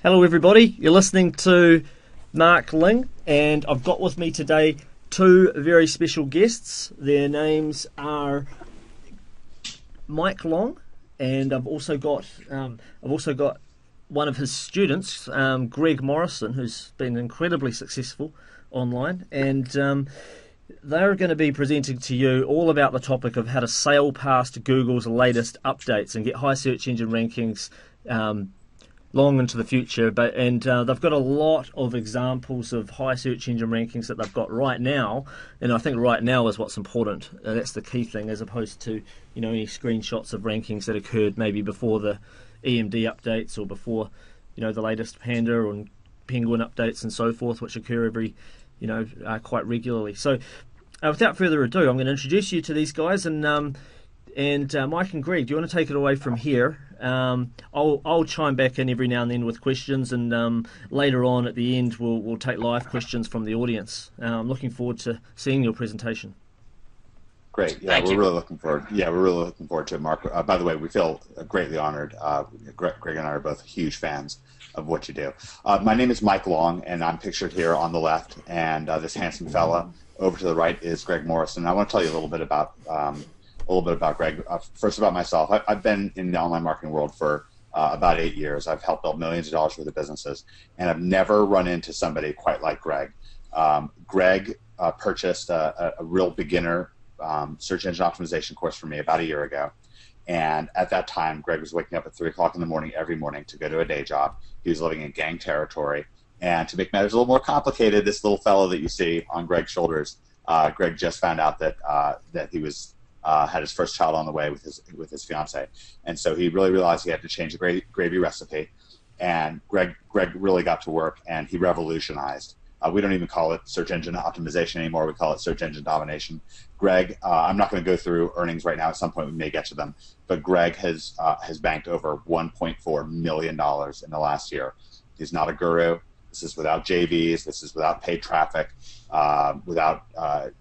Hello everybody, you're listening to Mark Ling, and I've got with me today two very special guests. Their names are Mike Long, and I've also got one of his students, Greg Morrison, who's been incredibly successful online, and they're going to be presenting to you all about the topic of how to sail past Google's latest updates and get high search engine rankings long into the future. They've got a lot of examples of high search engine rankings that they've got right now, and I think right now is what's important. That's the key thing, as opposed to any screenshots of rankings that occurred maybe before the EMD updates or before the latest Panda or Penguin updates and so forth, which occur every quite regularly. So without further ado, I'm going to introduce you to these guys, and Mike and Greg, do you want to take it away from here? I'll chime back in every now and then with questions, and later on at the end we'll take live questions from the audience. I'm looking forward to seeing your presentation. Great. Yeah, we're really looking forward. Yeah, we're really looking forward to it, Mark. By the way, we feel greatly honored. Greg and I are both huge fans of what you do. My name is Mike Long, and I'm pictured here on the left, and this handsome fella over to the right is Greg Morrison. I want to tell you a little bit about Greg. First, about myself. I've been in the online marketing world for about 8 years. I've helped build millions of dollars worth of businesses, and I've never run into somebody quite like Greg. Greg purchased a real beginner search engine optimization course for me about a year ago. And at that time, Greg was waking up at 3 o'clock in the morning every morning to go to a day job. He was living in gang territory. And to make matters a little more complicated, this little fellow that you see on Greg's shoulders, Greg just found out that he was had his first child on the way with his fiance. And so he really realized he had to change the gravy recipe. And Greg really got to work, and he revolutionized. We don't even call it search engine optimization anymore. We call it search engine domination. Greg, I'm not going to go through earnings right now. At some point we may get to them. But Greg has banked over $1.4 million in the last year. He's not a guru. This is without JVs. This is without paid traffic, without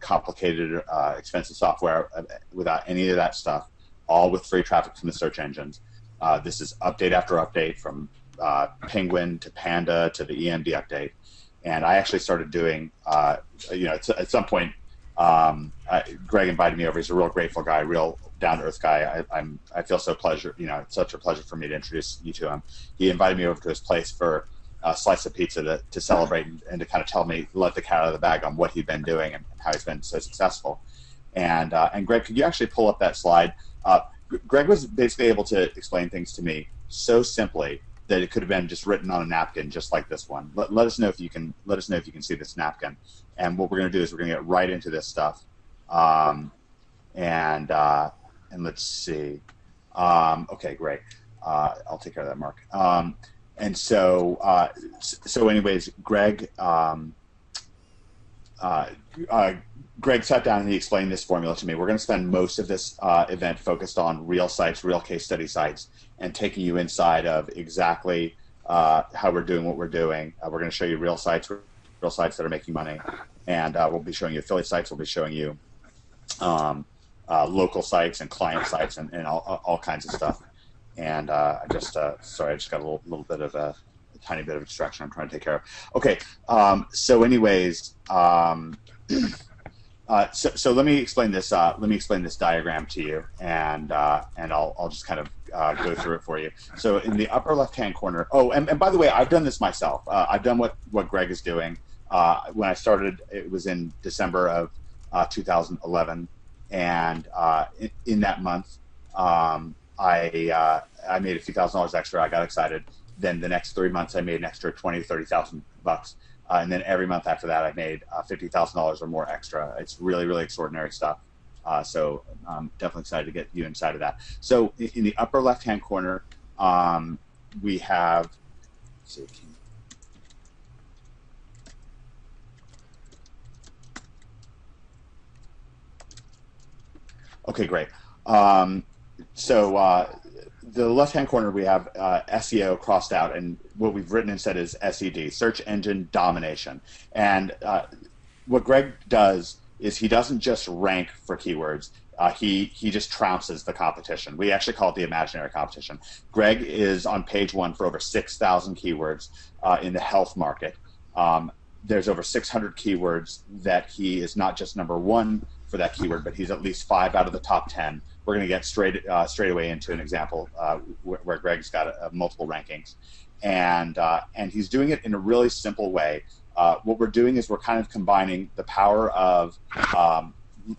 complicated, expensive software, without any of that stuff, all with free traffic from the search engines. This is update after update, from Penguin to Panda to the EMD update. And I actually started doing, at some point, Greg invited me over. He's a real grateful guy, real down-to-earth guy. I feel so it's such a pleasure for me to introduce you to him. He invited me over to his place for a slice of pizza to celebrate and to kind of let the cat out of the bag on what he'd been doing and how he's been so successful. And Greg, could you actually pull up that slide? Greg was basically able to explain things to me so simply that it could have been just written on a napkin, just like this one. Let us know if you can see this napkin. And what we're going to do is we're going to get right into this stuff. And let's see. Okay, great. I'll take care of that, Mark. And so anyways, Greg Greg sat down and he explained this formula to me. We're going to spend most of this event focused on real sites, real case study sites, and taking you inside of exactly how we're doing what we're doing. We're going to show you real sites that are making money, and we'll be showing you affiliate sites. We'll be showing you local sites and client sites and all kinds of stuff. And sorry, I just got a little bit of a tiny bit of distraction I'm trying to take care of. Okay, so anyways, so let me explain this. Let me explain this diagram to you, and I'll just kind of go through it for you. So in the upper left-hand corner. Oh, and by the way, I've done this myself. I've done what Greg is doing. When I started, it was in December of 2011, and in that month, I made a few $1,000s extra. I got excited. Then the next 3 months, I made an extra $20,000 to $30,000. And then every month after that, I made $50,000 or more extra. It's really, really extraordinary stuff. So I'm definitely excited to get you inside of that. So in the upper left-hand corner, we have, let's see, okay, great. So the left-hand corner, we have SEO crossed out, and what we've written instead is SED, Search Engine Domination. And what Greg does is he doesn't just rank for keywords, he just trounces the competition. We actually call it the imaginary competition. Greg is on page one for over 6,000 keywords in the health market. There's over 600 keywords that he is not just number one for that keyword, but he's at least 5 out of the top 10. We're going to get straight away into an example where Greg's got multiple rankings, and he's doing it in a really simple way. What we're doing is we're kind of combining the power of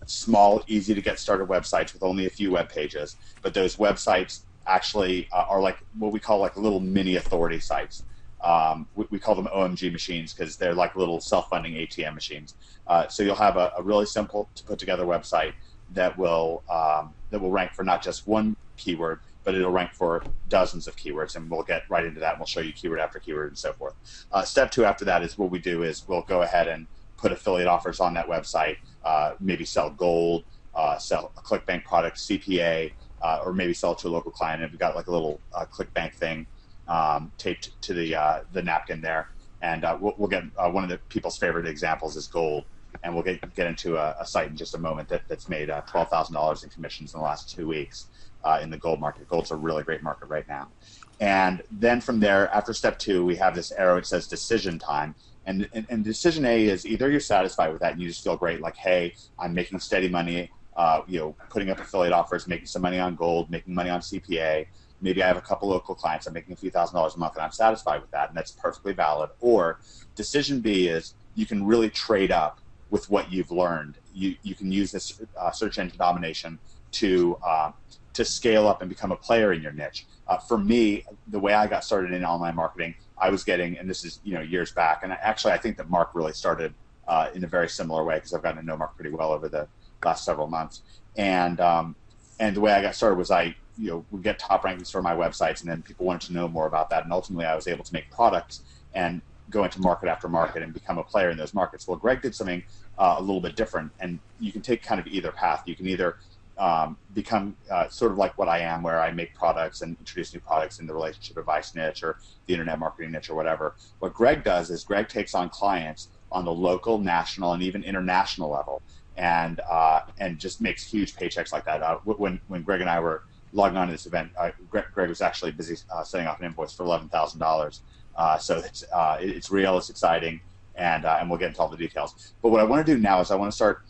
small, easy to get started websites with only a few web pages, but those websites actually are like what we call like little mini authority sites. We call them OMG machines because they're like little self-funding ATM machines. So you'll have a really simple to put together website that will rank for not just one keyword, but it'll rank for dozens of keywords, and we'll get right into that, and we'll show you keyword after keyword and so forth. Step two after that is what we do is we'll go ahead and put affiliate offers on that website, maybe sell gold, sell a ClickBank product, CPA, or maybe sell it to a local client. And we've got like a little ClickBank thing taped to the napkin there. And we'll get one of the people's favorite examples is gold. And we'll get into a site in just a moment that's made $12,000 in commissions in the last 2 weeks in the gold market. Gold's a really great market right now. And then from there, after step two, we have this arrow. It says decision time. And decision A is either you're satisfied with that and you just feel great, like, hey, I'm making steady money, putting up affiliate offers, making some money on gold, making money on CPA. Maybe I have a couple local clients. I'm making a few $1,000s a month, and I'm satisfied with that, and that's perfectly valid. Or decision B is you can really trade up with what you've learned. You can use this search engine domination to scale up and become a player in your niche. For me, the way I got started in online marketing, I was getting, and this is years back, and I think that Mark really started in a very similar way because I've gotten to know Mark pretty well over the last several months. And the way I got started was I would get top rankings for my websites, and then people wanted to know more about that, and ultimately I was able to make products and go into market after market and become a player in those markets. Well, Greg did something a little bit different, and you can take kind of either path. You can either become sort of like what I am, where I make products and introduce new products in the relationship advice niche or the internet marketing niche or whatever. What Greg does is Greg takes on clients on the local, national, and even international level, and just makes huge paychecks like that. When Greg and I were logging on to this event, Greg was actually busy setting off an invoice for $11,000. So it's real, it's exciting, and we'll get into all the details. But what I want to do now is I want to start.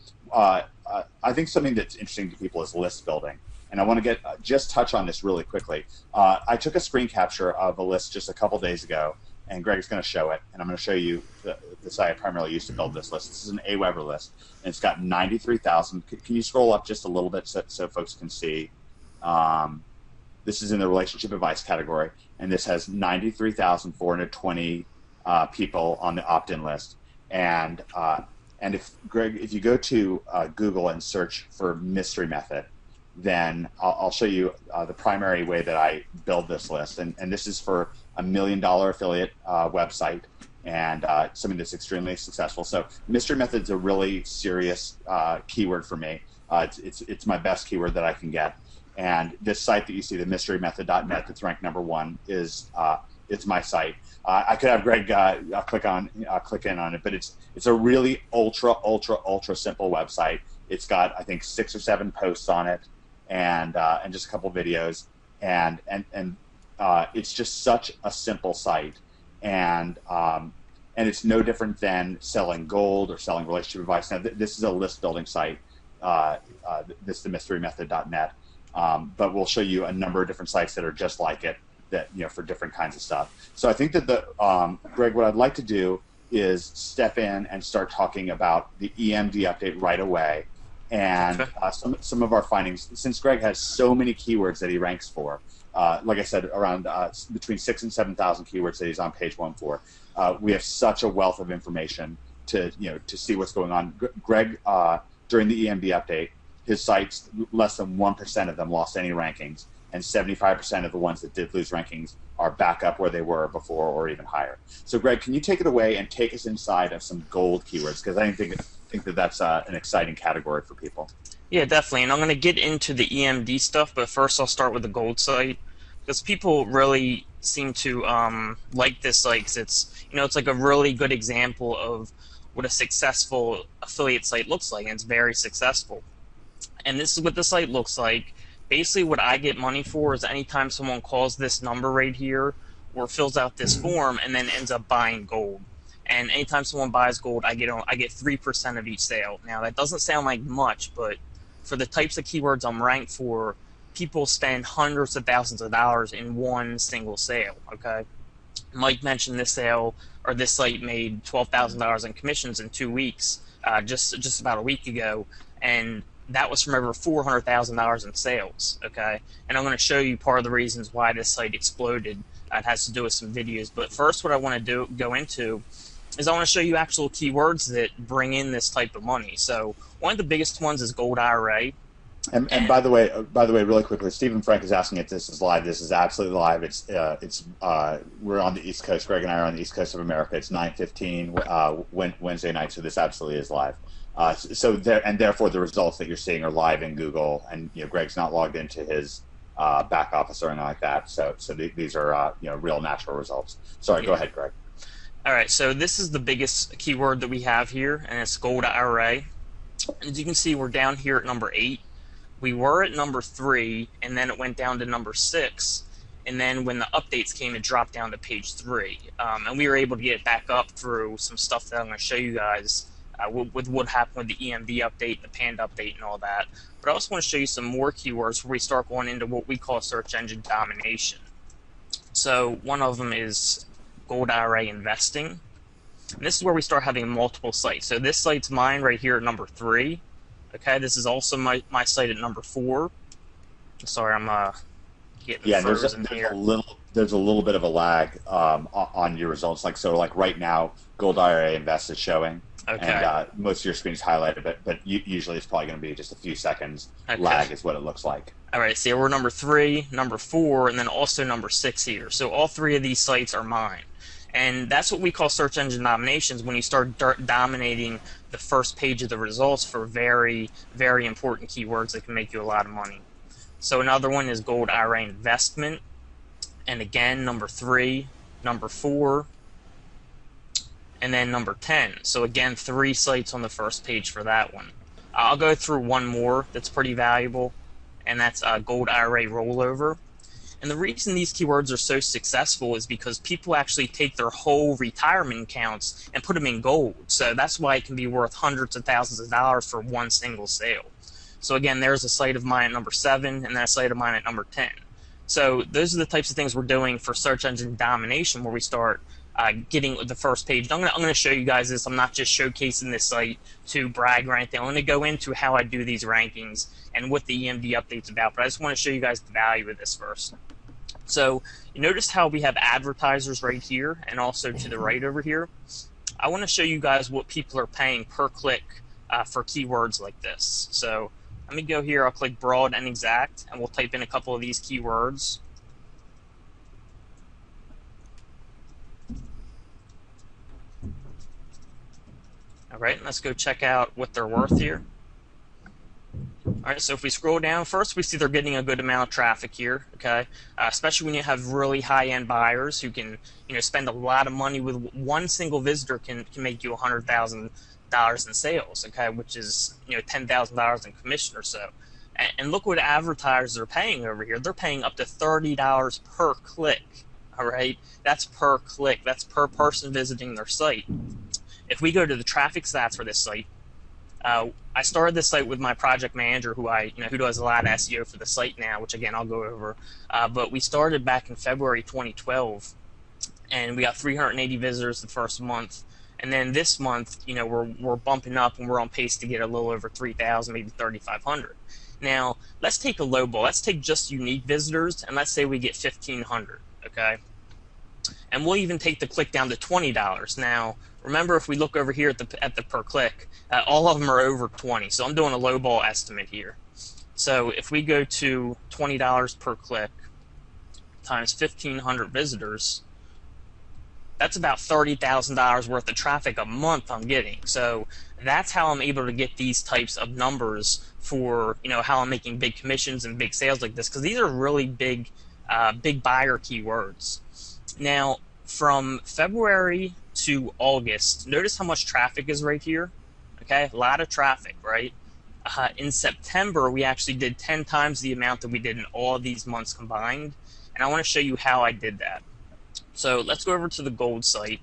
I think something that's interesting to people is list building, and I want to just touch on this really quickly. I took a screen capture of a list just a couple days ago, and Greg's going to show it, and I'm going to show you the site I primarily used to build this list. This is an Aweber list, and it's got 93,000. Can you scroll up just a little bit so folks can see? This is in the relationship advice category, and this has 93,420 people on the opt-in list. And if you go to Google and search for mystery method, then I'll show you the primary way that I build this list. And this is for a $1 million affiliate website, and something that's extremely successful. So mystery method is a really serious keyword for me. It's my best keyword that I can get. And this site that you see, the mysterymethod.net, that's ranked number one, it's my site. I could have Greg click in on it, but it's a really ultra simple website. It's got, I think, 6 or 7 posts on it, and just a couple videos, and it's just such a simple site, and it's no different than selling gold or selling relationship advice. Now, this is a list building site. This is the mysterymethod.net. But we'll show you a number of different sites that are just like it, that for different kinds of stuff. So I think that Greg, what I'd like to do is step in and start talking about the EMD update right away, and some of our findings. Since Greg has so many keywords that he ranks for, like I said, around between 6,000 and 7,000 keywords that he's on page one for, we have such a wealth of information to see what's going on. Greg, during the EMD update, his sites, less than 1% of them lost any rankings, and 75% of the ones that did lose rankings are back up where they were before or even higher. So, Greg, can you take it away and take us inside of some gold keywords? Because I think that's an exciting category for people. Yeah, definitely. And I'm going to get into the EMD stuff, but first I'll start with the gold site, because people really seem to like this site, because it's like a really good example of what a successful affiliate site looks like, and it's very successful. And this is what the site looks like. Basically, what I get money for is anytime someone calls this number right here or fills out this form and then ends up buying gold. And anytime someone buys gold, I get 3% of each sale. Now, that doesn't sound like much, but for the types of keywords I'm ranked for, people spend hundreds of thousands of dollars in one single sale, okay? Mike mentioned this sale, or this site made $12,000 in commissions in 2 weeks, just about a week ago, and that was from over $400,000 in sales, okay? And I'm going to show you part of the reasons why this site exploded. It has to do with some videos, but first what I want to go into is I want to show you actual keywords that bring in this type of money. So one of the biggest ones is Gold IRA. And by the way, really quickly, Stephen Frank is asking if this is live. This is absolutely live. We're on the East Coast. Greg and I are on the East Coast of America. It's 9:15 Wednesday night, so this absolutely is live. Therefore the results that you're seeing are live in Google, and Greg's not logged into his back office or anything like that. So these are real natural results. Sorry, Go ahead, Greg. All right, so this is the biggest keyword that we have here, and it's Gold IRA. As you can see, we're down here at number 8. We were at number 3, and then it went down to number 6. And then when the updates came, it dropped down to page 3. And we were able to get it back up through some stuff that I'm going to show you guys with what happened with the EMD update, the Panda update, and all that. But I also want to show you some more keywords where we start going into what we call search engine domination. So one of them is Gold IRA investing. And this is where we start having multiple sites. So this site's mine right here at number 3. Okay, this is also my site at number 4. Sorry, I'm getting frozen here. There's a little bit of a lag on your results. Like right now, Gold IRA Invest is showing, okay, and most of your screen is highlighted, but usually it's probably going to be just a few seconds lag is what it looks like. All right, so we're number 3, number 4, and then also number 6 here. So all 3 of these sites are mine. And that's what we call search engine dominations, when you start dominating the first page of the results for very, very important keywords that can make you a lot of money. So another one is Gold IRA investment. And again, number 3, number 4, and then number 10. So again, 3 sites on the first page for that one. I'll go through one more that's pretty valuable, and that's Gold IRA rollover. And the reason these keywords are so successful is because people actually take their whole retirement accounts and put them in gold. So that's why it can be worth hundreds of thousands of dollars for one single sale. So again, there's a site of mine at number 7, and then a site of mine at number 10. So those are the types of things we're doing for search engine domination, where we start getting the first page. I'm going to show you guys this. I'm not just showcasing this site to brag or anything. I'm going to go into how I do these rankings and what the EMD update's about, but I just want to show you guys the value of this first. So you notice how we have advertisers right here and also to the right over here. I want to show you guys what people are paying per click for keywords like this. So let me go here. I'll click broad and exact, and we'll type in a couple of these keywords. All right, let's go check out what they're worth here. All right, so if we scroll down, first we see they're getting a good amount of traffic here, okay? Especially when you have really high-end buyers who can, spend a lot of money with one single visitor can make you $100,000 in sales, okay? Which is, $10,000 in commission or so. And look what advertisers are paying over here. They're paying up to $30 per click, all right? That's per click. That's per person visiting their site. If we go to the traffic stats for this site, I started this site with my project manager, who does a lot of SEO for the site now, which again I'll go over. But we started back in February 2012, and we got 380 visitors the first month. And then this month, we're bumping up, and we're on pace to get a little over 3,000, maybe 3,500. Now let's take a low ball. Let's take just unique visitors, and let's say we get 1,500. Okay. And we'll even take the click down to $20. Now, remember, if we look over here at the per click, all of them are over 20. So I'm doing a lowball estimate here. So if we go to $20 per click times 1,500 visitors, that's about $30,000 worth of traffic a month I'm getting. So that's how I'm able to get these types of numbers for how I'm making big commissions and big sales like this, because these are really big buyer keywords. Now, from February to August, notice how much traffic is right here. Okay, a lot of traffic, right? In September, we actually did 10 times the amount that we did in all these months combined, and I want to show you how I did that. So let's go over to the gold site,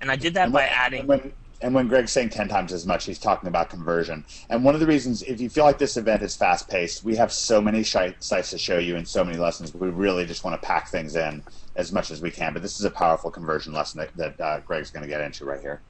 and I did that by adding... And when Greg's saying 10 times as much, he's talking about conversion. And one of the reasons, if you feel like this event is fast-paced, we have so many sites to show you and so many lessons, we really just want to pack things in as much as we can. But this is a powerful conversion lesson that Greg's going to get into right here.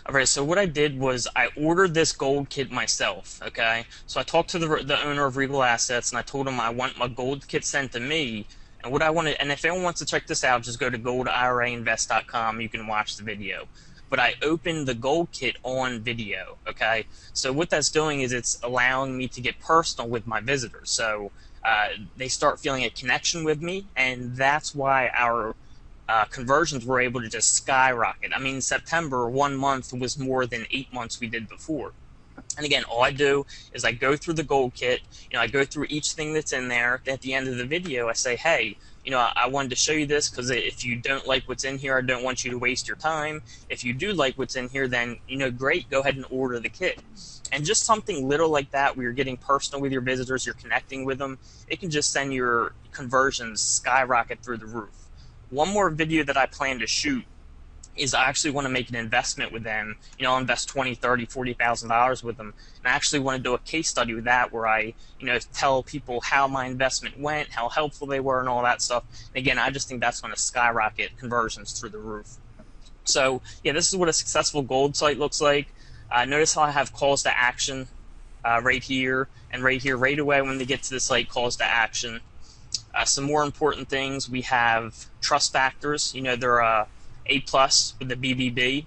All right, so what I did was I ordered this gold kit myself, okay? So I talked to the owner of Regal Assets, and I told him I want my gold kit sent to me. And what I wanted, and if anyone wants to check this out, just go to goldirainvest.com. You can watch the video. But I opened the gold kit on video, okay? So what that's doing is it's allowing me to get personal with my visitors. So they start feeling a connection with me, and that's why our conversions were able to just skyrocket. I mean, September, 1 month, was more than 8 months we did before. And again, all I do is I go through the gold kit, I go through each thing that's in there. At the end of the video, I say, hey, I wanted to show you this because if you don't like what's in here, I don't want you to waste your time. If you do like what's in here, then, great, go ahead and order the kit. And just something little like that, where you're getting personal with your visitors, you're connecting with them, it can just send your conversions skyrocket through the roof. One more video that I plan to shoot is I actually want to make an investment with them. I'll invest $20,000, $30,000, $40,000 with them. And I actually want to do a case study with that where I, tell people how my investment went, how helpful they were, and all that stuff. And again, I just think that's going to skyrocket conversions through the roof. So, yeah, this is what a successful gold site looks like. Notice how I have calls to action right here and right here, right away when they get to the site, calls to action. Some more important things, we have trust factors. They're A+ with the BBB.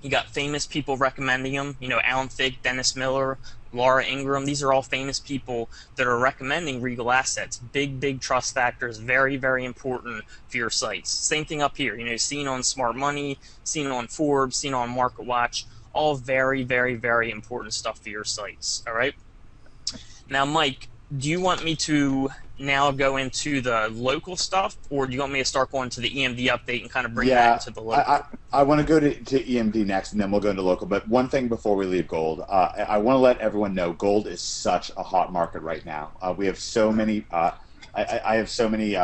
You got famous people recommending them. Alan Thicke, Dennis Miller, Laura Ingraham. These are all famous people that are recommending Regal Assets. Big trust factors. Very, very important for your sites. Same thing up here. Seen on Smart Money, seen on Forbes, seen on MarketWatch. All very, very, very important stuff for your sites. All right. Now, Mike, do you want me to now go into the local stuff, or do you want me to start going to the EMD update and kind of bring that into the local? I want to go to EMD next, and then we'll go into local. But one thing before we leave gold, I want to let everyone know gold is such a hot market right now. We have so many. I have so many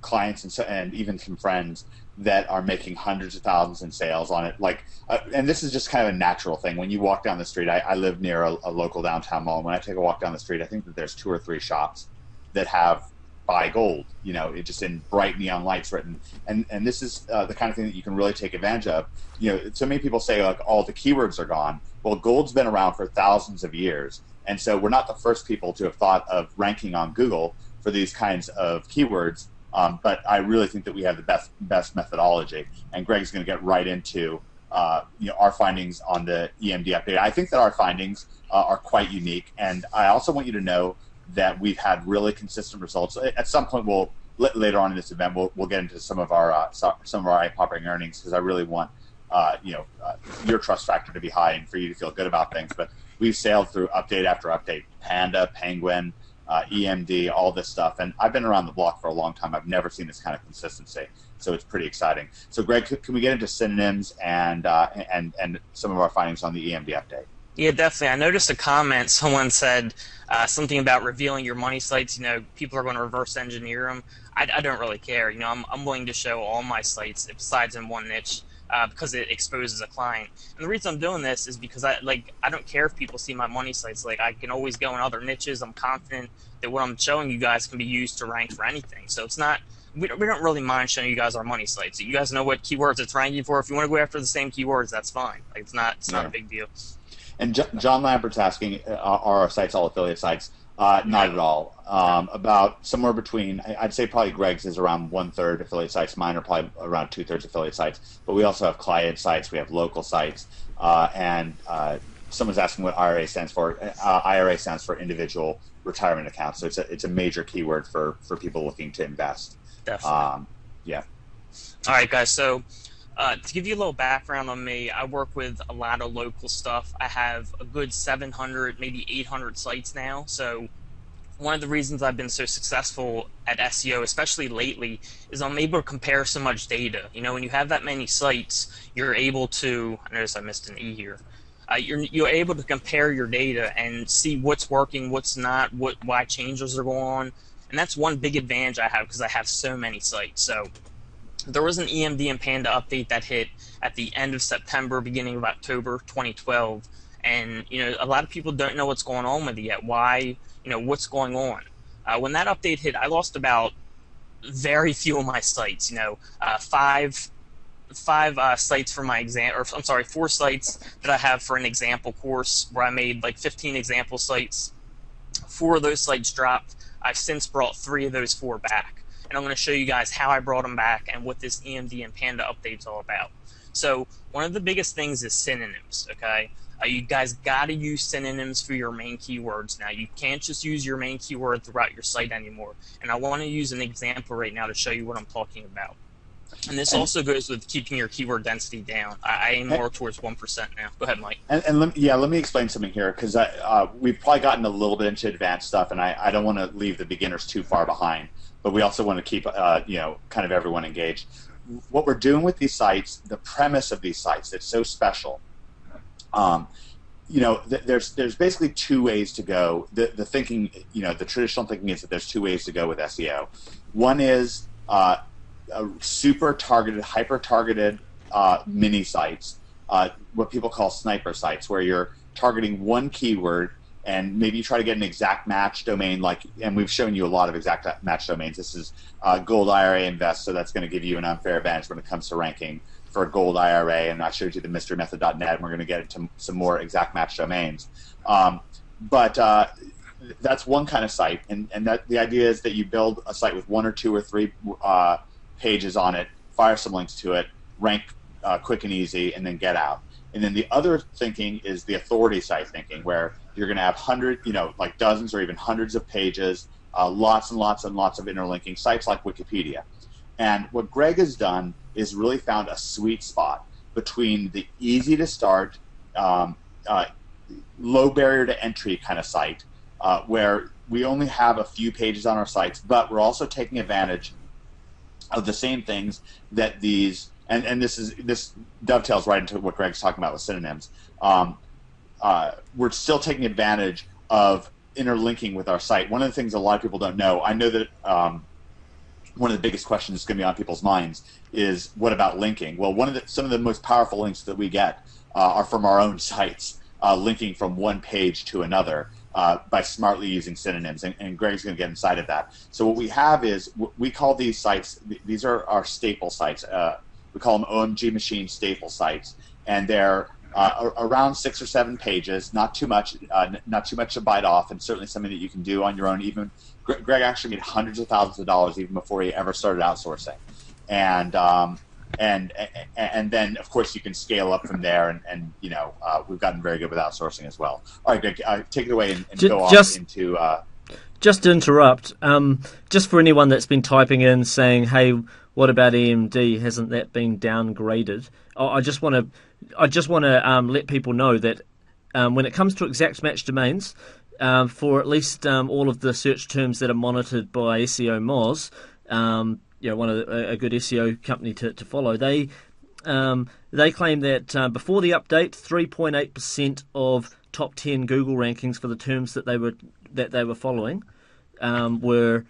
clients and even some friends that are making hundreds of thousands in sales on it. And this is just kind of a natural thing. When you walk down the street, I live near a local downtown mall, and when I take a walk down the street, I think that there's 2 or 3 shops that have buy gold, it just in bright neon lights written. And this is the kind of thing that you can really take advantage of. So many people say, all the keywords are gone. Well, gold's been around for thousands of years. And so we're not the first people to have thought of ranking on Google for these kinds of keywords. But I really think that we have the best methodology. And Greg's going to get right into our findings on the EMD update. I think that our findings are quite unique. And I also want you to know that we've had really consistent results. At some point, later on in this event, we'll get into some of our eye-popping earnings, because I really want your trust factor to be high and for you to feel good about things. But we've sailed through update after update, Panda, Penguin, EMD, all this stuff, and I've been around the block for a long time. I've never seen this kind of consistency, so it's pretty exciting. So, Greg, can we get into synonyms and some of our findings on the EMD update? Yeah, definitely. I noticed a comment. Someone said something about revealing your money sites. People are going to reverse engineer them. I don't really care. I'm willing to show all my sites, besides in one niche, because it exposes a client. And the reason I'm doing this is because I don't care if people see my money sites. I can always go in other niches. I'm confident that what I'm showing you guys can be used to rank for anything. So it's not. We don't really mind showing you guys our money sites. You guys know what keywords it's ranking for. If you want to go after the same keywords, that's fine. It's not a big deal. And John Lambert's asking, are our sites all affiliate sites? Not at all. About somewhere between, I'd say probably Greg's is around 1/3 affiliate sites. Mine are probably around 2/3 affiliate sites. But we also have client sites. We have local sites. And someone's asking what IRA stands for. IRA stands for individual retirement account. So it's a major keyword for people looking to invest. Definitely. Yeah. All right, guys. So to give you a little background on me, I work with a lot of local stuff. I have a good 700, maybe 800 sites now. So one of the reasons I've been so successful at SEO, especially lately, is I'm able to compare so much data. When you have that many sites, you're able to, I notice I missed an E here. you're able to compare your data and see what's working, what's not, why changes are going on, and that's one big advantage I have because I have so many sites. So there was an EMD and Panda update that hit at the end of September, beginning of October 2012, and a lot of people don't know what's going on with it yet. Why? What's going on? When that update hit, I lost about very few of my sites. Five sites for my exam, or I'm sorry, 4 sites that I have for an example course where I made like 15 example sites. 4 of those sites dropped. I've since brought 3 of those 4 back, and I'm going to show you guys how I brought them back and what this EMD and Panda update's all about. So one of the biggest things is synonyms. Okay, you guys got to use synonyms for your main keywords now. You can't just use your main keyword throughout your site anymore. And I want to use an example right now to show you what I'm talking about. And this also goes with keeping your keyword density down. I aim more towards 1% now. Go ahead, Mike. And let me explain something here, because we've probably gotten a little bit into advanced stuff, and I don't want to leave the beginners too far behind. But we also want to keep kind of everyone engaged. What we're doing with these sites, the premise of these sites, that's so special. There's basically 2 ways to go. The thinking, the traditional thinking is that there's 2 ways to go with SEO. One is super targeted, hyper-targeted mini sites, what people call sniper sites, where you're targeting one keyword and maybe you try to get an exact match domain, and we've shown you a lot of exact match domains. This is Gold IRA Invest, so that's going to give you an unfair advantage when it comes to ranking for a Gold IRA, and I showed you the mysterymethod.net, and we're going to get into some more exact match domains. But that's one kind of site, and that the idea is that you build a site with 1 or 2 or 3 pages on it, fire some links to it, rank quick and easy, and then get out. And then the other thinking is the authority site thinking, where you're going to have dozens or even hundreds of pages, lots and lots and lots of interlinking sites like Wikipedia. And what Greg has done is really found a sweet spot between the easy to start, low barrier to entry kind of site, where we only have a few pages on our sites, but we're also taking advantage of the same things that these, and this dovetails right into what Greg's talking about with synonyms. We're still taking advantage of interlinking with our site. One of the things a lot of people don't know, I know that one of the biggest questions that's going to be on people's minds is, what about linking? Well, some of the most powerful links that we get are from our own sites, linking from one page to another by smartly using synonyms, and Greg's going to get inside of that. So what we have is, we call these sites, these are our staple sites. We call them OMG Machine staple sites, and they're around 6 or 7 pages, not too much to bite off, and certainly something that you can do on your own. Even Greg actually made hundreds of thousands of dollars even before he ever started outsourcing, and then of course you can scale up from there, and we've gotten very good with outsourcing as well. All right, Greg, take it away and go off into. Just to interrupt, just for anyone that's been typing in saying, "Hey, what about EMD? Hasn't that been downgraded?" I just want to let people know that when it comes to exact match domains, for at least all of the search terms that are monitored by SEO Moz, a good SEO company to follow, they claim that before the update, 3.8% of top 10 Google rankings for the terms that they were following were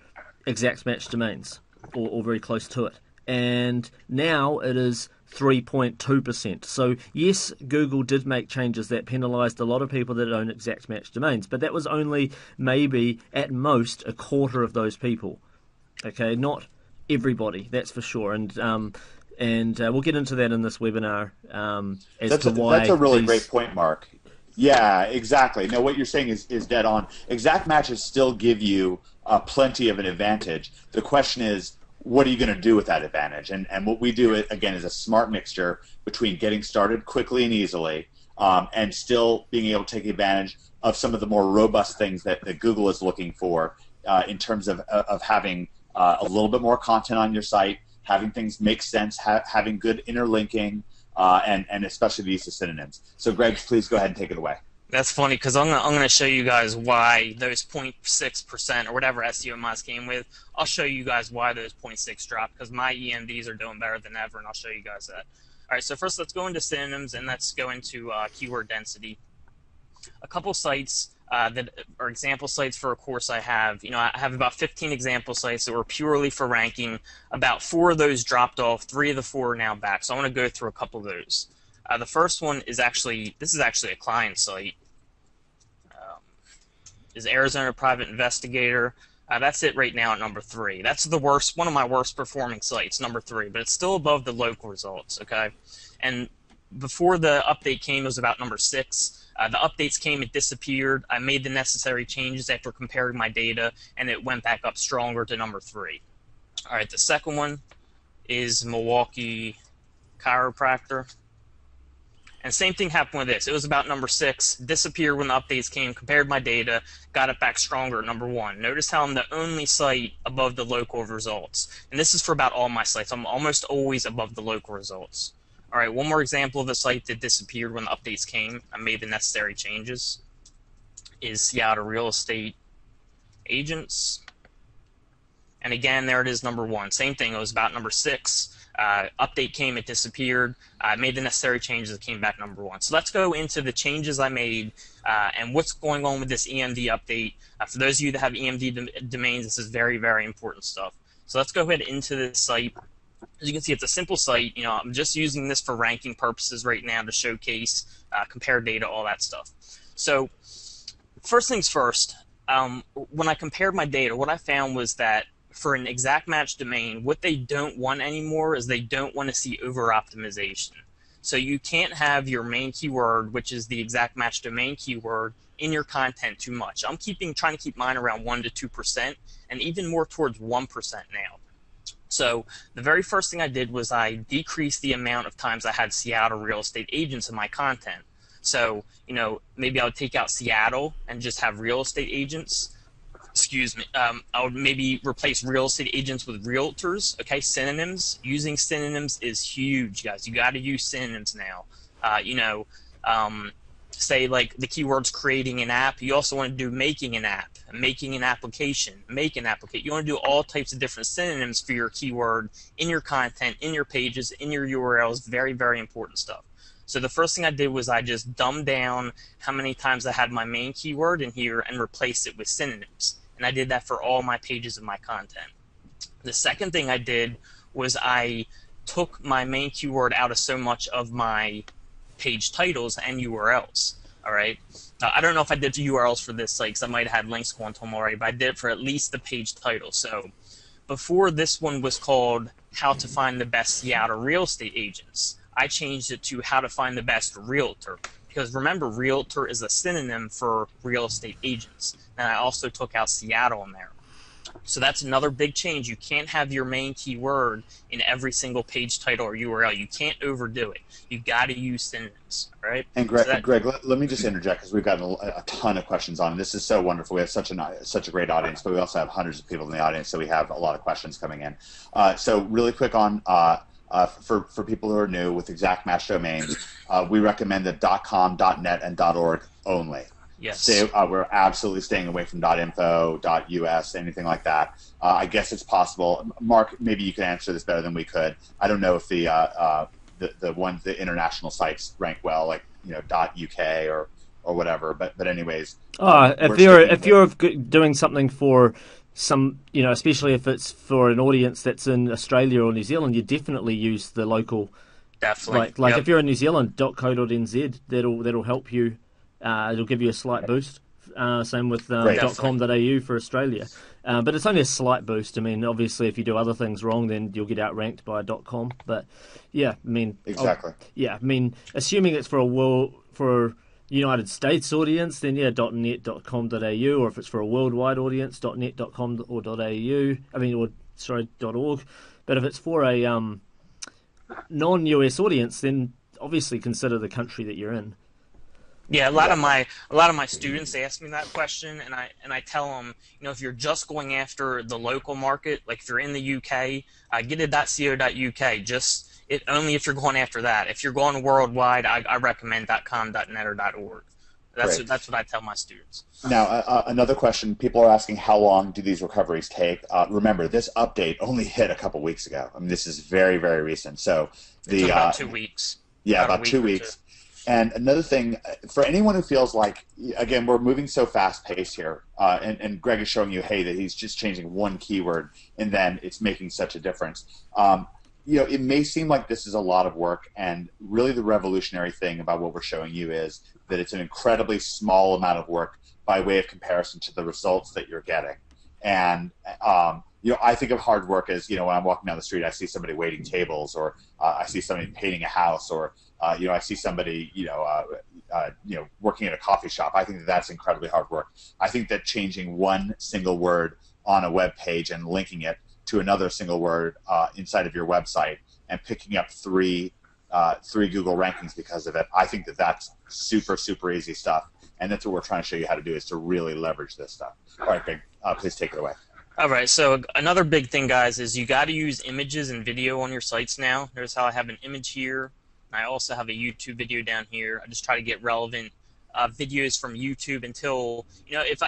exact match domains, or very close to it. And now it is 3.2%. So yes, Google did make changes that penalised a lot of people that own exact match domains, but that was only maybe at most a quarter of those people. Okay, not everybody, that's for sure. And we'll get into that in this webinar That's a really great point, Mark. Yeah, exactly. No, what you're saying is dead on. Exact matches still give you plenty of an advantage. The question is, what are you going to do with that advantage? And what we do, again, is a smart mixture between getting started quickly and easily and still being able to take advantage of some of the more robust things that Google is looking for in terms of having a little bit more content on your site, having things make sense, having good interlinking, and especially the use of synonyms. So, Greg, please go ahead and take it away. That's funny, because I'm going to show you guys why those 0.6% or whatever SEO Moz came with, I'll show you guys why those 0.6 dropped, because my EMDs are doing better than ever, and I'll show you guys that. All right, so first let's go into synonyms and let's go into keyword density. A couple sites that are example sites for a course I have. I have about 15 example sites that were purely for ranking. About 4 of those dropped off. 3 of the 4 are now back. So I want to go through a couple of those. The first one is actually a client site. Is Arizona Private Investigator. That's it right now at number 3. That's one of my worst performing sites, number 3, but it's still above the local results, okay? And before the update came, it was about number 6. The updates came, it disappeared. I made the necessary changes after comparing my data, and it went back up stronger to number 3. All right, the second one is Milwaukee Chiropractor. And same thing happened with this. It was about number 6, disappeared when the updates came, compared my data, got it back stronger at number 1. Notice how I'm the only site above the local results. And this is for about all my sites. I'm almost always above the local results. All right, one more example of a site that disappeared when the updates came. I made the necessary changes. Is Seattle Real Estate Agents. And again, there it is, number 1. Same thing, it was about number 6. Update came, it disappeared. I made the necessary changes, it came back number 1. So let's go into the changes I made and what's going on with this EMD update. For those of you that have EMD domains, this is very, very important stuff. So let's go ahead into this site. As you can see, it's a simple site. I'm just using this for ranking purposes right now to showcase, compare data, all that stuff. So first things first, when I compared my data, what I found was that for an exact match domain, what they don't want anymore is they don't want to see over-optimization. So you can't have your main keyword, which is the exact match domain keyword, in your content too much. I'm trying to keep mine around 1 to 2%, and even more towards 1% now. So the very first thing I did was I decreased the amount of times I had Seattle real estate agents in my content. So, maybe I would take out Seattle and just have real estate agents. I would maybe replace real estate agents with realtors. Okay, synonyms. Using synonyms is huge, guys. You got to use synonyms now. Say like the keywords creating an app. You also want to do making an app, making an application, make an application. You want to do all types of different synonyms for your keyword in your content, in your pages, in your URLs. Very, very important stuff. So the first thing I did was I just dumbed down how many times I had my main keyword in here and replaced it with synonyms. And I did that for all my pages of my content. The second thing I did was I took my main keyword out of so much of my page titles and URLs. All right. I don't know if I did the URLs for this site because I might have had links going to them already, but I did it for at least the page title. So before this one was called How to Find the Best Seattle Real Estate Agents, I changed it to How to Find the Best Realtor. Because remember, realtor is a synonym for real estate agents. And I also took out Seattle in there. So that's another big change. You can't have your main keyword in every single page title or URL. You can't overdo it. You've got to use synonyms, all right? And Greg, let me just interject because we've got a ton of questions on. This is so wonderful. We have such a great audience, but we also have hundreds of people in the audience, so we have a lot of questions coming in. So really quick on for people who are new with exact match domains, we recommend the .com, .net, and .org only. Yes. We're absolutely staying away from .info, .us, anything like that. I guess it's possible. Mark, maybe you can answer this better than we could. I don't know if the international sites rank well, like .uk or whatever. But anyways. If you're doing something for some, especially if it's for an audience that's in Australia or New Zealand, you definitely use the local. Definitely. Like if you're in New Zealand, .co.nz, that'll help you. It'll give you a slight boost. Same with .com.au for Australia. But it's only a slight boost. I mean, obviously, if you do other things wrong, then you'll get outranked by .com. But yeah, I mean, exactly. Assuming it's for United States audience, then yeah, .net.com.au, or if it's for a worldwide audience, .net.com or .org. But if it's for a non-US audience, then obviously consider the country that you're in. Yeah, a lot of my students ask me that question, and I tell them, if you're just going after the local market, like if you're in the UK, get a .co.uk. Only if you're going after that. If you're going worldwide, I recommend .com, .net, or .org. That's what I tell my students. Now, another question. People are asking, how long do these recoveries take? Remember, this update only hit a couple weeks ago. I mean, this is very, very recent. So it took about 2 weeks. Yeah, about 2 weeks. And another thing, for anyone who feels like, again, we're moving so fast-paced here, and Greg is showing you, hey, that he's just changing one keyword, and then it's making such a difference. It may seem like this is a lot of work, and really the revolutionary thing about what we're showing you is that it's an incredibly small amount of work by way of comparison to the results that you're getting. And I think of hard work as, when I'm walking down the street, I see somebody waiting tables, or I see somebody painting a house, or I see somebody working at a coffee shop. I think that's incredibly hard work. I think that changing one single word on a web page and linking it to another single word inside of your website and picking up three Google rankings because of it, I think that's super, super easy stuff. And that's what we're trying to show you how to do, is to really leverage this stuff. All right, Greg, please take it away. All right, so another big thing, guys, is you got to use images and video on your sites now. Notice how I have an image here, and I also have a YouTube video down here. I just try to get relevant videos from YouTube until, if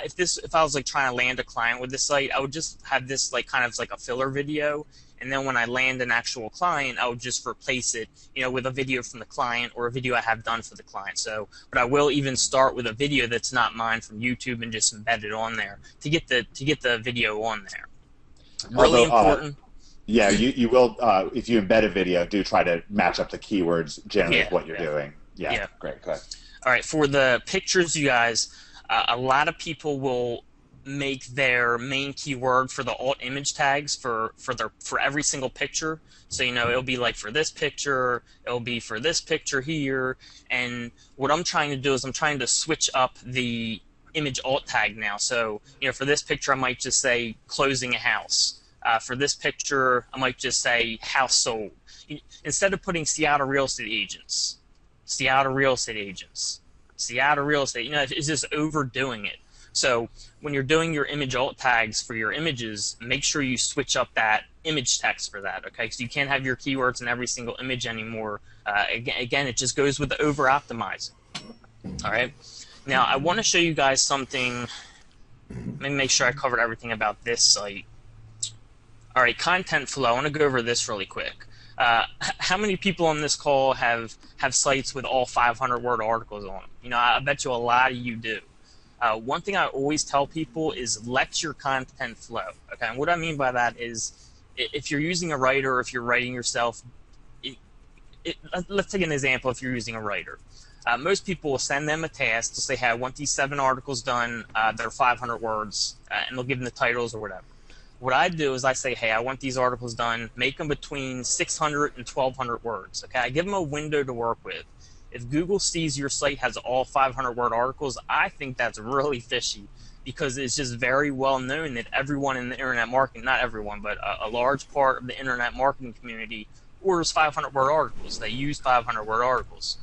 I was like trying to land a client with this site, I would just have this like kind of like a filler video, and then when I land an actual client, I would just replace it, with a video from the client or a video I have done for the client. So, but I will even start with a video that's not mine from YouTube and just embed it on there to get the video on there. Really important. Yeah, you will. If you embed a video, do try to match up the keywords generally with what you're doing. Yeah, great. Go ahead. All right, for the pictures, you guys, a lot of people will make their main keyword for the alt image tags for every single picture. So it'll be like for this picture, it'll be for this picture here, and what I'm trying to do is I'm trying to switch up the image alt tag now. So for this picture I might just say closing a house. For this picture I might just say house sold. Instead of putting Seattle real estate agents, Seattle real estate agents, Seattle real estate, it's just overdoing it. So when you're doing your image alt tags for your images, make sure you switch up that image text for that, okay? Because you can't have your keywords in every single image anymore. Again, it just goes with the over-optimizing. All right? Now, I want to show you guys something. Let me make sure I covered everything about this site. All right, content flow. I want to go over this really quick. How many people on this call have sites with all 500-word articles on them? I bet you a lot of you do. One thing I always tell people is let your content flow. Okay, and what I mean by that is if you're using a writer or if you're writing yourself, let's take an example. If you're using a writer, most people will send them a task to say, hey, I want these 7 articles done. They're 500 words, and they'll give them the titles or whatever. What I do is I say, hey, I want these articles done. Make them between 600 and 1,200 words. Okay, I give them a window to work with. If Google sees your site has all 500-word articles, I think that's really fishy, because it's just very well known that everyone in the internet marketing, not everyone, but a large part of the internet marketing community orders 500-word articles. They use 500-word articles.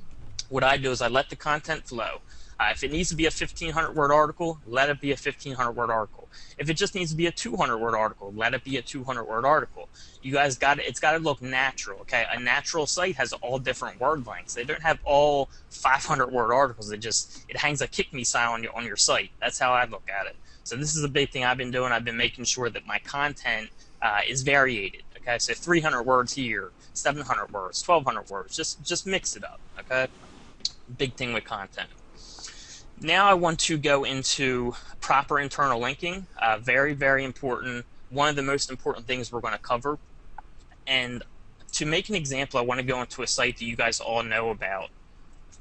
What I do is I let the content flow. If it needs to be a 1,500-word article, let it be a 1,500-word article. If it just needs to be a 200-word article, let it be a 200-word article. You guys it's got to look natural, okay? A natural site has all different word lengths. They don't have all 500-word articles. It hangs a kick me sign on your site. That's how I look at it. So this is a big thing I've been doing. I've been making sure that my content is variated, okay? So 300 words here, 700 words, 1,200 words. Just mix it up, okay? Big thing with content. Now I want to go into proper internal linking. Very, very important. One of the most important things we're going to cover. And to make an example, I want to go into a site that you guys all know about.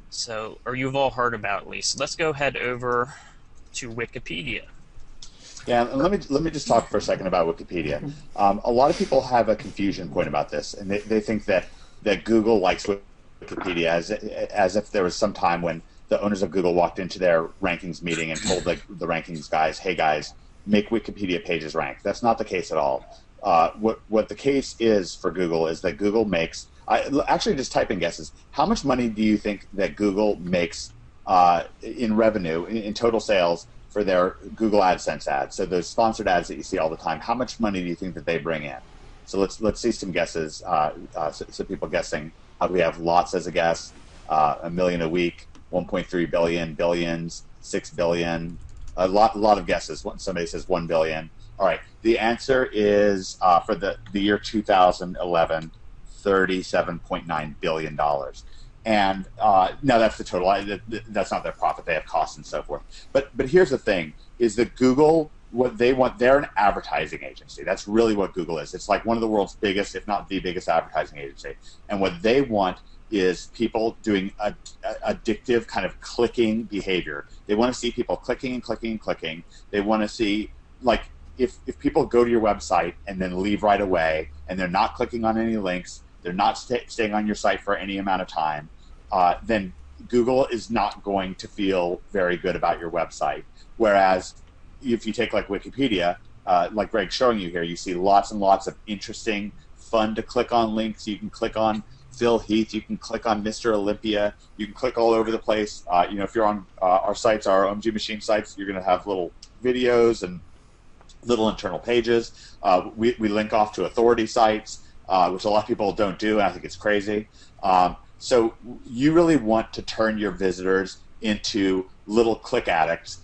So, or you've all heard about at least. Let's go head over to Wikipedia. Yeah, and let me just talk for a second about Wikipedia. A lot of people have a confusion point about this, and they think that Google likes Wikipedia as if there was some time when the owners of Google walked into their rankings meeting and told the rankings guys, hey guys, make Wikipedia pages rank. That's not the case at all. What the case is for Google is that Google makes, actually just type in guesses, how much money do you think that Google makes in revenue, in total sales for their Google AdSense ads? So those sponsored ads that you see all the time, how much money do you think that they bring in? So let's see some guesses. So people guessing, we have lots as a guess, $1 million a week, 1.3 billion, billions, 6 billion, a lot of guesses. Somebody says 1 billion. All right, the answer is for the year 2011, $37.9 billion. And no, that's the total. That's not their profit. They have costs and so forth. But here's the thing, is that Google, what they want, they're an advertising agency. That's really what Google is. It's like one of the world's biggest, if not the biggest advertising agency. And what they want is people doing addictive kind of clicking behavior. They want to see people clicking and clicking and clicking. They want to see, like, if people go to your website and then leave right away and they're not clicking on any links, they're not staying on your site for any amount of time, then Google is not going to feel very good about your website. Whereas if you take like Wikipedia, like Greg's showing you here, you see lots and lots of interesting, fun to click on links. You can click on Phil Heath, you can click on Mr. Olympia, you can click all over the place. If you're on our sites, our OMG Machine sites, you're going to have little videos and little internal pages. We link off to authority sites, which a lot of people don't do, and I think it's crazy. So you really want to turn your visitors into little click addicts,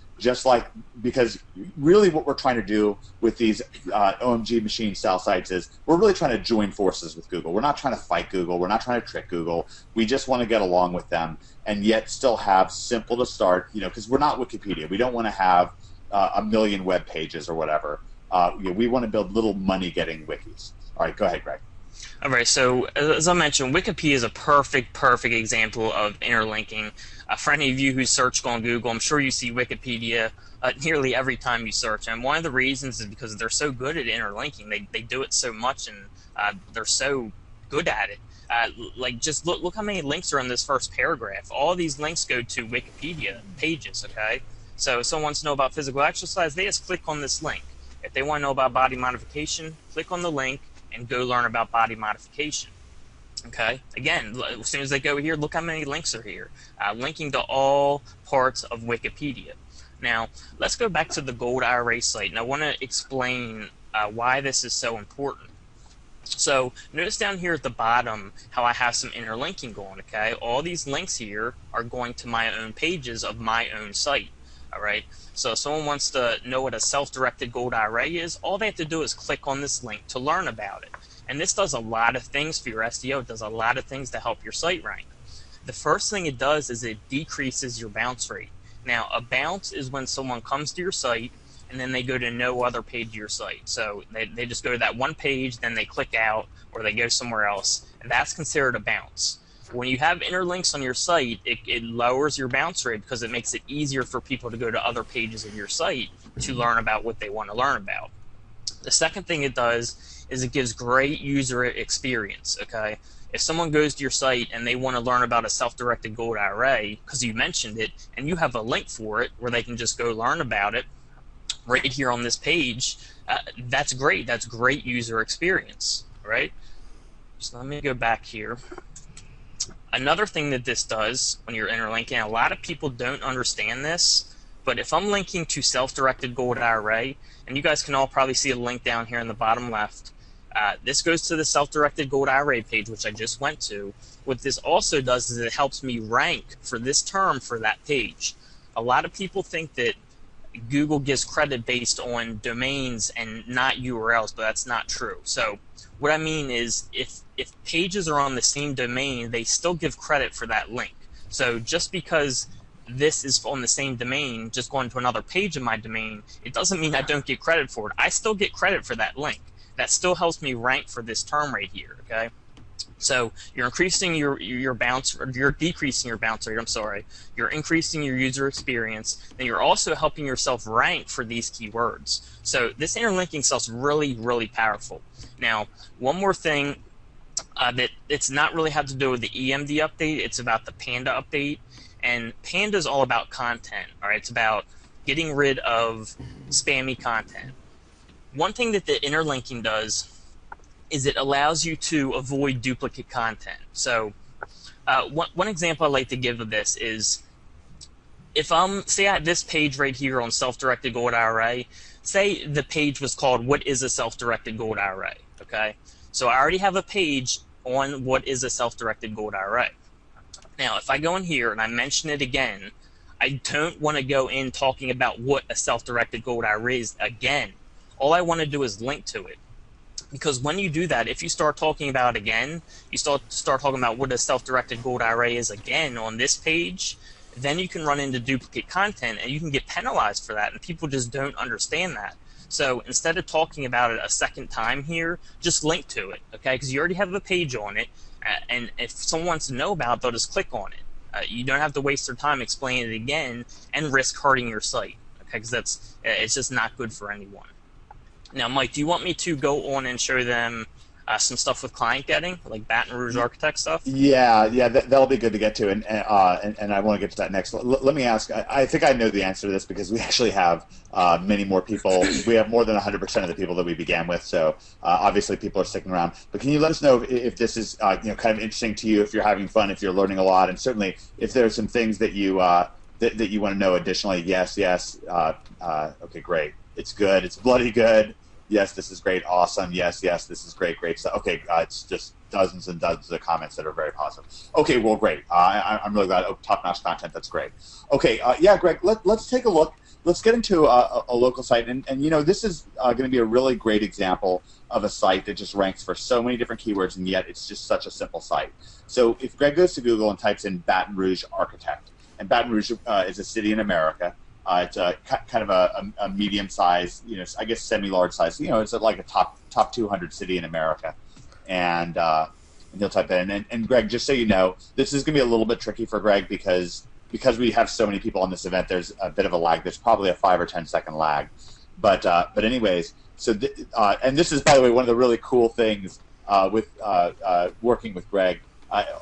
because really what we're trying to do with these OMG Machine style sites is we're really trying to join forces with Google. We're not trying to fight Google. We're not trying to trick Google. We just want to get along with them and yet still have simple to start, because we're not Wikipedia. We don't want to have a million web pages or whatever. We want to build little money-getting wikis. All right, go ahead, Greg. All right, so as I mentioned, Wikipedia is a perfect example of interlinking. For any of you who search on Google, I'm sure you see Wikipedia nearly every time you search. And one of the reasons is because they're so good at interlinking. They do it so much, and they're so good at it. Like, just look how many links are in this first paragraph. All these links go to Wikipedia pages, okay? So if someone wants to know about physical exercise, they just click on this link. If they want to know about body modification, click on the link and go learn about body modification. Okay? Again, as soon as they go here, look how many links are here. Linking to all parts of Wikipedia. Now, let's go back to the Gold IRA site, and I want to explain why this is so important. So, notice down here at the bottom how I have some interlinking going, okay? All these links here are going to my own pages of my own site. Alright, so if someone wants to know what a self-directed gold IRA is, all they have to do is click on this link to learn about it. And this does a lot of things for your SEO. It does a lot of things to help your site rank. The first thing it does is it decreases your bounce rate. Now, a bounce is when someone comes to your site and then they go to no other page of your site. So they just go to that one page, then they click out, or they go somewhere else, and that's considered a bounce. When you have interlinks on your site, it lowers your bounce rate because it makes it easier for people to go to other pages of your site to learn about what they want to learn about. The second thing it does is it gives great user experience, okay? If someone goes to your site and they want to learn about a self-directed gold IRA, because you mentioned it, and you have a link for it where they can just go learn about it right here on this page, that's great. That's great user experience, right? So let me go back here. Another thing that this does when you're interlinking, a lot of people don't understand this, but if I'm linking to self-directed gold IRA, and you guys can all probably see a link down here in the bottom left, this goes to the self-directed gold IRA page, which I just went to. What this also does is it helps me rank for this term for that page. A lot of people think that Google gives credit based on domains and not URLs, but that's not true. So what I mean is if pages are on the same domain, they still give credit for that link. So just because this is on the same domain, just going to another page of my domain, it doesn't mean I don't get credit for it. I still get credit for that link. That still helps me rank for this term right here, okay? So you're increasing your bounce, or you're decreasing your bounce rate, I'm sorry. You're increasing your user experience, and you're also helping yourself rank for these keywords. So this interlinking stuff is really, really powerful. Now, one more thing that it's not really had to do with the EMD update, it's about the Panda update. And Panda is all about content, all right? It's about getting rid of spammy content. One thing that the interlinking does is it allows you to avoid duplicate content. So one example I like to give of this is if say I have this page right here on self-directed gold IRA, say the page was called What is a Self-Directed Gold IRA, okay? So I already have a page on what is a self-directed gold IRA. Now, if I go in here and I mention it again, I don't want to go in talking about what a self-directed gold array is again. All I want to do is link to it. Because when you do that, if you start talking about it again, you start talking about what a self-directed gold array is again on this page, then you can run into duplicate content and you can get penalized for that, and people just don't understand that. So instead of talking about it a second time here, just link to it, okay? Because you already have a page on it, and if someone wants to know about it, they'll just click on it. You don't have to waste their time explaining it again and risk hurting your site, okay? Because it's just not good for anyone. Now, Mike, do you want me to go on and show them some stuff with client getting, like Baton Rouge Architect stuff? Yeah, that'll be good to get to, and I want to get to that next. Let me ask. I think I know the answer to this because we actually have many more people. We have more than 100% of the people that we began with, so obviously people are sticking around. But can you let us know if this is kind of interesting to you, if you're having fun, if you're learning a lot, and certainly if there are some things that you that you want to know additionally? Yes. Okay, great. It's good. It's bloody good. Yes, this is great. Awesome. Yes, this is great. Great stuff. Okay, it's just dozens and dozens of comments that are very positive. Okay, well, great. I'm really glad. Oh, top-notch content. That's great. Okay, yeah, Greg, let's take a look. Let's get into a local site. And this is going to be a really great example of a site that just ranks for so many different keywords, and yet it's just such a simple site. So if Greg goes to Google and types in Baton Rouge Architect, and Baton Rouge is a city in America. It's a kind of a medium-sized, I guess semi-large size. It's like a top 200 city in America, and he'll type that in. And Greg, just so you know, this is going to be a little bit tricky for Greg because we have so many people on this event. There's a bit of a lag. There's probably a 5 or 10 second lag, but anyways. So and this is, by the way, one of the really cool things with working with Greg.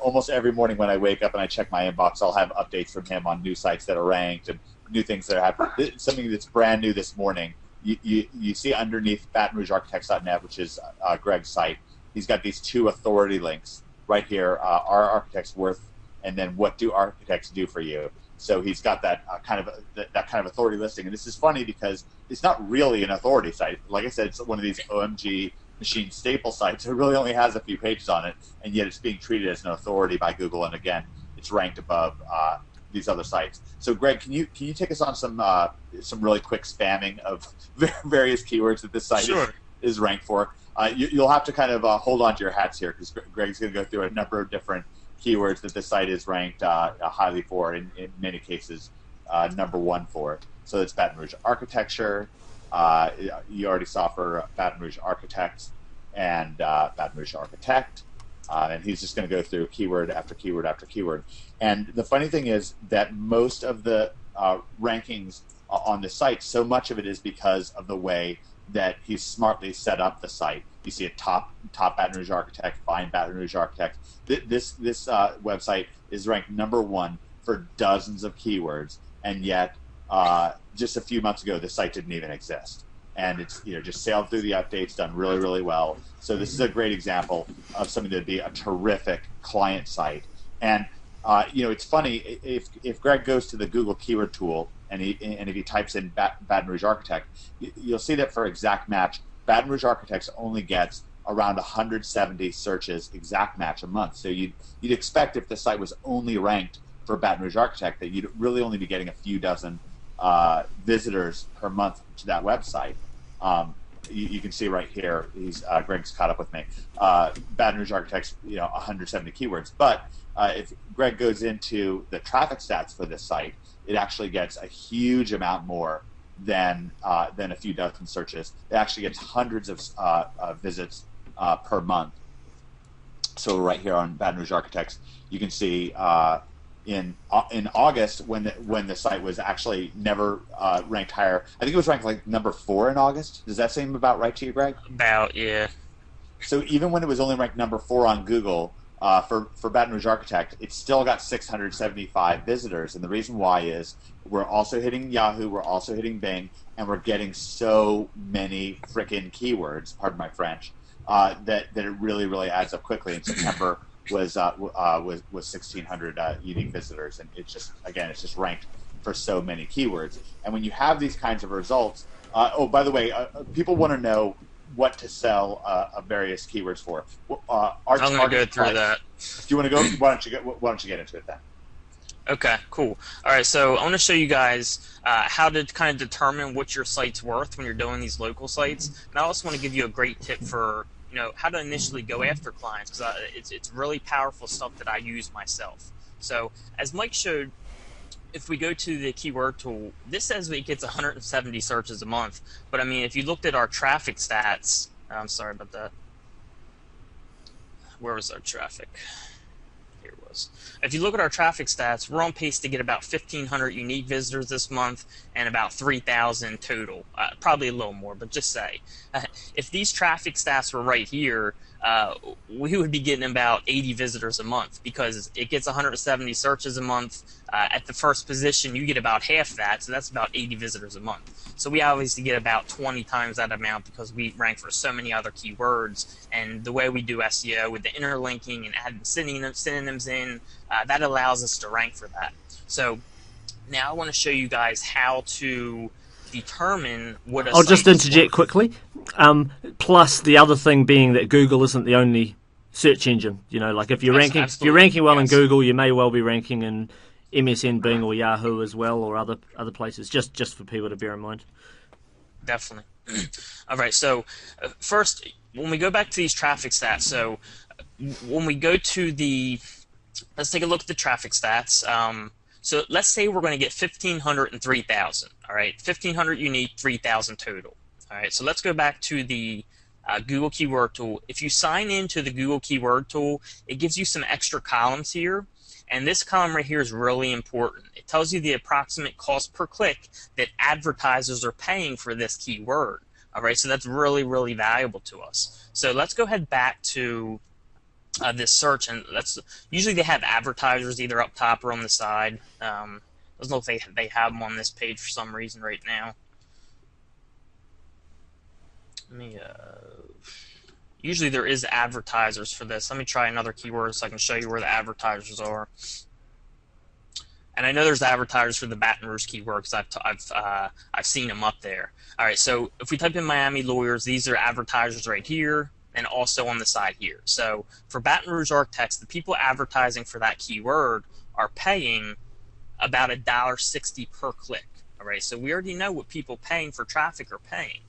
Almost every morning when I wake up and I check my inbox, I'll have updates from him on new sites that are ranked and new things that are happening. Something that's brand new this morning. You see underneath BatonRougeArchitects.net, which is Greg's site, he's got these 2 authority links right here. Are architects worth? And then what do architects do for you? So he's got that kind of authority listing. And this is funny because it's not really an authority site. Like I said, it's one of these OMG machine staple sites. It really only has a few pages on it, and yet it's being treated as an authority by Google. And again, it's ranked above these other sites. So, Greg, can you take us on some really quick spamming of various keywords that this site is ranked for? You'll have to kind of hold on to your hats here because Greg's going to go through a number of different keywords that this site is ranked highly for, in many cases number 1 for. So it's Baton Rouge Architecture. You already saw for Baton Rouge Architects and Baton Rouge Architect. And he's just going to go through keyword after keyword after keyword. And the funny thing is that most of the rankings on the site, so much of it is because of the way that he's smartly set up the site. You see a top Baton Rouge Architect, find Baton Rouge Architect. This website is ranked number 1 for dozens of keywords, and yet just a few months ago, this site didn't even exist. And it's just sailed through the updates, done really, really well. So this is a great example of something that would be a terrific client site. And it's funny if Greg goes to the Google keyword tool and if he types in Baton Rouge Architect, you'll see that for exact match, Baton Rouge Architects only gets around 170 searches exact match a month. So you'd expect if the site was only ranked for Baton Rouge Architect that you'd really only be getting a few dozen visitors per month to that website. You can see right here, Greg's caught up with me. Baton Rouge Architects, 170 keywords. But if Greg goes into the traffic stats for this site, it actually gets a huge amount more than a few dozen searches. It actually gets hundreds of visits per month. So right here on Baton Rouge Architects, you can see in August when the site was actually never ranked higher. I think it was ranked like number 4 in August. Does that seem about right to you, Greg? About, yeah. So even when it was only ranked number 4 on Google for Baton Rouge Architect, it still got 675 visitors. And the reason why is we're also hitting Yahoo, we're also hitting Bing, and we're getting so many frickin' keywords, pardon my French, that it really, really adds up quickly. In September was 1,600 unique visitors, and it's just ranked for so many keywords. And when you have these kinds of results, oh, by the way, people want to know what to sell various keywords for. I'm going to go through that. Do you want to go? Why don't you get into it then? Okay, cool. All right, so I want to show you guys how to kind of determine what your site's worth when you're doing these local sites. And I also want to give you a great tip for how to initially go after clients, because it's really powerful stuff that I use myself. So as Mike showed, if we go to the keyword tool, this says it gets 170 searches a month. But I mean, if you looked at our traffic stats, I'm sorry about that. Where was our traffic? Here it was. If you look at our traffic stats, we're on pace to get about 1,500 unique visitors this month and about 3,000 total. Probably a little more, but just say. If these traffic stats were right here, we would be getting about 80 visitors a month, because it gets 170 searches a month. At the first position, you get about half that, so that's about 80 visitors a month. So we obviously get about 20 times that amount, because we rank for so many other keywords. And the way we do SEO with the interlinking and adding synonyms in, that allows us to rank for that. So now I want to show you guys how to determine what a I'll just site is interject worth. quickly. Plus, the other thing being that Google isn't the only search engine. Like if you're ranking well in Yes. Google, you may well be ranking in MSN, Bing, or Yahoo as well, or other places. Just for people to bear in mind. Definitely. All right, so first, when we go back to these traffic stats, so when we go to let's take a look at the traffic stats. So let's say we're going to get 1,500 and 3,000. All right, 1,500 unique, 3,000 total. All right, so let's go back to the Google Keyword Tool. If you sign into the Google Keyword Tool, it gives you some extra columns here. And this column right here is really important. It tells you the approximate cost per click that advertisers are paying for this keyword. All right, so that's really, really valuable to us. So let's go ahead back to this search, and usually they have advertisers either up top or on the side. Doesn't look like they have them on this page for some reason right now. Let me. Usually there is advertisers for this. Let me try another keyword so I can show you where the advertisers are. And I know there's advertisers for the Baton Rouge keyword, because I've seen them up there. All right, so if we type in Miami lawyers, these are advertisers right here and also on the side here. So for Baton Rouge architects, the people advertising for that keyword are paying about $1.60 per click. All right, so we already know what people paying for traffic are paying.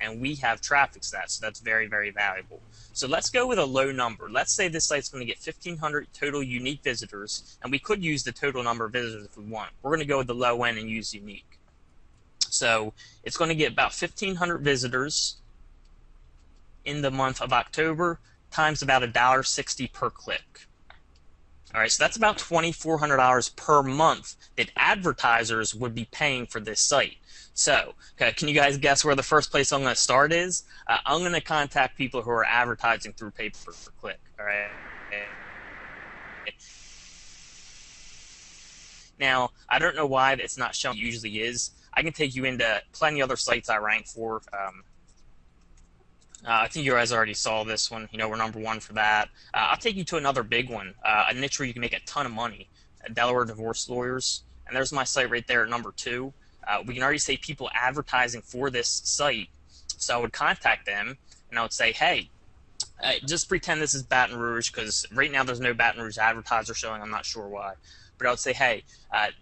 And we have traffic stats, so that's very, very valuable. So let's go with a low number. Let's say this site's going to get 1,500 total unique visitors, and we could use the total number of visitors if we want. We're going to go with the low end and use unique. So it's going to get about 1,500 visitors in the month of October times about $1.60 per click. All right, so that's about $2,400 per month that advertisers would be paying for this site. So, can you guys guess where the first place I'm going to start is? I'm going to contact people who are advertising through pay-per-click. All right. Now, I don't know why it's not showing. It usually is. I can take you into plenty other sites I rank for. I think you guys already saw this one. We're number one for that. I'll take you to another big one, a niche where you can make a ton of money, Delaware divorce lawyers. And there's my site right there at number 2. We can already say people advertising for this site. So I would contact them, and I would say, hey, just pretend this is Baton Rouge, because right now there's no Baton Rouge advertiser showing. I'm not sure why. But I would say, hey,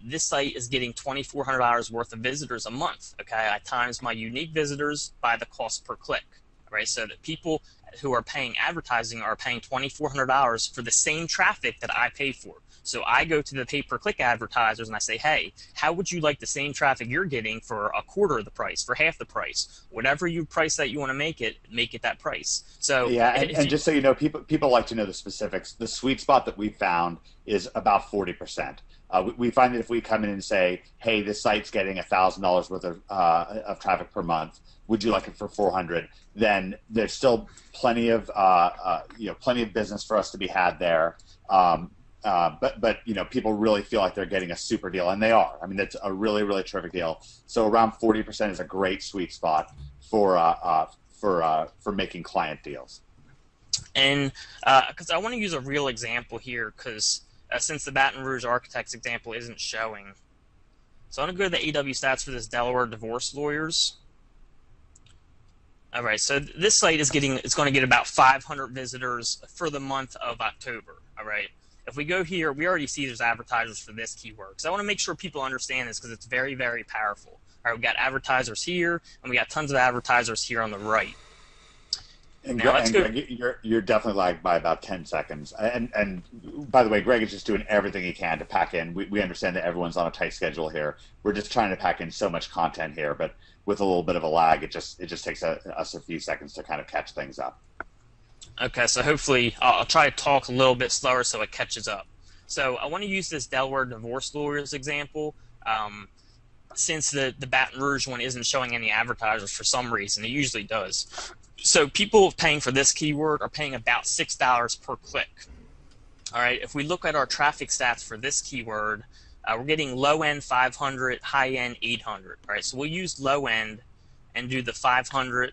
this site is getting $2,400 worth of visitors a month. Okay, I times my unique visitors by the cost per click. Right, so that people who are paying advertising are paying $2,400 for the same traffic that I pay for. So I go to the pay-per-click advertisers and I say, hey, how would you like the same traffic you're getting for a quarter of the price, for half the price? Whatever you price that you want to make it that price. So yeah, and just so you know, people like to know the specifics. The sweet spot that we found is about 40%. We find that if we come in and say, hey, this site's getting $1,000 worth of traffic per month, would you like it for 400? Then there's still plenty of business for us to be had there. But people really feel like they're getting a super deal, and they are. I mean, it's a really, really terrific deal. So around 40% is a great sweet spot for making client deals. And because I want to use a real example here, because since the Baton Rouge Architects example isn't showing. So I'm going to go to the AW stats for this Delaware divorce lawyers. All right, so this site is going to get about 500 visitors for the month of October. All right, if we go here, we already see there's advertisers for this keyword. So I want to make sure people understand this because it's very, very powerful. All right, we've got advertisers here, and we got tons of advertisers here on the right. And, now, let's go. Greg, you're definitely lagged by about 10 seconds. And by the way, Greg is just doing everything he can to pack in. We understand that everyone's on a tight schedule here. We're just trying to pack in so much content here, but with a little bit of a lag, it just takes us a few seconds to kind of catch things up. Okay, so hopefully I'll try to talk a little bit slower so it catches up. So I want to use this Delaware divorce lawyers example. Since the Baton Rouge one isn't showing any advertisers for some reason, it usually does. So people paying for this keyword are paying about $6 per click. All right, if we look at our traffic stats for this keyword, we're getting low end 500, high end 800. All right, so we'll use low end and do the 500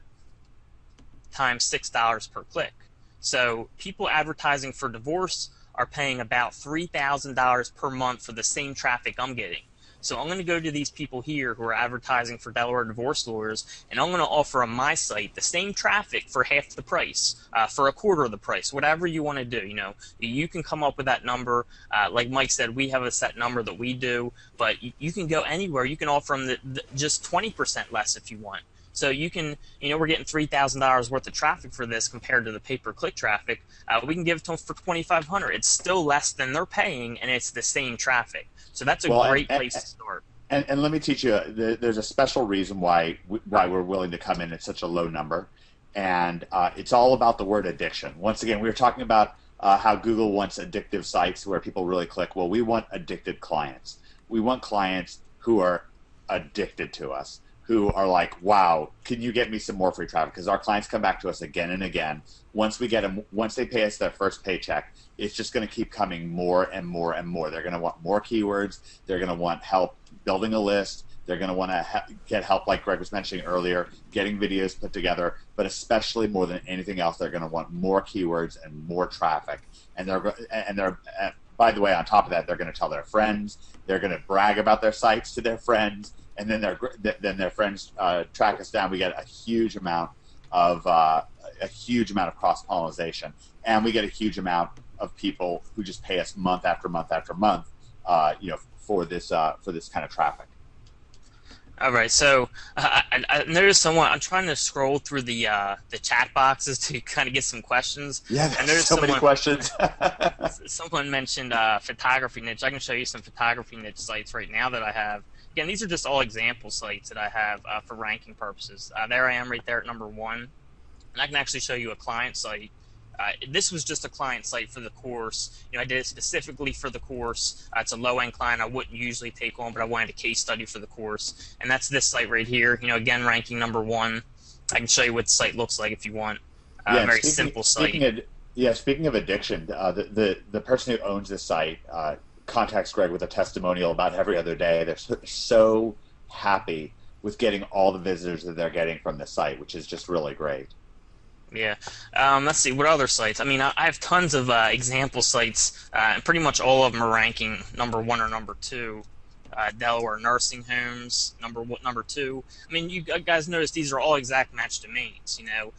times $6 per click. So people advertising for divorce are paying about $3,000 per month for the same traffic I'm getting. So I'm going to go to these people here who are advertising for Delaware divorce lawyers, and I'm going to offer on my site the same traffic for half the price, for a quarter of the price, whatever you want to do. You know, you can come up with that number. Like Mike said, we have a set number that we do, but you can go anywhere. You can offer them just 20% less if you want. So you can, you know, we're getting $3,000 worth of traffic for this compared to the pay-per-click traffic. We can give it to them for $2,500. It's still less than they're paying, and it's the same traffic. So that's a great place to start. And let me teach you, there's a special reason why we're willing to come in at such a low number. And it's all about the word addiction. Once again, we were talking about how Google wants addictive sites where people really click. Well, we want addicted clients. We want clients who are addicted to us, who are like, wow, can you get me some more free traffic? Because our clients come back to us again and again. Once they pay us their first paycheck, it's just going to keep coming more and more and more. They're going to want more keywords. They're going to want help building a list. They're going to want to get help, like Greg was mentioning earlier, getting videos put together. But especially more than anything else, they're going to want more keywords and more traffic. And they're by the way, on top of that, they're going to tell their friends. They're going to brag about their sites to their friends. And then their friends track us down. We get a huge amount of cross-pollination, and we get a huge amount of people who just pay us month after month after month, for this kind of traffic. All right, so I noticed someone. I'm trying to scroll through the chat boxes to kind of get some questions. Yeah, there's so many questions. Someone mentioned photography niche. I can show you some photography niche sites right now that I have. Again, these are just all example sites that I have for ranking purposes. There I am right there at number 1. And I can actually show you a client site. This was just a client site for the course. You know, I did it specifically for the course. It's a low-end client I wouldn't usually take on, but I wanted a case study for the course. And that's this site right here. You know, again, ranking number 1. I can show you what the site looks like if you want. Very simple site. Speaking of addiction, the person who owns this site contacts Greg with a testimonial about every other day. They're so happy with getting all the visitors that they're getting from the site, which is just really great. Yeah. Let's see, what other sites? I mean, I have tons of example sites, and pretty much all of them are ranking number 1 or number 2. Delaware nursing homes, number 2. I mean, you guys notice these are all exact match domains. You know,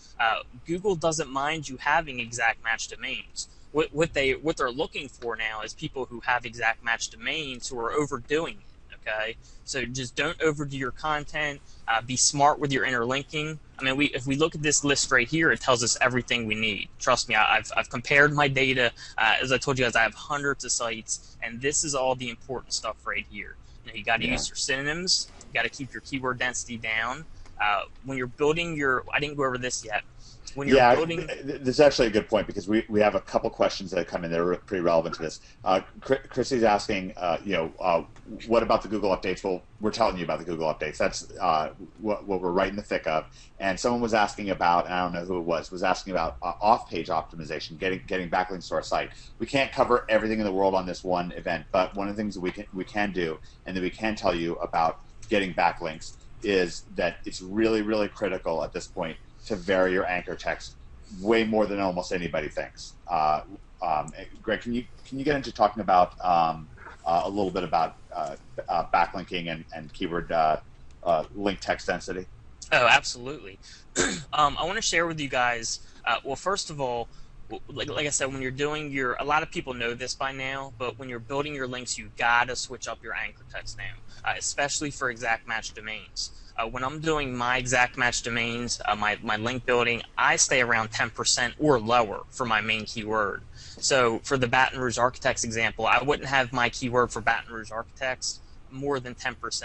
Google doesn't mind you having exact match domains. What they're looking for now is people who have exact match domains who are overdoing it. Okay, so just don't overdo your content. Be smart with your interlinking. I mean, if we look at this list right here, it tells us everything we need. Trust me, I've compared my data. As I told you guys, I have hundreds of sites, and this is all the important stuff right here. You got to use your synonyms. You got to keep your keyword density down. When you're building your, I didn't go over this yet. When you're building, this is actually a good point because we have a couple questions that come in that are pretty relevant to this. Chrissy's asking, what about the Google updates? Well, we're telling you about the Google updates. That's what we're right in the thick of. And someone was asking about, and I don't know who it was asking about off-page optimization, getting backlinks to our site. We can't cover everything in the world on this one event, but one of the things that we can do and that we can tell you about getting backlinks is that it's really, really critical at this point to vary your anchor text way more than almost anybody thinks. Greg, can you get into talking about a little bit about backlinking and keyword link text density? Oh, absolutely. I want to share with you guys. Well, first of all, like I said, when you're doing a lot of people know this by now, but when you're building your links, you gotta switch up your anchor text now, especially for exact match domains. When I'm doing my exact match domains, my link building, I stay around 10% or lower for my main keyword. So for the Baton Rouge Architects example, I wouldn't have my keyword for Baton Rouge Architects more than 10%,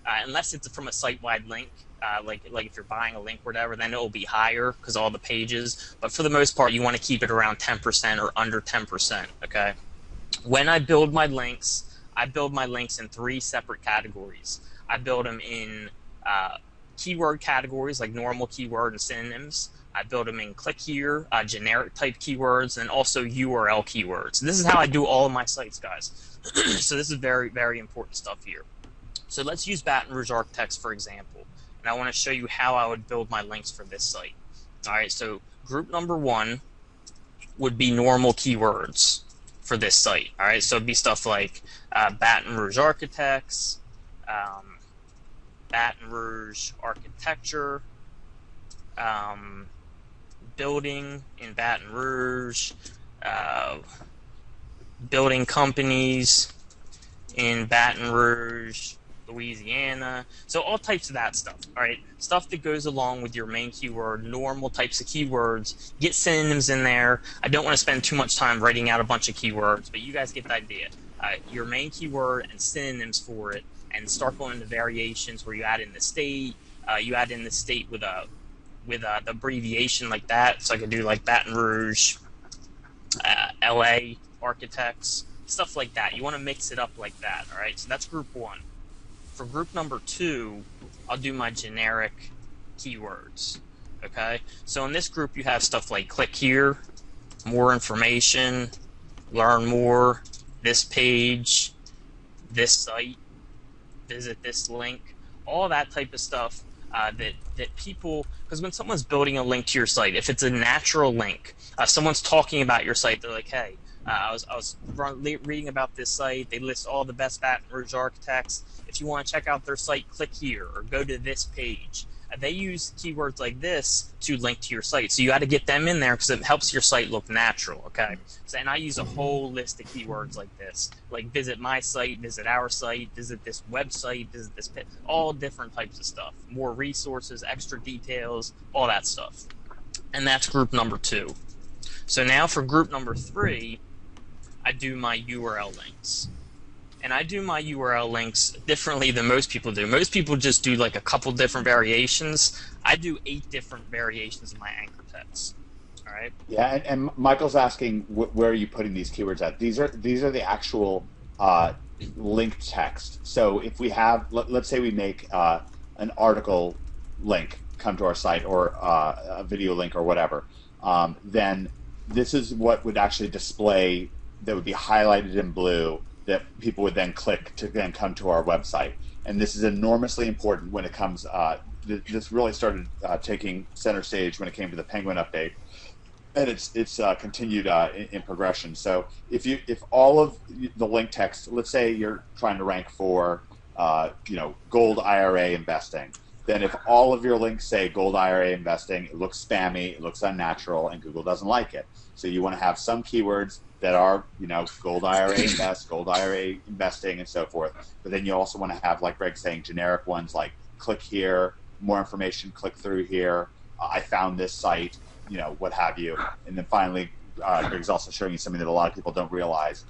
unless it's from a site-wide link. Like if you're buying a link or whatever, then it'll be higher because all the pages. But for the most part, you want to keep it around 10% or under 10%. Okay. When I build my links in 3 separate categories. I build them in keyword categories like normal keyword and synonyms. I build them in click here, generic type keywords, and also URL keywords. This is how I do all of my sites, guys. So this is very, very important stuff here. So let's use Baton Rouge Architects for example. And I want to show you how I would build my links for this site. All right, so group number 1 would be normal keywords for this site. All right, so it'd be stuff like Baton Rouge Architects, Baton Rouge Architecture, building in Baton Rouge, building companies in Baton Rouge, Louisiana. So all types of that stuff, all right? Stuff that goes along with your main keyword, normal types of keywords. Get synonyms in there. I don't want to spend too much time writing out a bunch of keywords, but you guys get the idea. Your main keyword and synonyms for it, and start going into variations where you add in the state. You add in the state with the abbreviation like that. So I could do like Baton Rouge, LA Architects, stuff like that. You want to mix it up like that, all right? So that's group 1. For group number 2, I'll do my generic keywords, okay? So in this group, you have stuff like click here, more information, learn more, this page, this site, visit this link, all that type of stuff that people, because when someone's building a link to your site, if it's a natural link, someone's talking about your site, they're like, hey, I was reading about this site. They list all the best Baton Rouge architects. If you want to check out their site, click here or go to this page. They use keywords like this to link to your site. So you got to get them in there because it helps your site look natural, okay? So, and I use a whole list of keywords like this, like visit my site, visit our site, visit this website, visit this page, all different types of stuff. More resources, extra details, all that stuff. And that's group number 2. So now for group number 3, I do my URL links. And I do my URL links differently than most people do. Most people just do like a couple different variations. I do 8 different variations of my anchor text. All right. Yeah, and Michael's asking where are you putting these keywords at? These are the actual link text. So if we have, let's say we make an article link come to our site or a video link or whatever, then this is what would actually display, that would be highlighted in blue, that people would then click to then come to our website. And this is enormously important when it comes, this really started taking center stage when it came to the Penguin update, and it's continued in progression. So if all of the link text, let's say you're trying to rank for gold IRA investing, then if all of your links say gold IRA investing, it looks spammy, it looks unnatural, and Google doesn't like it. So you want to have some keywords that are, gold IRA invest, gold IRA investing, and so forth. But then you also want to have, like Greg's saying, generic ones like click here, more information, click through here, I found this site, what have you. And then finally, Greg's also showing you something that a lot of people don't realize,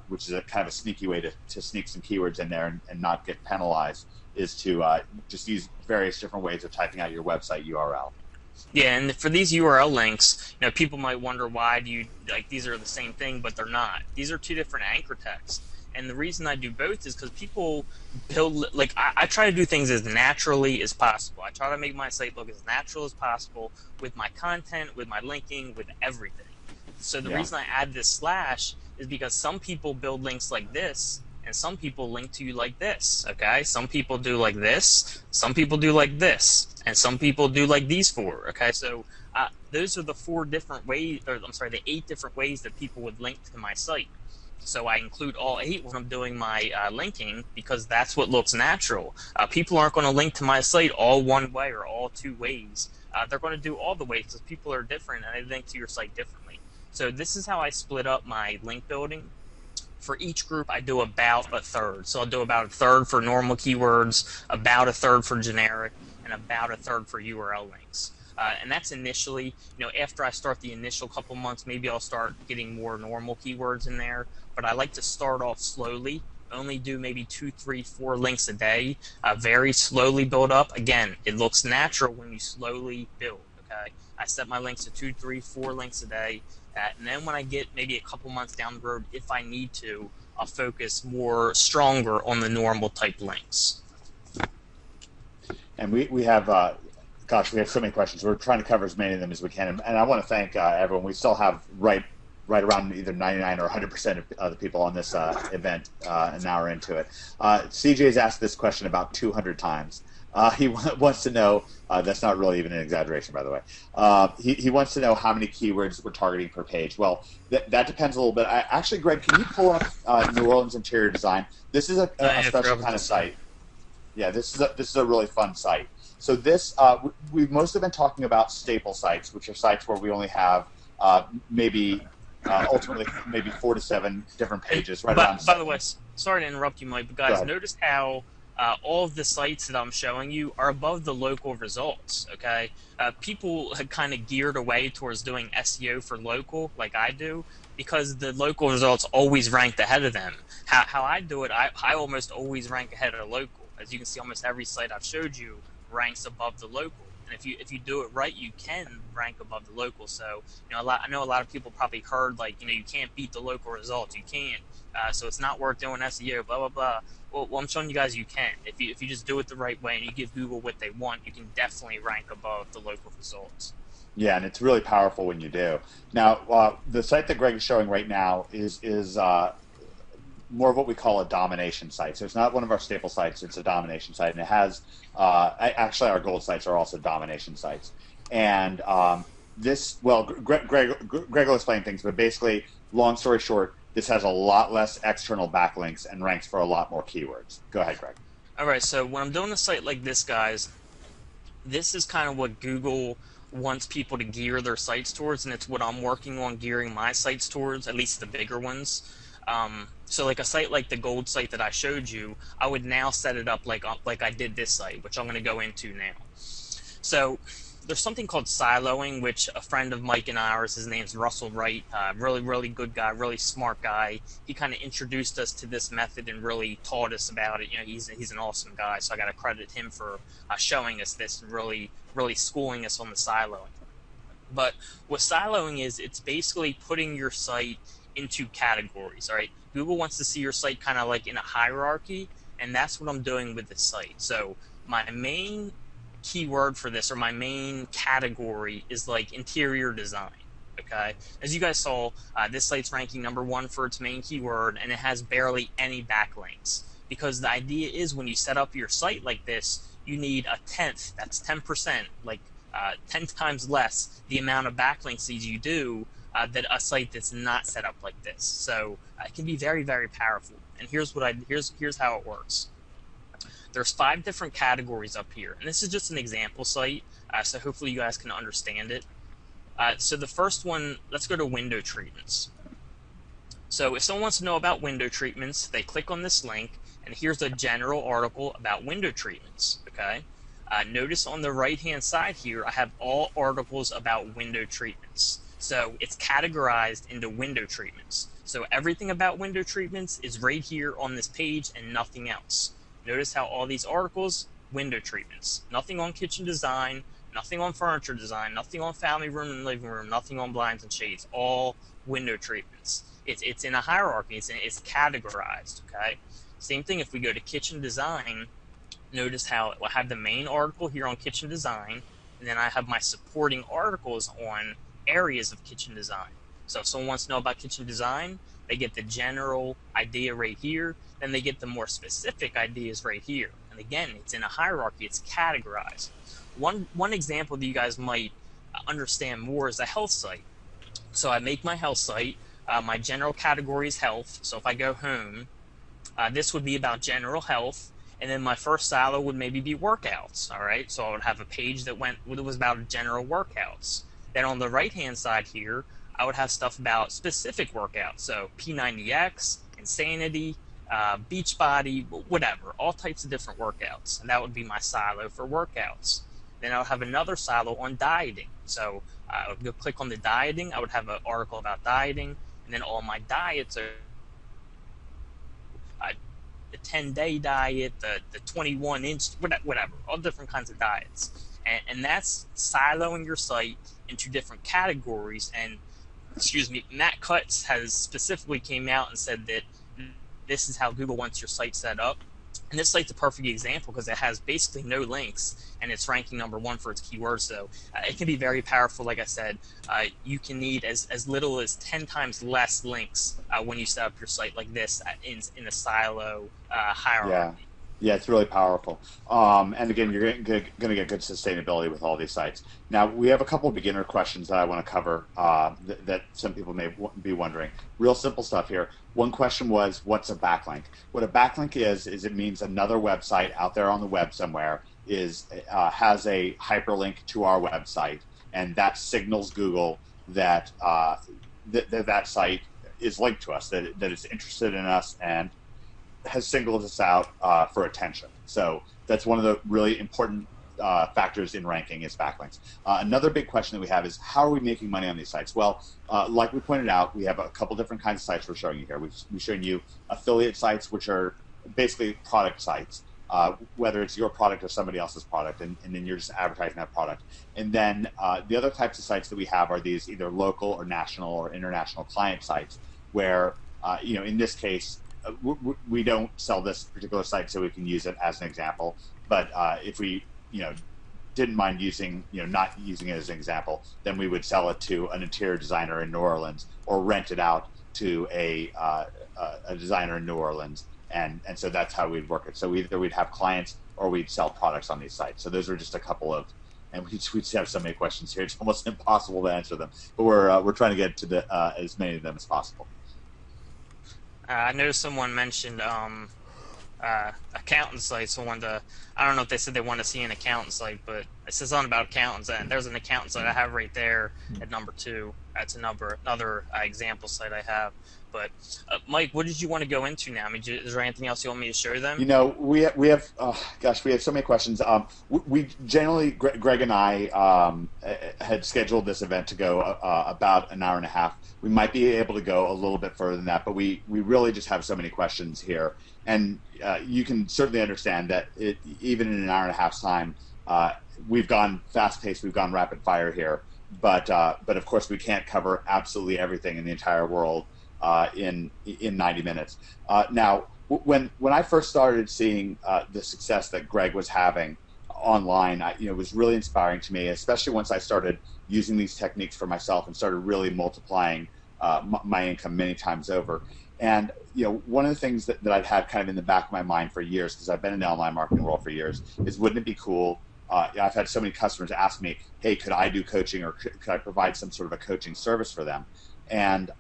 which is a kind of a sneaky way to sneak some keywords in there and not get penalized, is to just use various different ways of typing out your website URL. Yeah, and for these URL links, people might wonder why do you, these are the same thing, but they're not. These are 2 different anchor texts. And the reason I do both is because people build, I try to do things as naturally as possible. I try to make my site look as natural as possible with my content, with my linking, with everything. So the reason I add this slash is because some people build links like this, and some people link to you like this, okay? Some people do like this, some people do like this, and some people do like these 4, okay? So those are the 4 different ways, or I'm sorry, the 8 different ways that people would link to my site. So I include all 8 when I'm doing my linking because that's what looks natural. People aren't going to link to my site all one way or all 2 ways. They're going to do all the ways because people are different and they link to your site differently. So this is how I split up my link building. For each group, I do about a third. So I'll do about a third for normal keywords, about a third for generic, and about a third for URL links. And that's initially, after I start the initial couple months, maybe I'll start getting more normal keywords in there. But I like to start off slowly, only do maybe 2, 3, 4 links a day, very slowly build up. Again, it looks natural when you slowly build, okay? I set my links to 2, 3, 4 links a day. And then when I get maybe a couple months down the road, if I need to, I'll focus more stronger on the normal type links. And we have, gosh, we have so many questions. We're trying to cover as many of them as we can. And I want to thank everyone. We still have right around either 99 or 100% of the people on this event an hour into it. CJ's asked this question about 200 times. He wants to know, that's not really even an exaggeration, by the way. He wants to know how many keywords we're targeting per page. Well, that depends a little bit. Actually, Greg, can you pull up New Orleans Interior Design? This is a special kind of site. Yeah, this is a really fun site. So this, we've mostly been talking about staple sites, which are sites where we only have ultimately maybe 4 to 7 different pages. By the way, sorry to interrupt you, Mike, but guys, notice how all of the sites that I'm showing you are above the local results, okay? People had kind of geared away towards doing SEO for local, like I do, because the local results always ranked ahead of them. How I do it, I almost always rank ahead of the local. As you can see, almost every site I've showed you ranks above the local. And if you do it right, you can rank above the local. So, I know a lot of people probably heard, like, you can't beat the local results. You can't. So it's not worth doing SEO, blah, blah, blah. Well, I'm showing you guys you can. If you just do it the right way and you give Google what they want, you can definitely rank above the local results. Yeah, and it's really powerful when you do. Now, the site that Greg is showing right now is more of what we call a domination site. So it's not one of our staple sites, it's a domination site. And it has, actually our gold sites are also domination sites. And Greg will explain things, but basically, long story short, this has a lot less external backlinks and ranks for a lot more keywords. Go ahead, Greg. All right, so when I'm doing a site like this, guys, this is kind of what Google wants people to gear their sites towards, and it's what I'm working on gearing my sites towards, at least the bigger ones. So like a site like the gold site that I showed you, I would now set it up like I did this site, which I'm going to go into now. So there's something called siloing, which a friend of Mike and ours, his name's Russell Wright, really, really good guy, really smart guy. He kind of introduced us to this method and really taught us about it. He's an awesome guy, so I got to credit him for showing us this and really, really schooling us on the siloing. But what siloing is, it's basically putting your site into categories, all right? Google wants to see your site kind of like in a hierarchy, and that's what I'm doing with this site. So my main keyword for this, or my main category, is like interior design, okay? As you guys saw, this site's ranking #1 for its main keyword, and it has barely any backlinks, because the idea is when you set up your site like this, you need a tenth, that's 10%, like 10 times less the amount of backlinks that you do than a site that's not set up like this. So it can be very, very powerful. And here's how it works. There's 5 different categories up here, and this is just an example site, so hopefully you guys can understand it. So the first one, let's go to window treatments. So if someone wants to know about window treatments, they click on this link, and here's a general article about window treatments, okay? Notice on the right-hand side here, I have all articles about window treatments. So it's categorized into window treatments. So everything about window treatments is right here on this page and nothing else. Notice how all these articles, window treatments. Nothing on kitchen design, nothing on furniture design, nothing on family room and living room, nothing on blinds and shades, all window treatments. It's in a hierarchy, it's categorized, okay? Same thing if we go to kitchen design, notice how I have the main article here on kitchen design, and then I have my supporting articles on areas of kitchen design. So if someone wants to know about kitchen design, they get the general idea right here, then they get the more specific ideas right here. And again, it's in a hierarchy, it's categorized. One example that you guys might understand more is a health site. So I make my health site, my general category is health, so if I go home, this would be about general health, and then my first silo would maybe be workouts, all right? So I would have a page that was about general workouts. Then on the right-hand side here, I would have stuff about specific workouts, so P90X, Insanity, Beachbody, whatever, all types of different workouts, and that would be my silo for workouts. Then I would have another silo on dieting, so I would go click on the dieting, I would have an article about dieting, and then all my diets are the 10-day diet, the 21-inch, whatever, all different kinds of diets. And that's siloing your site into different categories. And, Matt Cutts has specifically came out and said that this is how Google wants your site set up. And this site's a perfect example because it has basically no links, and it's ranking #1 for its keywords. So it can be very powerful. Like I said, you can need as little as 10 times less links when you set up your site like this in a silo hierarchy. Yeah, it's really powerful. And again, you're going to get good sustainability with all these sites. Now, we have a couple of beginner questions that I want to cover that some people may be wondering. Real simple stuff here. One question was, what's a backlink? What a backlink is it means another website out there on the web somewhere has a hyperlink to our website, and that signals Google that that site is linked to us, that it's interested in us, and has singled us out for attention. So that's one of the really important factors in ranking is backlinks. Another big question that we have is, how are we making money on these sites? Well, like we pointed out, we have a couple different kinds of sites we're showing you here. We've shown you affiliate sites, which are basically product sites, whether it's your product or somebody else's product, and then you're just advertising that product. And then the other types of sites that we have are these either local or national or international client sites where, in this case, we don't sell this particular site so we can use it as an example, but if we didn't mind using not using it as an example, then we would sell it to an interior designer in New Orleans or rent it out to a designer in New Orleans, and so that's how we'd work it. So either we'd have clients or we'd sell products on these sites. So those are just a couple of, and we just have so many questions here, it's almost impossible to answer them, but we're trying to get to as many of them as possible. I know someone mentioned accountant sites. So I don't know if they said they want to see an accountant site, but it says something about accountants, and there's an accountant site I have right there at #2. That's another example site I have. But Mike, what did you want to go into now? I mean, is there anything else you want me to show them? We have so many questions. We generally, Greg and I had scheduled this event to go about an hour and a half. We might be able to go a little bit further than that, but we really just have so many questions here. And you can certainly understand that even in an hour and a half's time, we've gone fast-paced, we've gone rapid-fire here. But of course, we can't cover absolutely everything in the entire world in 90 minutes. Now, when I first started seeing the success that Greg was having online, it was really inspiring to me, especially once I started using these techniques for myself and started really multiplying my income many times over. And one of the things that I've had kind of in the back of my mind for years, because I've been in the online marketing world for years, is wouldn't it be cool? I've had so many customers ask me, hey, could I do coaching, or could I provide some sort of a coaching service for them? And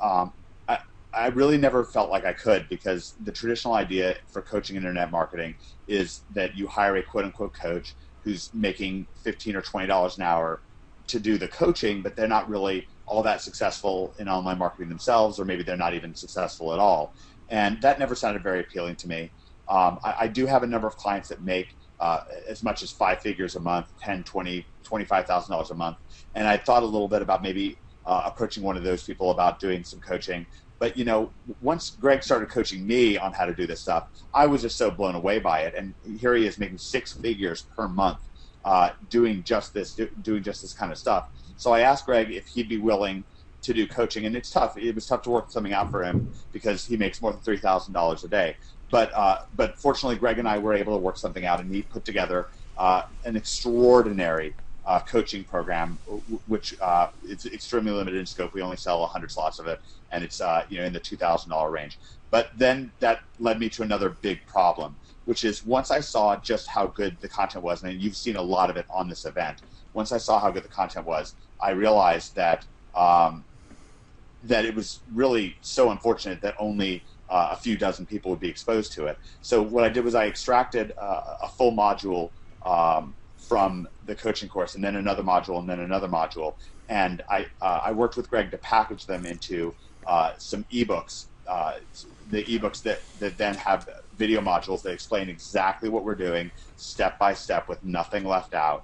I really never felt like I could, because the traditional idea for coaching internet marketing is that you hire a quote-unquote coach who's making $15 or $20 an hour to do the coaching, but they're not really all that successful in online marketing themselves, or maybe they're not even successful at all. And that never sounded very appealing to me. I do have a number of clients that make as much as 5 figures a month, $10,000, $20,000, $25,000 a month. And I thought a little bit about maybe approaching one of those people about doing some coaching. But, once Greg started coaching me on how to do this stuff, I was just so blown away by it. And here he is making 6 figures per month doing just this kind of stuff. So I asked Greg if he'd be willing to do coaching, and it's tough. It was tough to work something out for him because he makes more than $3,000 a day. But fortunately, Greg and I were able to work something out, and he put together an extraordinary coaching program, which it's extremely limited in scope. We only sell 100 slots of it, and it's in the $2,000 range. But then that led me to another big problem, which is once I saw just how good the content was, and you've seen a lot of it on this event. Once I saw how good the content was, I realized that that it was really so unfortunate that only a few dozen people would be exposed to it. So what I did was I extracted a full module from the coaching course, and then another module, and then another module. and I worked with Greg to package them into some ebooks. The ebooks that then have video modules that explain exactly what we're doing step by step with nothing left out,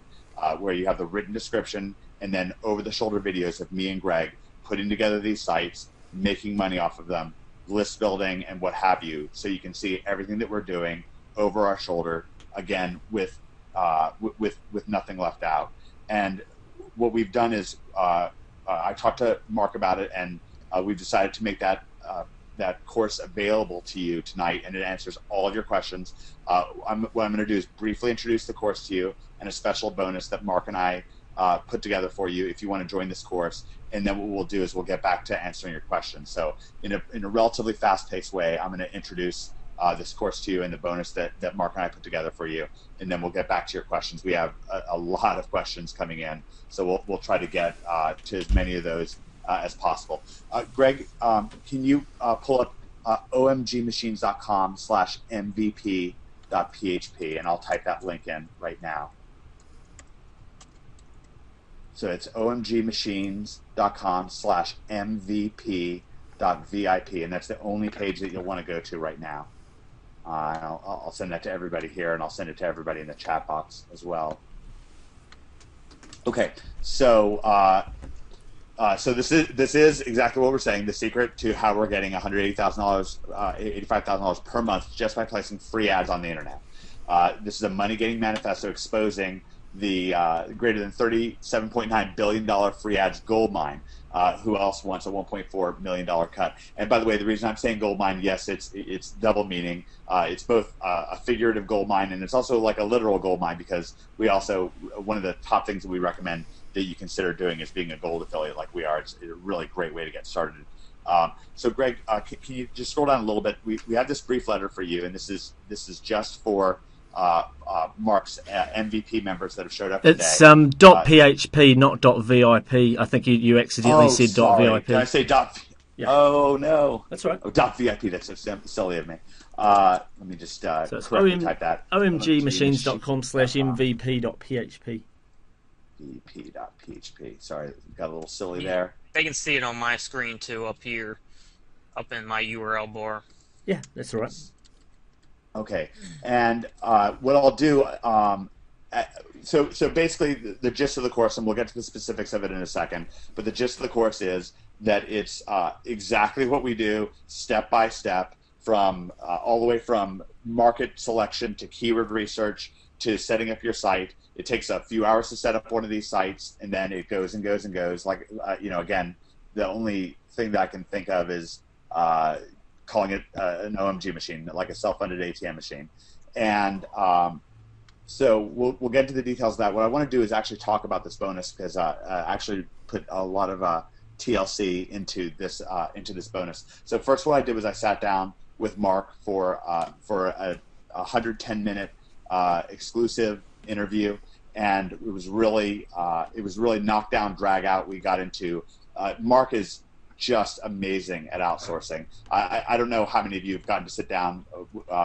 where you have the written description and then over-the-shoulder videos of me and Greg putting together these sites, making money off of them, list building and what have you, so you can see everything that we're doing over our shoulder, again with nothing left out. And what we've done is I talked to Mark about it, and we've decided to make that course available to you tonight, and it answers all of your questions. What I'm going to do is briefly introduce the course to you and a special bonus that Mark and I put together for you if you want to join this course. And then what we'll do is we'll get back to answering your questions. So in a relatively fast-paced way, I'm going to introduce this course to you and the bonus that Mark and I put together for you, and then we'll get back to your questions. We have a lot of questions coming in, so we'll try to get to as many of those as possible. Greg, can you pull up omgmachines.com/mvp.php, and I'll type that link in right now. So it's omgmachines.com/mvp.vip, and that's the only page that you'll want to go to right now. I'll send that to everybody here, and I'll send it to everybody in the chat box as well. Okay, so so this is exactly what we're saying. The secret to how we're getting $180,000, $85,000 per month just by placing free ads on the internet. This is a money-getting manifesto exposing the greater than $37.9 billion free ads gold mine. Who else wants a $1.4 million cut? And by the way, the reason I'm saying gold mine, yes, it's double meaning. It's both a figurative gold mine, and it's also like a literal gold mine, because we also, one of the top things that we recommend that you consider doing is being a gold affiliate like we are. It's a really great way to get started. So Greg, can you just scroll down a little bit? We have this brief letter for you, and this is just for Mark's MVP members that have showed up today. It's .php, not .vip. I think you accidentally said sorry. .vip. Did I say .vip? Yeah. Oh, no. That's all right. Oh, .vip, that's so silly of me. Let me just So it's correctly type that. omgmachines.com/mvp.php. vp.php. Sorry, got a little silly there. They can see it on my screen too, up here, up in my URL bar. Yeah, that's all right. Okay, and what I'll do, so basically the gist of the course, and we'll get to the specifics of it in a second, but the gist of the course is that it's exactly what we do, step by step, from all the way from market selection to keyword research to setting up your site. It takes a few hours to set up one of these sites, and then it goes and goes and goes. Like, again, the only thing that I can think of is calling it an OMG machine, like a self-funded ATM machine. And so we'll get into the details of that. What I want to do is actually talk about this bonus, because I actually put a lot of TLC into this bonus. So first, what I did was I sat down with Mark for a 110-minute exclusive interview, and it was really knock down, drag out. We got into Mark is just amazing at outsourcing. I don't know how many of you have gotten to sit down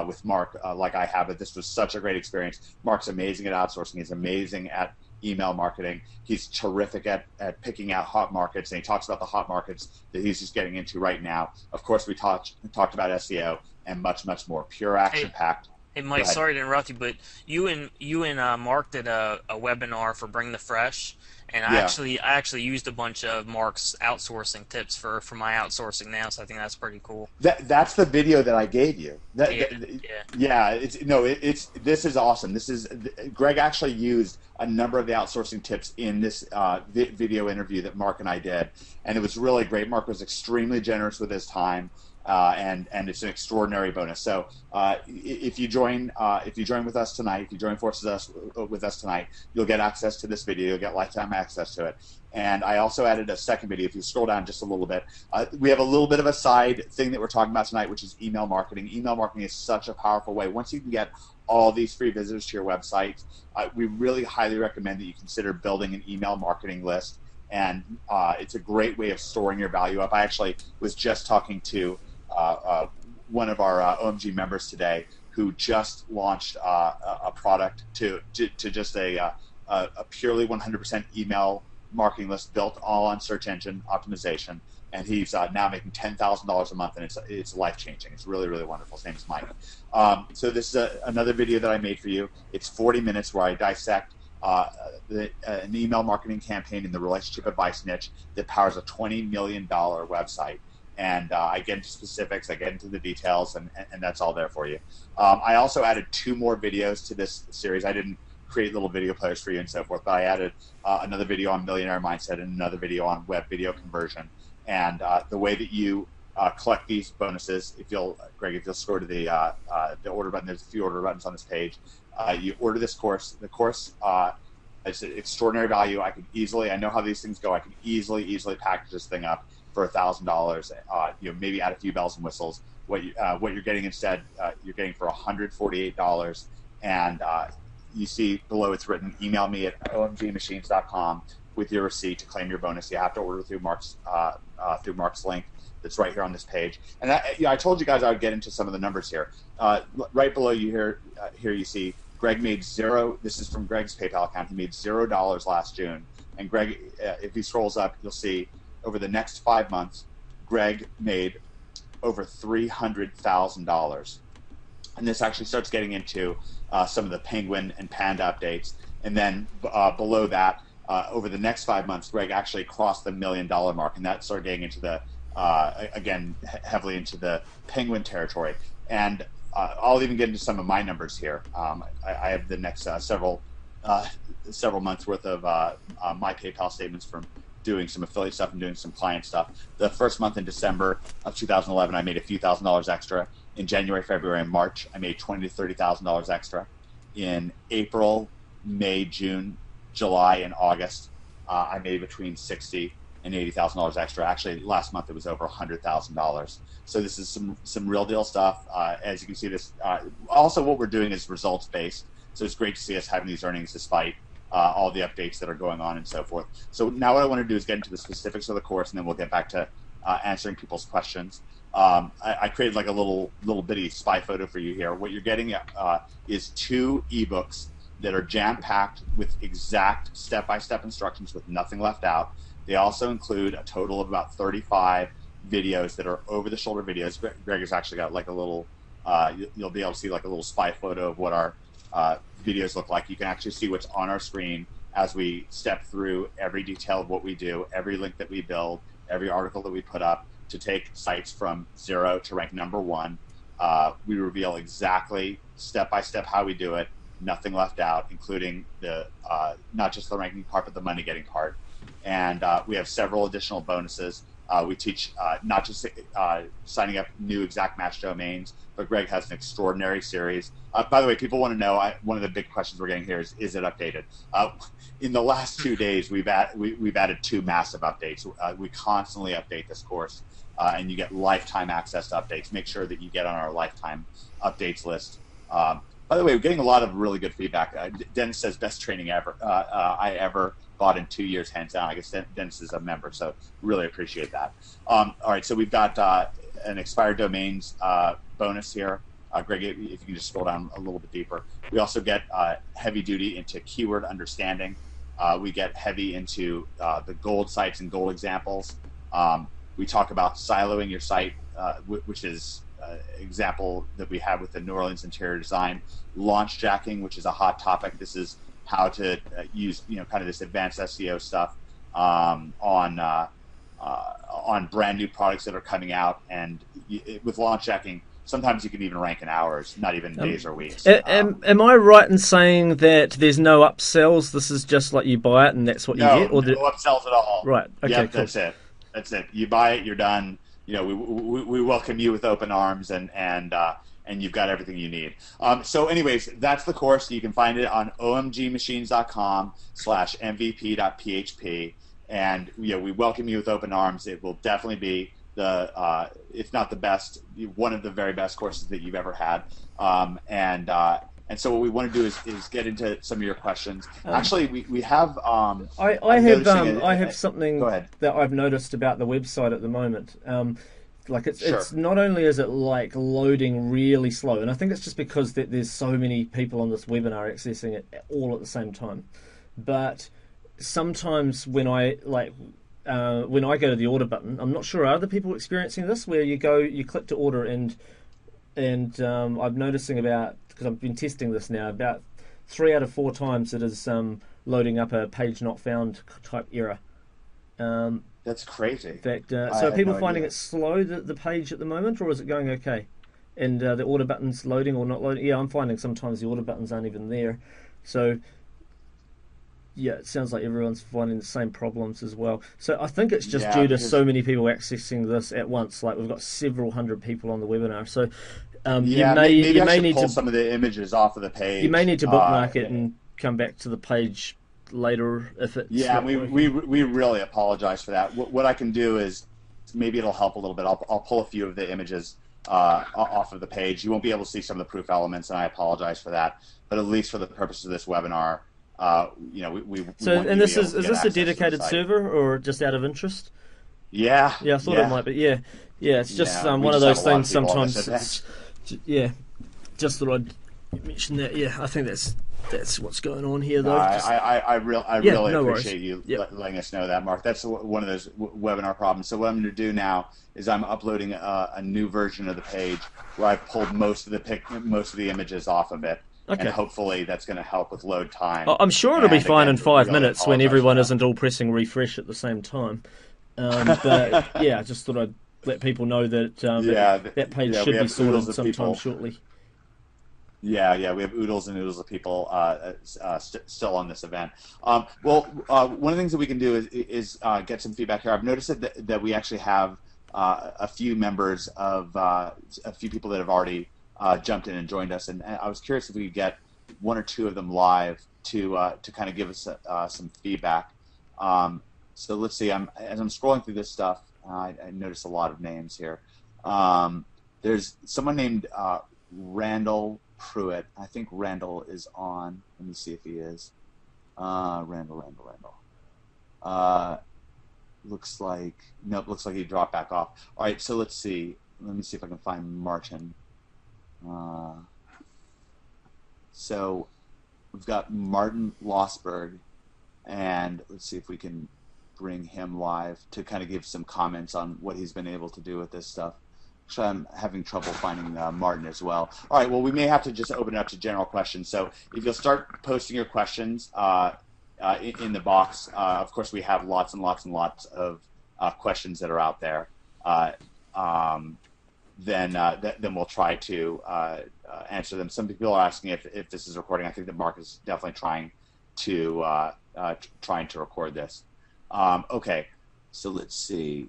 with Mark like I have, but this was such a great experience. Mark's amazing at outsourcing. He's amazing at email marketing. He's terrific at picking out hot markets, and he talks about the hot markets that he's just getting into right now. Of course, we talked about SEO and much, much more. Pure action-packed. Hey, Mike, sorry to interrupt you, but you and Mark did a webinar for Bring the Fresh, and I actually used a bunch of Mark's outsourcing tips for my outsourcing now, so I think that's pretty cool. That's the video that I gave you. This is awesome. Greg actually used a number of the outsourcing tips in this video interview that Mark and I did, and it was really great. Mark was extremely generous with his time. And it's an extraordinary bonus. So if you join with us tonight, if you join forces with us tonight, you'll get access to this video. You'll get lifetime access to it. And I also added a second video. If you scroll down just a little bit, we have a little bit of a side thing that we're talking about tonight, which is email marketing. Email marketing is such a powerful way. Once you can get all these free visitors to your website, we really highly recommend that you consider building an email marketing list. And it's a great way of storing your value up. I actually was just talking to one of our OMG members today who just launched a product to just a purely 100% email marketing list built all on search engine optimization, and he's now making $10,000 a month, and it's life changing. It's really, really wonderful. His name is Mike. So this is another video that I made for you. It's 40 minutes where I dissect an email marketing campaign in the relationship advice niche that powers a $20 million website. And I get into specifics, I get into the details, and that's all there for you. I also added 2 more videos to this series. I didn't create little video players for you and so forth, but I added another video on millionaire mindset and another video on web video conversion. And the way that you collect these bonuses, Greg, if you'll scroll to the order button, there's a few order buttons on this page. You order this course. The course it's an extraordinary value. I know how these things go. I can easily package this thing up for $1,000. Maybe add a few bells and whistles. What you're getting instead, you're getting for $148. And you see below it's written, email me at omgmachines.com with your receipt to claim your bonus. You have to order through Mark's link that's right here on this page. And I told you guys I would get into some of the numbers here. Right below you here you see Greg made zero. This is from Greg's PayPal account. He made $0 last June. And Greg, if he scrolls up, you'll see over the next 5 months, Greg made over $300,000. And this actually starts getting into some of the Penguin and Panda updates. And then below that, over the next 5 months, Greg actually crossed the $1 million mark, and that started getting into the again heavily into the Penguin territory. And I'll even get into some of my numbers here. I have the next several months worth of my PayPal statements from doing some affiliate stuff and doing some client stuff. The first month in December of 2011, I made a few $1,000s extra. In January, February, and March, I made $20,000 to $30,000 extra. In April, May, June, July, and August, I made between $60,000 and $80,000 extra. Actually, last month it was over $100,000. So this is some real deal stuff. As you can see, this also what we're doing is results based. So it's great to see us having these earnings despite all the updates that are going on and so forth. So now what I want to do is get into the specifics of the course, and then we'll get back to answering people's questions. I created like a little bitty spy photo for you here. What you're getting is 2 ebooks that are jam-packed with exact step-by-step instructions with nothing left out. They also include a total of about 35 videos that are over-the-shoulder videos. Greg has actually got like a little, you'll be able to see like a little spy photo of what our videos look like. You can actually see what's on our screen as we step through every detail of what we do, every link that we build, every article that we put up to take sites from 0 to rank #1. We reveal exactly step-by-step how we do it, nothing left out, including the not just the ranking part, but the money getting part. And we have several additional bonuses. We teach not just signing up new exact match domains, but Greg has an extraordinary series. By the way, people want to know, one of the big questions we're getting here is it updated? In the last 2 days, we've added 2 massive updates. We constantly update this course, and you get lifetime access to updates. Make sure that you get on our lifetime updates list. By the way, we're getting a lot of really good feedback. Dennis says best training ever I ever bought in 2 years, hands down. I guess Dennis is a member, so really appreciate that. All right, so we've got an expired domains bonus here. Greg, if you can just scroll down a little bit deeper. We also get heavy duty into keyword understanding. We get heavy into the gold sites and gold examples. We talk about siloing your site, which is example that we have with the New Orleans interior design. Launch jacking, which is a hot topic. This is how to use kind of this advanced SEO stuff on brand new products that are coming out. And with launch jacking, sometimes you can even rank in hours, not even days or weeks. Am I right in saying that there's no upsells? This is just like you buy it and that's what you get? Or no upsells at all. Right. Okay. Yep, cool. That's it. You buy it, you're done. We welcome you with open arms, and you've got everything you need. So anyways, that's the course. You can find it on omgmachines.com/mvp.php. And we welcome you with open arms. It will definitely be if not the best, one of the very best courses that you've ever had. And so what we want to do is get into some of your questions. Actually, we have. I have something that I've noticed about the website at the moment. Sure. It's not only is it like loading really slow, and I think it's just because there's so many people on this webinar accessing it all at the same time, but sometimes when I go to the order button, I'm not sure, are other people experiencing this where you click to order and I'm noticing because I've been testing this now, about 3 out of 4 times it is loading up a page not found type error. That's crazy. In fact, so are people finding it slow, the page at the moment, or is it going okay? And the order button's loading or not loading? Yeah, I'm finding sometimes the order buttons aren't even there. So yeah, it sounds like everyone's finding the same problems as well. So I think it's just due to so many people accessing this at once. Like we've got several hundred people on the webinar. So you may need to pull some of the images off of the page. You may need to bookmark it and come back to the page later if it's we really apologize for that. What I can do is maybe it'll help a little bit. I'll pull a few of the images off of the page. You won't be able to see some of the proof elements, and I apologize for that. But at least for the purpose of this webinar, and this is this a dedicated server or just out of interest? Yeah. Yeah, I thought it might be. Yeah. It's just one of those things. Sometimes just thought I'd mention that. Yeah, I think that's what's going on here, though. I really appreciate you letting us know that, Mark. That's one of those webinar problems. So what I'm going to do now is I'm uploading a new version of the page where I've pulled most of the images off of it. Okay. And hopefully that's going to help with load time. I'm sure it'll be fine in 5 minutes when everyone isn't all pressing refresh at the same time. But I just thought I'd let people know that that page should be sorted sometime shortly. Yeah, we have oodles and oodles of people still on this event. One of the things that we can do is get some feedback here. I've noticed that we actually have a few members of a few people that have already jumped in and joined us, and I was curious if we could get 1 or 2 of them live to kind of give us some feedback. So let's see. As I'm scrolling through this stuff, I noticed a lot of names here. There's someone named Randall Pruitt. I think Randall is on. Let me see if he is. Randall. Looks like he dropped back off. All right, so let's see. Let me see if I can find Martin. So we've got Martin Lossberg, and let's see if we can bring him live to kind of give some comments on what he's been able to do with this stuff. Actually, I'm having trouble finding Martin as well. All right, well, we may have to just open it up to general questions. So if you'll start posting your questions in the box, of course, we have lots and lots and lots of questions that are out there. Then we'll try to answer them. Some people are asking if this is recording. I think that Mark is definitely trying to record this. Okay, so let's see.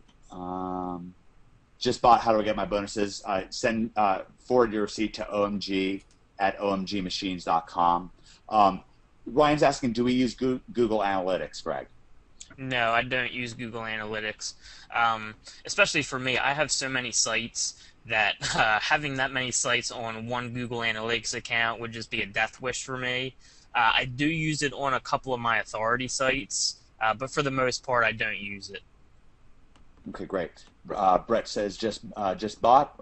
Just bought. How do I get my bonuses? Forward your receipt to omg@omgmachines.com. Ryan's asking, do we use Google Analytics, Greg? No, I don't use Google Analytics. Especially for me, I have so many sites that having that many sites on one Google Analytics account would just be a death wish for me. I do use it on a couple of my authority sites, but for the most part, I don't use it. Okay, great. Brett says just bought.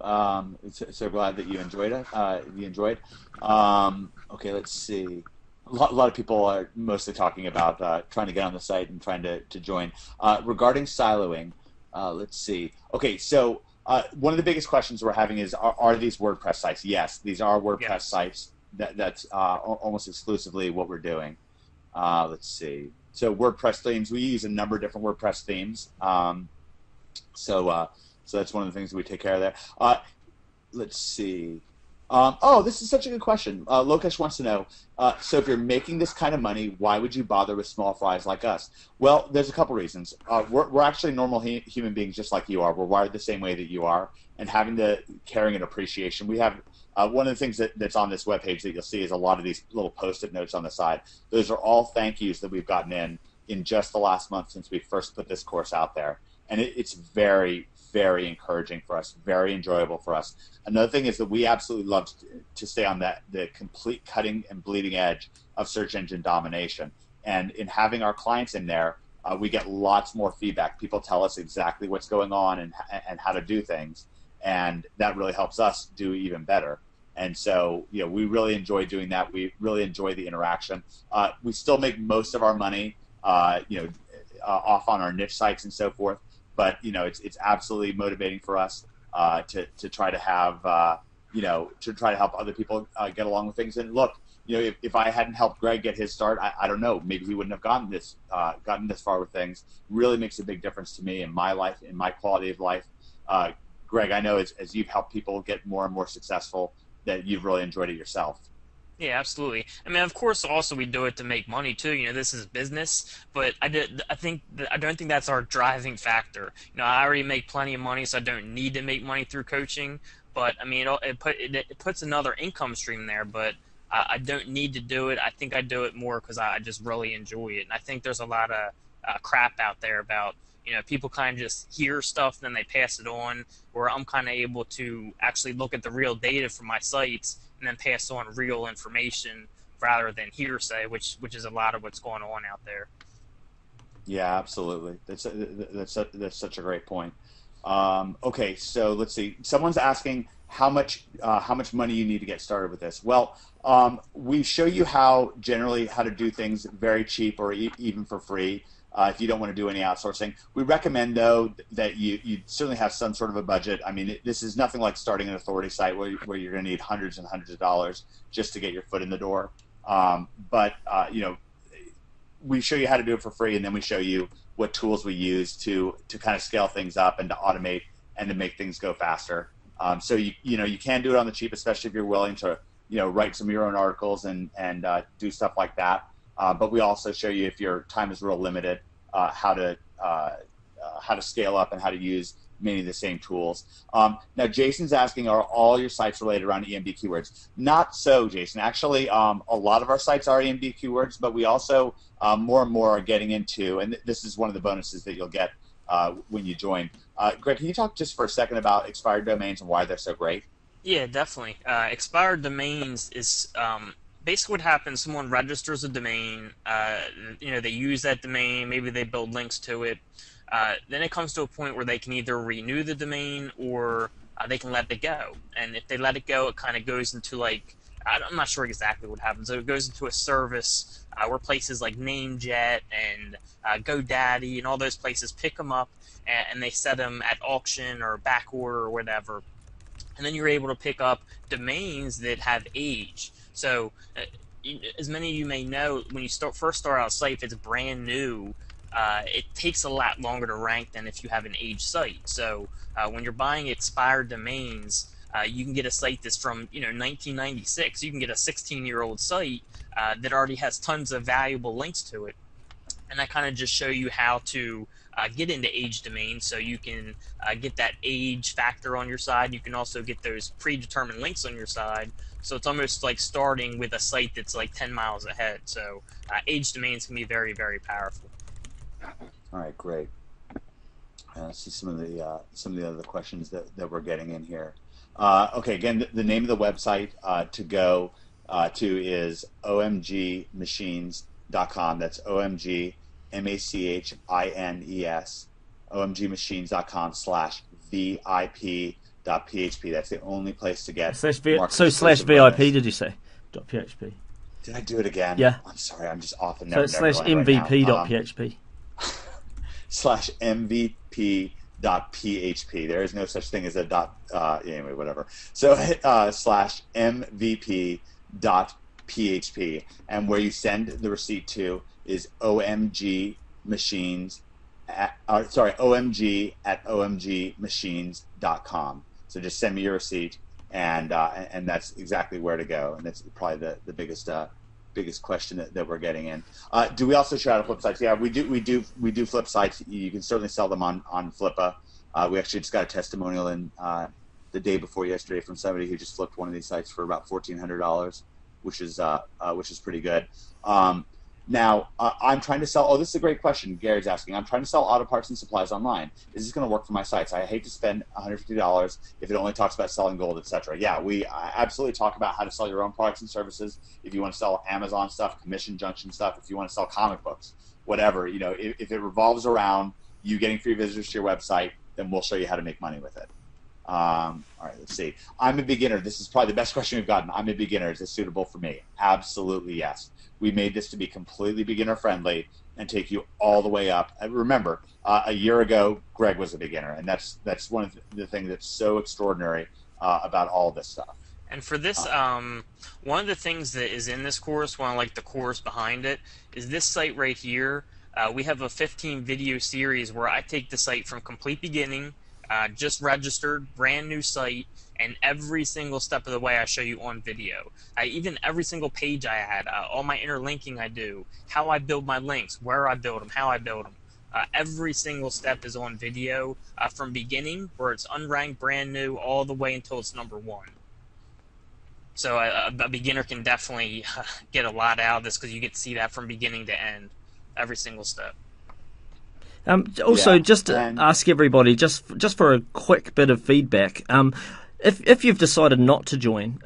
So glad that you enjoyed it. Okay, let's see. A lot of people are mostly talking about trying to get on the site and trying to join. Regarding siloing, let's see. Okay, so one of the biggest questions we're having is, are these WordPress sites? Yes, these are WordPress sites. That's almost exclusively what we're doing. Let's see. So WordPress themes, we use a number of different WordPress themes. So that's one of the things that we take care of there. Let's see. This is such a good question. Lokesh wants to know, so if you're making this kind of money, why would you bother with small fries like us? Well, there's a couple reasons. We're actually normal human beings just like you are. We're wired the same way that you are, and having the caring and appreciation. We have one of the things that's on this webpage that you'll see is a lot of these little Post-it notes on the side. Those are all thank yous that we've gotten in just the last month since we first put this course out there. And it's very, very encouraging for us, very enjoyable for us. Another thing is that we absolutely love to stay on the complete cutting and bleeding edge of search engine domination. And in having our clients in there, we get lots more feedback. People tell us exactly what's going on and how to do things, and that really helps us do even better. And so, we really enjoy doing that. We really enjoy the interaction. We still make most of our money off on our niche sites and so forth. But it's absolutely motivating for us to try to have to try to help other people get along with things. And look, if I hadn't helped Greg get his start, I don't know, maybe he wouldn't have gotten this far with things. Really makes a big difference to me in my life, in my quality of life. Greg, I know as you've helped people get more and more successful, that you've really enjoyed it yourself. Yeah, absolutely. I mean, of course, also we do it to make money too. This is business, but I don't think that's our driving factor. I already make plenty of money, so I don't need to make money through coaching. But I mean, it puts another income stream there. But I don't need to do it. I think I do it more because I just really enjoy it. And I think there's a lot of crap out there about people kind of just hear stuff and then they pass it on. Where I'm kind of able to actually look at the real data from my sites and then pass on real information rather than hearsay, which is a lot of what's going on out there. Yeah, absolutely. That's such a great point. Okay, so let's see. Someone's asking how much money you need to get started with this. Well, we show you how to do things very cheap or even for free. If you don't want to do any outsourcing, we recommend though that you certainly have some sort of a budget. I mean, this is nothing like starting an authority site where you're going to need hundreds and hundreds of dollars just to get your foot in the door. But we show you how to do it for free, and then we show you what tools we use to kind of scale things up and to automate and to make things go faster. So you can do it on the cheap, especially if you're willing to write some of your own articles and do stuff like that. But we also show you, if your time is real limited, how to scale up and how to use many of the same tools. Now, Jason's asking, are all your sites related around EMD keywords? Not so, Jason. Actually, a lot of our sites are EMD keywords, but we also more and more are getting into, and this is one of the bonuses that you'll get when you join. Greg, can you talk just for a second about expired domains and why they're so great? Yeah, definitely. Expired domains is basically what happens. Someone registers a domain, they use that domain, maybe they build links to it. Then it comes to a point where they can either renew the domain or they can let it go. And if they let it go, it kind of goes into I'm not sure exactly what happens. So it goes into a service where places like Namejet and GoDaddy and all those places pick them up and they set them at auction or back order or whatever. And then you're able to pick up domains that have age. So as many of you may know, when you first start out a site, if it's brand new, it takes a lot longer to rank than if you have an aged site. So when you're buying expired domains, you can get a site that's from 1996. You can get a 16-year-old site that already has tons of valuable links to it. And I kind of just show you how to get into age domains, so you can get that age factor on your side. You can also get those predetermined links on your side. So it's almost like starting with a site that's like 10 miles ahead. So age domains can be very, very powerful. All right, great. Let's see some of the other questions that we're getting in here. Okay, again, the name of the website to go to is omgmachines.com. That's OMGMACHINES, omgmachines.com/VIP.php. That's the only place to get /VIP, did you say? .php. Did I do it again? Yeah. I'm sorry, I'm just off and never. So it's /MVP.php. /MVP.php. There is no such thing as a dot. Anyway, whatever. So /MVP.php, and where you send the receipt to is omg@omgmachines.com. So just send me your receipt, and that's exactly where to go. And that's probably the biggest question that we're getting in. Do we also show how to flip sites? Yeah, we do flip sites. You can certainly sell them on Flippa. We actually just got a testimonial in the day before yesterday from somebody who just flipped one of these sites for about $1,400, which is pretty good. Now, I'm trying to sell. Oh, this is a great question. Gary's asking. I'm trying to sell auto parts and supplies online. Is this going to work for my sites? I hate to spend $150 if it only talks about selling gold, etc. Yeah, we absolutely talk about how to sell your own products and services. If you want to sell Amazon stuff, commission junction stuff, if you want to sell comic books, whatever, if it revolves around you getting free visitors to your website, then we'll show you how to make money with it. All right, let's see. I'm a beginner. This is probably the best question we've gotten. I'm a beginner. Is this suitable for me? Absolutely, yes. We made this to be completely beginner friendly, and take you all the way up. And remember, a year ago, Greg was a beginner, and that's one of the things that's so extraordinary about all this stuff. And for this, one of the things that is in this course, one of like the course behind it, is this site right here. We have a 15 video series where I take the site from complete beginning, just registered, brand new site, and every single step of the way I show you on video. Even every single page I add, all my interlinking I do, how I build my links, where I build them, how I build them. Every single step is on video from beginning, where it's unranked, brand new, all the way until it's number 1. So a beginner can definitely get a lot out of this because you get to see that from beginning to end, every single step. Also, just to ask everybody, just for a quick bit of feedback, if you've decided not to join,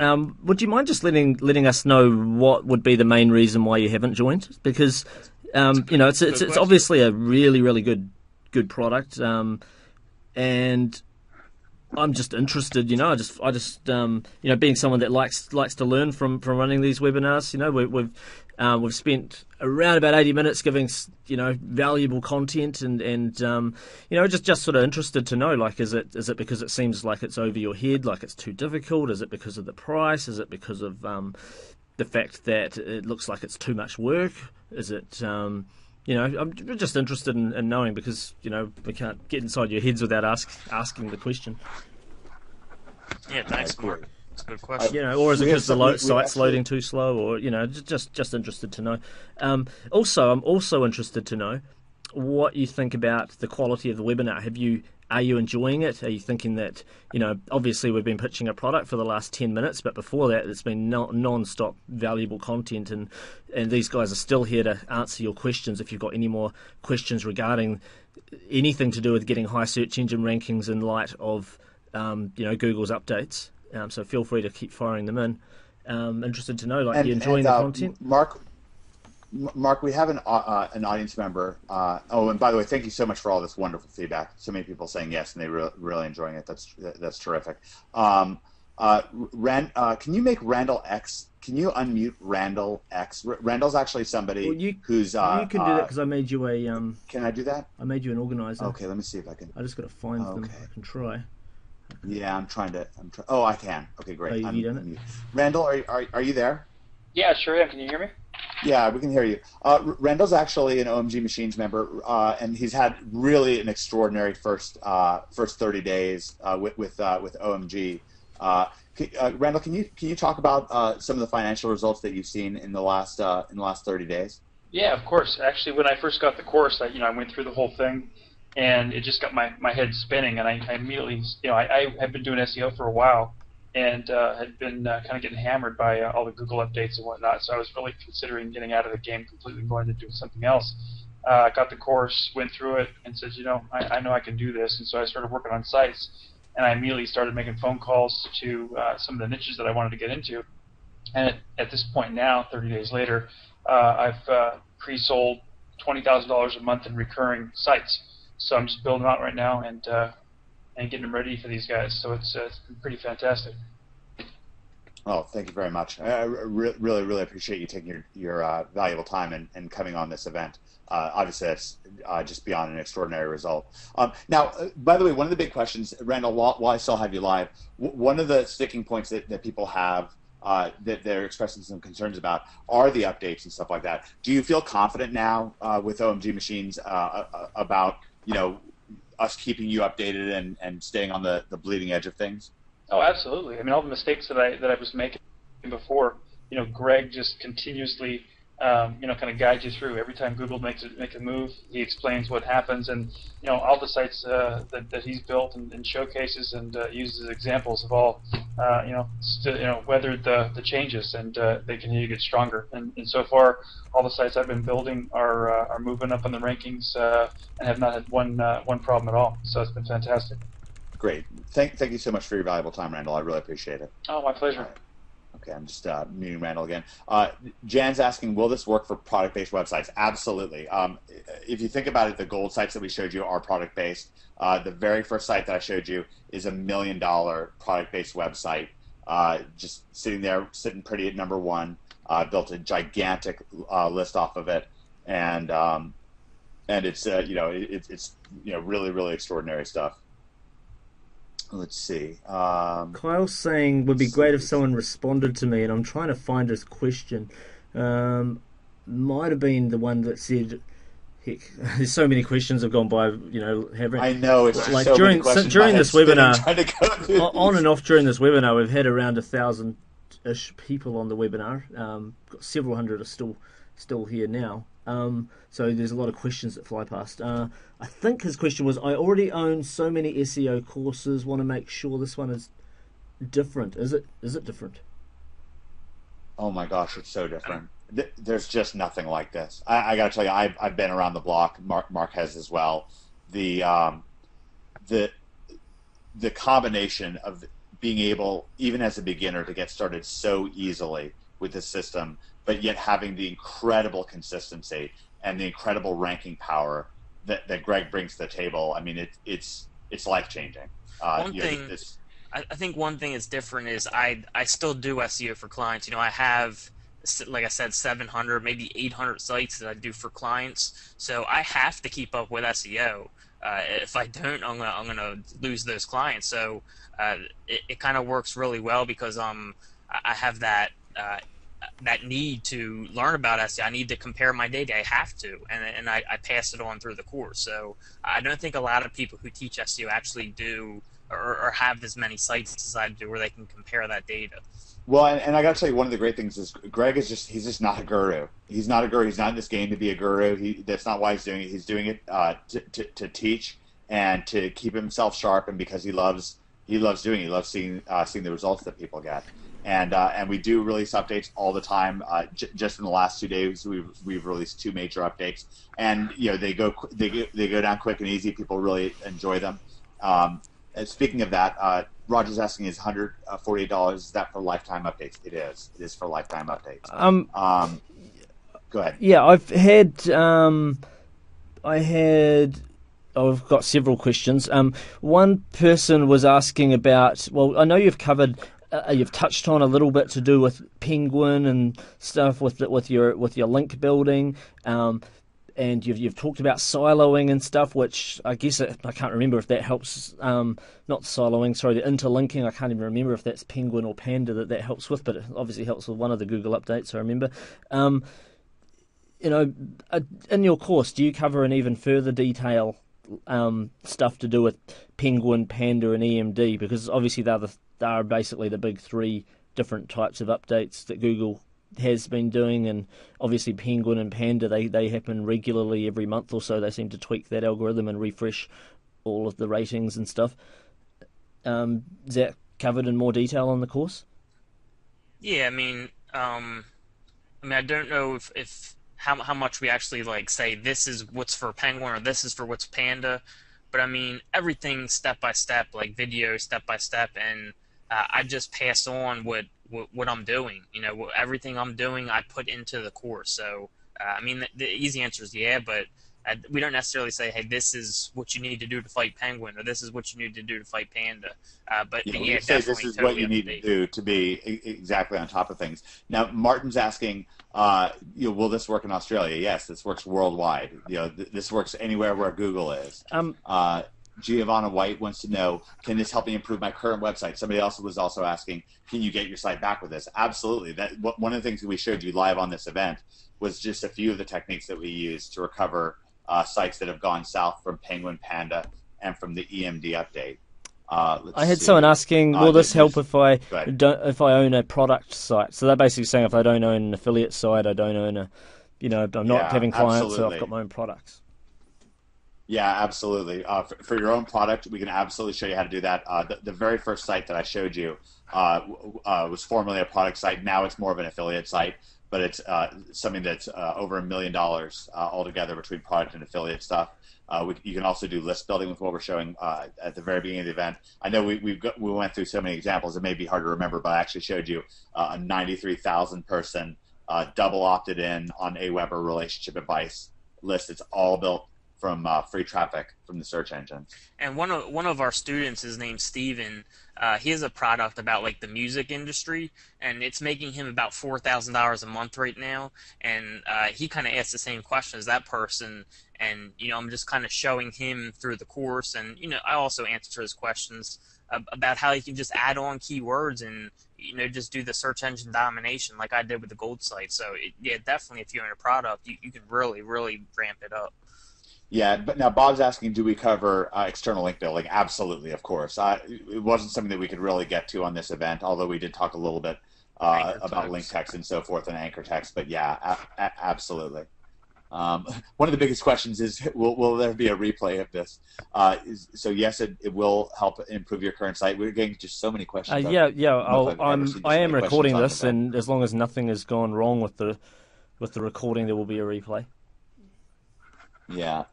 would you mind just letting us know what would be the main reason why you haven't joined? Because it's obviously a really good product, and I'm just interested, I just being someone that likes to learn from running these webinars, we've spent around about 80 minutes giving, valuable content and just sort of interested to know, like, is it because it seems like it's over your head, like it's too difficult? Is it because of the price? Is it because of the fact that it looks like it's too much work? Is it, I'm just interested in knowing, because, we can't get inside your heads without asking the question. Yeah, thanks, Mark. That's a good question. Or is it because the site's loading too slow, or, just interested to know. Also, I'm also interested to know what you think about the quality of the webinar. Are you enjoying it? Are you thinking that, obviously we've been pitching a product for the last 10 minutes, but before that it's been non-stop valuable content, and these guys are still here to answer your questions if you've got any more questions regarding anything to do with getting high search engine rankings in light of, Google's updates. So feel free to keep firing them in. Interested to know, you enjoying the content? Mark, we have an audience member. And by the way, thank you so much for all this wonderful feedback. So many people saying yes, and they're really enjoying it. That's terrific. Can you make Randall X? Can you unmute Randall X? Randall's actually somebody who's. You can do that because I made you a. Can I do that? I made you an organizer. Okay, let me see if I can. I just got to find them. I can try. Yeah, I'm trying to. Oh, I can. Okay, great. You done it? Randall, are you there? Yeah, sure am. Can you hear me? Yeah, we can hear you. Randall's actually an OMG Machines member, and he's had really an extraordinary first 30 days with OMG. Randall, can you talk about some of the financial results that you've seen in the last 30 days? Yeah, of course. Actually, when I first got the course, I went through the whole thing, and it just got my head spinning, and I immediately, I had been doing SEO for a while, and had been kind of getting hammered by all the Google updates and whatnot. So I was really considering getting out of the game completely, going to do something else. Got the course, went through it, and said, I know I can do this. And so I started working on sites, and I immediately started making phone calls to some of the niches that I wanted to get into. And at this point now, 30 days later, I've pre-sold $20,000 a month in recurring sites. So I'm just building them out right now and getting them ready for these guys. So it's been pretty fantastic. Oh, thank you very much. I really appreciate you taking your valuable time and coming on this event. Obviously, that's just beyond an extraordinary result. Now, by the way, one of the big questions, Randall, while I still have you live, one of the sticking points that people have that they're expressing some concerns about are the updates and stuff like that. Do you feel confident now with OMG Machines about us keeping you updated and staying on the bleeding edge of things? Oh, absolutely. I mean, all the mistakes that I was making before, Greg just continuously, kind of guides you through. Every time Google makes a move, he explains what happens, and all the sites that he's built and showcases and uses examples have all, weathered the changes, and they continue to get stronger. And so far, all the sites I've been building are moving up in the rankings and have not had one problem at all. So it's been fantastic. Great. Thank you so much for your valuable time, Randall. I really appreciate it. Oh, my pleasure. Okay, I'm just muting Randall again. Jan's asking, will this work for product-based websites? Absolutely. If you think about it, the gold sites that we showed you are product-based. The very first site that I showed you is $1 million product-based website, just sitting pretty at number one. Built a gigantic list off of it, and and it's it's really really extraordinary stuff. Let's see. Kyle's saying would be great if someone responded to me, and I'm trying to find his question. Might have been the one that said, "Heck, there's so many questions have gone by." Having I know it's like so during many questions during in my this head webinar, spinning, trying to go through on these. and off during this webinar, we've had around 1,000-ish people on the webinar. Got several hundred are still here now. So there's a lot of questions that fly past. I think his question was, I already own so many SEO courses, want to make sure this one is different. Is it different? Oh my gosh, it's so different. There's just nothing like this. I got to tell you, I've been around the block. Mark has as well. The combination of being able, even as a beginner, to get started so easily with the system, but yet having the incredible consistency and the incredible ranking power that Greg brings to the table. I mean, it's life changing. I think one thing is different is I still do SEO for clients. I have, like I said, 700, maybe 800 sites that I do for clients. So I have to keep up with SEO. If I don't, I'm gonna lose those clients. So it kind of works really well because I have that need to learn about SEO. I need to compare my data. I have to, and I pass it on through the course. So I don't think a lot of people who teach SEO actually do or have as many sites as I do where they can compare that data. Well, and I got to tell you, one of the great things is Greg is he's just not a guru. He's not a guru. He's not in this game to be a guru. That's not why he's doing it. He's doing it to teach and to keep himself sharp, and because he loves doing it. He loves seeing the results that people get. And we do release updates all the time. Just in the last 2 days, we've released 2 major updates, and they go down quick and easy. People really enjoy them. And speaking of that, Roger's asking, is $148? Is that for lifetime updates? It is. It is for lifetime updates. Go ahead. Yeah, I've got several questions. One person was asking about. Well, I know you've covered. You've touched on a little bit to do with Penguin and stuff with your link building. And you've talked about siloing and stuff, which I guess I can't remember if that helps. Not siloing, sorry, the interlinking. I can't even remember if that's Penguin or Panda that helps with, but it obviously helps with one of the Google updates. I remember. In your course, do you cover in even further detail stuff to do with Penguin, Panda, and EMD? Because obviously they are basically the big 3 different types of updates that Google has been doing, and obviously Penguin and Panda, they happen regularly every month or so. They seem to tweak that algorithm and refresh all of the ratings and stuff. Is that covered in more detail on the course? Yeah, I mean, I don't know if how much we actually say this is what's for Penguin or this is for what's Panda, but I mean everything step by step, like video step by step, and I just pass on what I'm doing. Everything I'm doing, I put into the course. So, I mean, the easy answer is yeah, but we don't necessarily say, hey, this is what you need to do to fight Penguin, or this is what you need to do to fight Panda. But yeah, say definitely. This is totally what you need to do to be exactly on top of things. Now, Martin's asking, will this work in Australia? Yes, this works worldwide. This works anywhere where Google is. Giovanna White wants to know, can this help me improve my current website? Somebody else was also asking, can you get your site back with this? Absolutely. One of the things that we showed you live on this event was just a few of the techniques that we use to recover sites that have gone south from Penguin, Panda, and from the EMD update. I had someone asking, will this help if I own a product site? So they're basically saying if I don't own an affiliate site, I don't own I'm not having clients, absolutely. so I've got my own products. Yeah, absolutely. For your own product, we can absolutely show you how to do that. The very first site that I showed you was formerly a product site. Now it's more of an affiliate site, but it's something that's over $1 million altogether between product and affiliate stuff. You can also do list building with what we're showing at the very beginning of the event. I know we went through so many examples, it may be hard to remember, but I actually showed you a 93,000 person double opted in on Aweber relationship advice list. It's all built from free traffic from the search engine. And one of our students is named Steven. He has a product about like the music industry, and it's making him about $4,000 a month right now. And he kind of asked the same question as that person. And I'm just kind of showing him through the course, and I also answer his questions about how he can just add on keywords and just do the search engine domination like I did with the gold site. So yeah, definitely if you're in a product, you can really ramp it up. Yeah, but now Bob's asking, do we cover external link building? Absolutely, of course. It wasn't something that we could really get to on this event, although we did talk a little bit about link text and so forth and anchor text. But yeah, absolutely. One of the biggest questions is, will there be a replay of this? So yes, it will help improve your current site. We're getting just so many questions. I am recording this, and as long as nothing has gone wrong with the recording, there will be a replay. Yeah.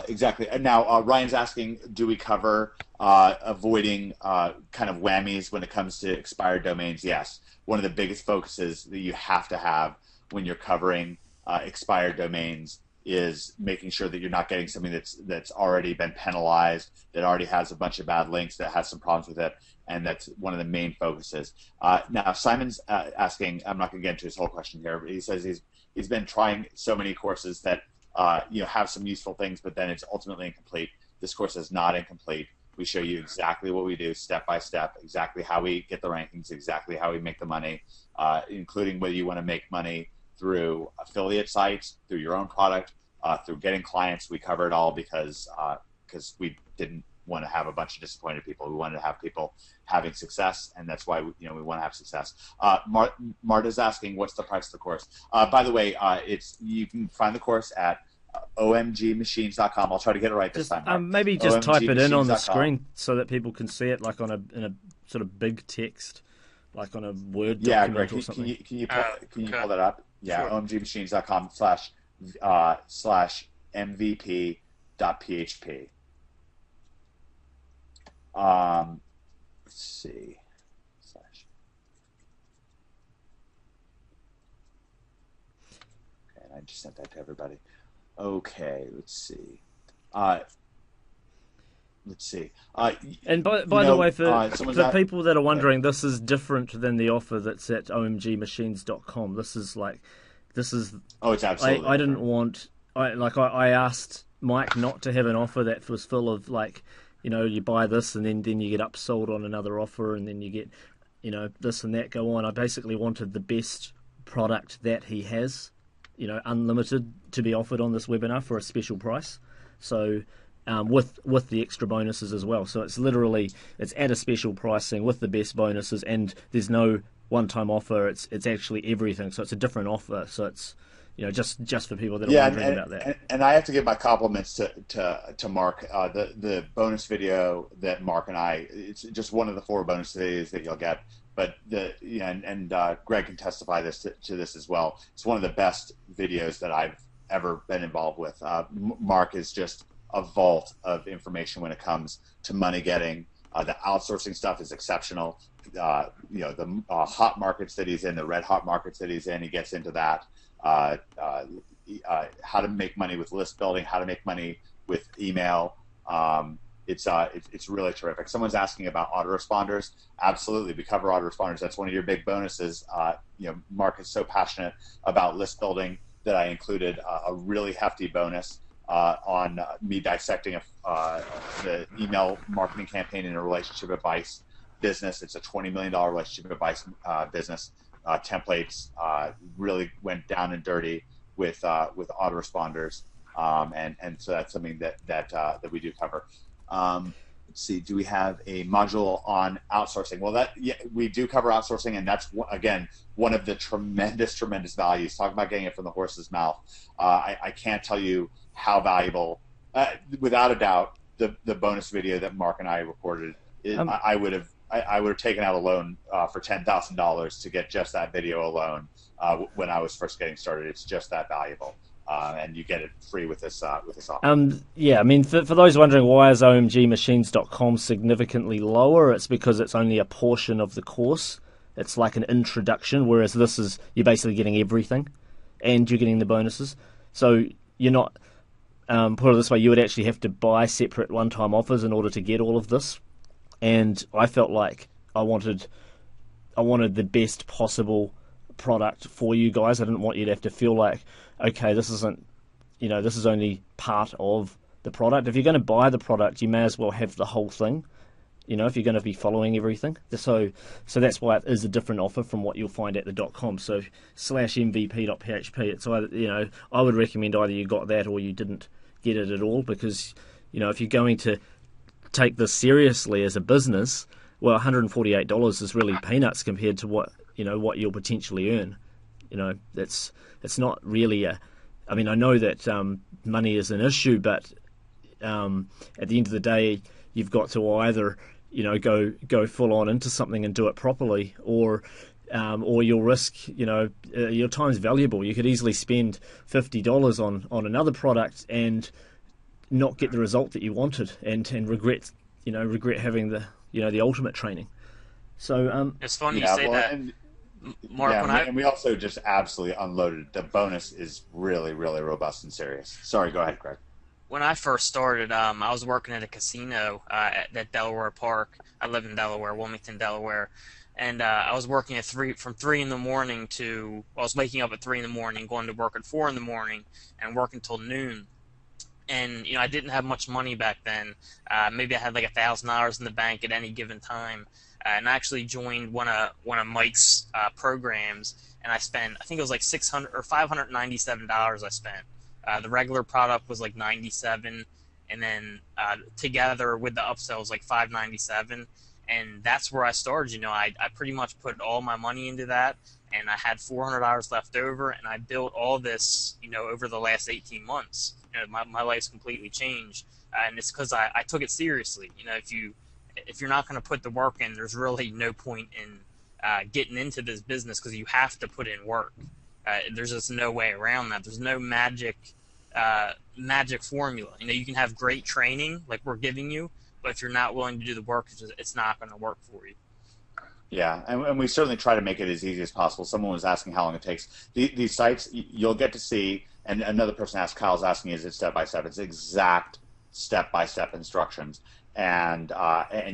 Exactly. And now Ryan's asking, do we cover avoiding kind of whammies when it comes to expired domains? Yes. One of the biggest focuses that you have to have when you're covering expired domains is making sure that you're not getting something that's already been penalized, that already has a bunch of bad links, that has some problems with it, and that's one of the main focuses. Now Simon's asking, I'm not going to get into his whole question here, but he says he's been trying so many courses that have some useful things, but then it's ultimately incomplete. This course is not incomplete. We show you exactly what we do, step by step, exactly how we get the rankings, exactly how we make the money, including whether you want to make money through affiliate sites, through your own product, through getting clients. We cover it all because we didn't want to have a bunch of disappointed people. We wanted to have people having success, and that's why we want to have success. Marta's asking, what's the price of the course? By the way, you can find the course at omgmachines.com. I'll try to get it right this time. Maybe just type it in on the screen so that people can see it, like in a sort of big text, like on a Word document or something. Can you pull that up? Yeah, sure. omgmachines.com /mvp.php. Let's see. Okay, I just sent that to everybody. Okay, let's see. And by the way, for people that are wondering, this is different than the offer that's at omgmachines.com. This is. Oh, it's absolutely. I didn't want. I asked Mike not to have an offer that was full of you buy this and then you get upsold on another offer and then you get, this and that go on. I basically wanted the best product that he has, unlimited, to be offered on this webinar for a special price. So. With the extra bonuses as well. So it's at a special pricing with the best bonuses, and there's no one-time offer. It's actually everything. So it's a different offer. So it's just for people that are wondering about that. And I have to give my compliments to Mark. The bonus video that Mark and it's just one of the 4 bonus videos that you'll get. But Greg can testify to this as well. It's one of the best videos that I've ever been involved with. Mark is just a vault of information when it comes to money getting. The outsourcing stuff is exceptional. The hot markets that he's in, the red hot markets that he's in, he gets into that. How to make money with list building, how to make money with email. It's really terrific. Someone's asking about autoresponders. Absolutely, we cover autoresponders. That's one of your big bonuses. Mark is so passionate about list building that I included a really hefty bonus on me dissecting the email marketing campaign in a relationship advice business. It's a $20 million relationship advice business. Templates really went down and dirty with autoresponders, and so that's something that we do cover. Let's see, do we have a module on outsourcing? Well, we do cover outsourcing, and that's again one of the tremendous values. Talk about getting it from the horse's mouth. I can't tell you how valuable, without a doubt, the bonus video that Mark and I recorded. I would have taken out a loan for $10,000 to get just that video alone when I was first getting started. It's just that valuable, and you get it free with this offer. Yeah, I mean, for those wondering why is omgmachines.com significantly lower, it's because it's only a portion of the course. It's like an introduction, whereas you're basically getting everything, and you're getting the bonuses. So you're not. put it this way, you would actually have to buy separate one-time offers in order to get all of this. And I felt like I wanted the best possible product for you guys. I didn't want you to have to feel like, okay, this isn't, this is only part of the product. If you're going to buy the product, you may as well have the whole thing. If you're going to be following everything. So that's why it is a different offer from what you'll find at the .com. So /mvp.php. It's either, I would recommend either you got that or you didn't get it at all, because, if you're going to take this seriously as a business, well, $148 is really peanuts compared to what you'll potentially earn. It's not really I know that money is an issue, but at the end of the day, you've got to either go full on into something and do it properly, or you'll risk, your time's valuable. You could easily spend $50 on another product and not get the result that you wanted, and regret having the ultimate training. So it's funny you say that. And, Mark, and we also just absolutely unloaded. The bonus is really, really robust and serious. Sorry, go ahead, Greg. When I first started, I was working at a casino at Delaware Park. I live in Delaware, Wilmington, Delaware, and I was working from 3 in the morning to. I was waking up at 3 in the morning, going to work at 4 in the morning, and working till noon. And I didn't have much money back then. Maybe I had like $1,000 in the bank at any given time, and I actually joined one of Mike's programs, and I spent, I think it was like $600 or $597. I spent. The regular product was like $97, and then together with the upsell was like $597, and that's where I started. I pretty much put all my money into that, and I had $400 left over, and I built all this, over the last 18 months. My life's completely changed, and it's because I took it seriously. If you're not going to put the work in, there's really no point in getting into this business, because you have to put in work. There's just no way around that. There's no magic formula. You can have great training like we're giving you, but if you're not willing to do the work, it's not going to work for you. Yeah, and we certainly try to make it as easy as possible. Someone was asking how long it takes. These sites, you'll get to see, and another person asked, Kyle's asking, is it step-by-step? It's exact step-by-step instructions. And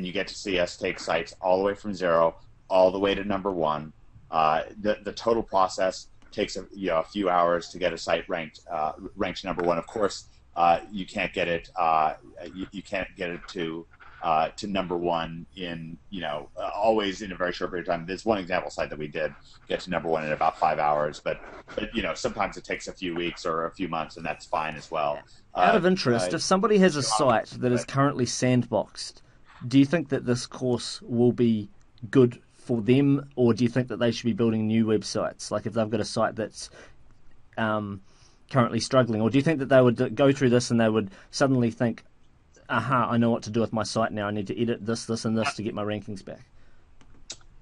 you get to see us take sites all the way from 0 all the way to number 1. The total process takes a few hours to get a site ranked number 1. Of course, you can't get it. You can't get it to number 1 in always in a very short period of time. There's one example site that we did get to number 1 in about 5 hours, but sometimes it takes a few weeks or a few months, and that's fine as well. Out of interest, if somebody has a site that is currently sandboxed, do you think that this course will be good for them, or do you think that they should be building new websites? Like if they've got a site that's currently struggling, or do you think that they would go through this and they would suddenly think, aha, I know what to do with my site now. I need to edit this, this, and this to get my rankings back?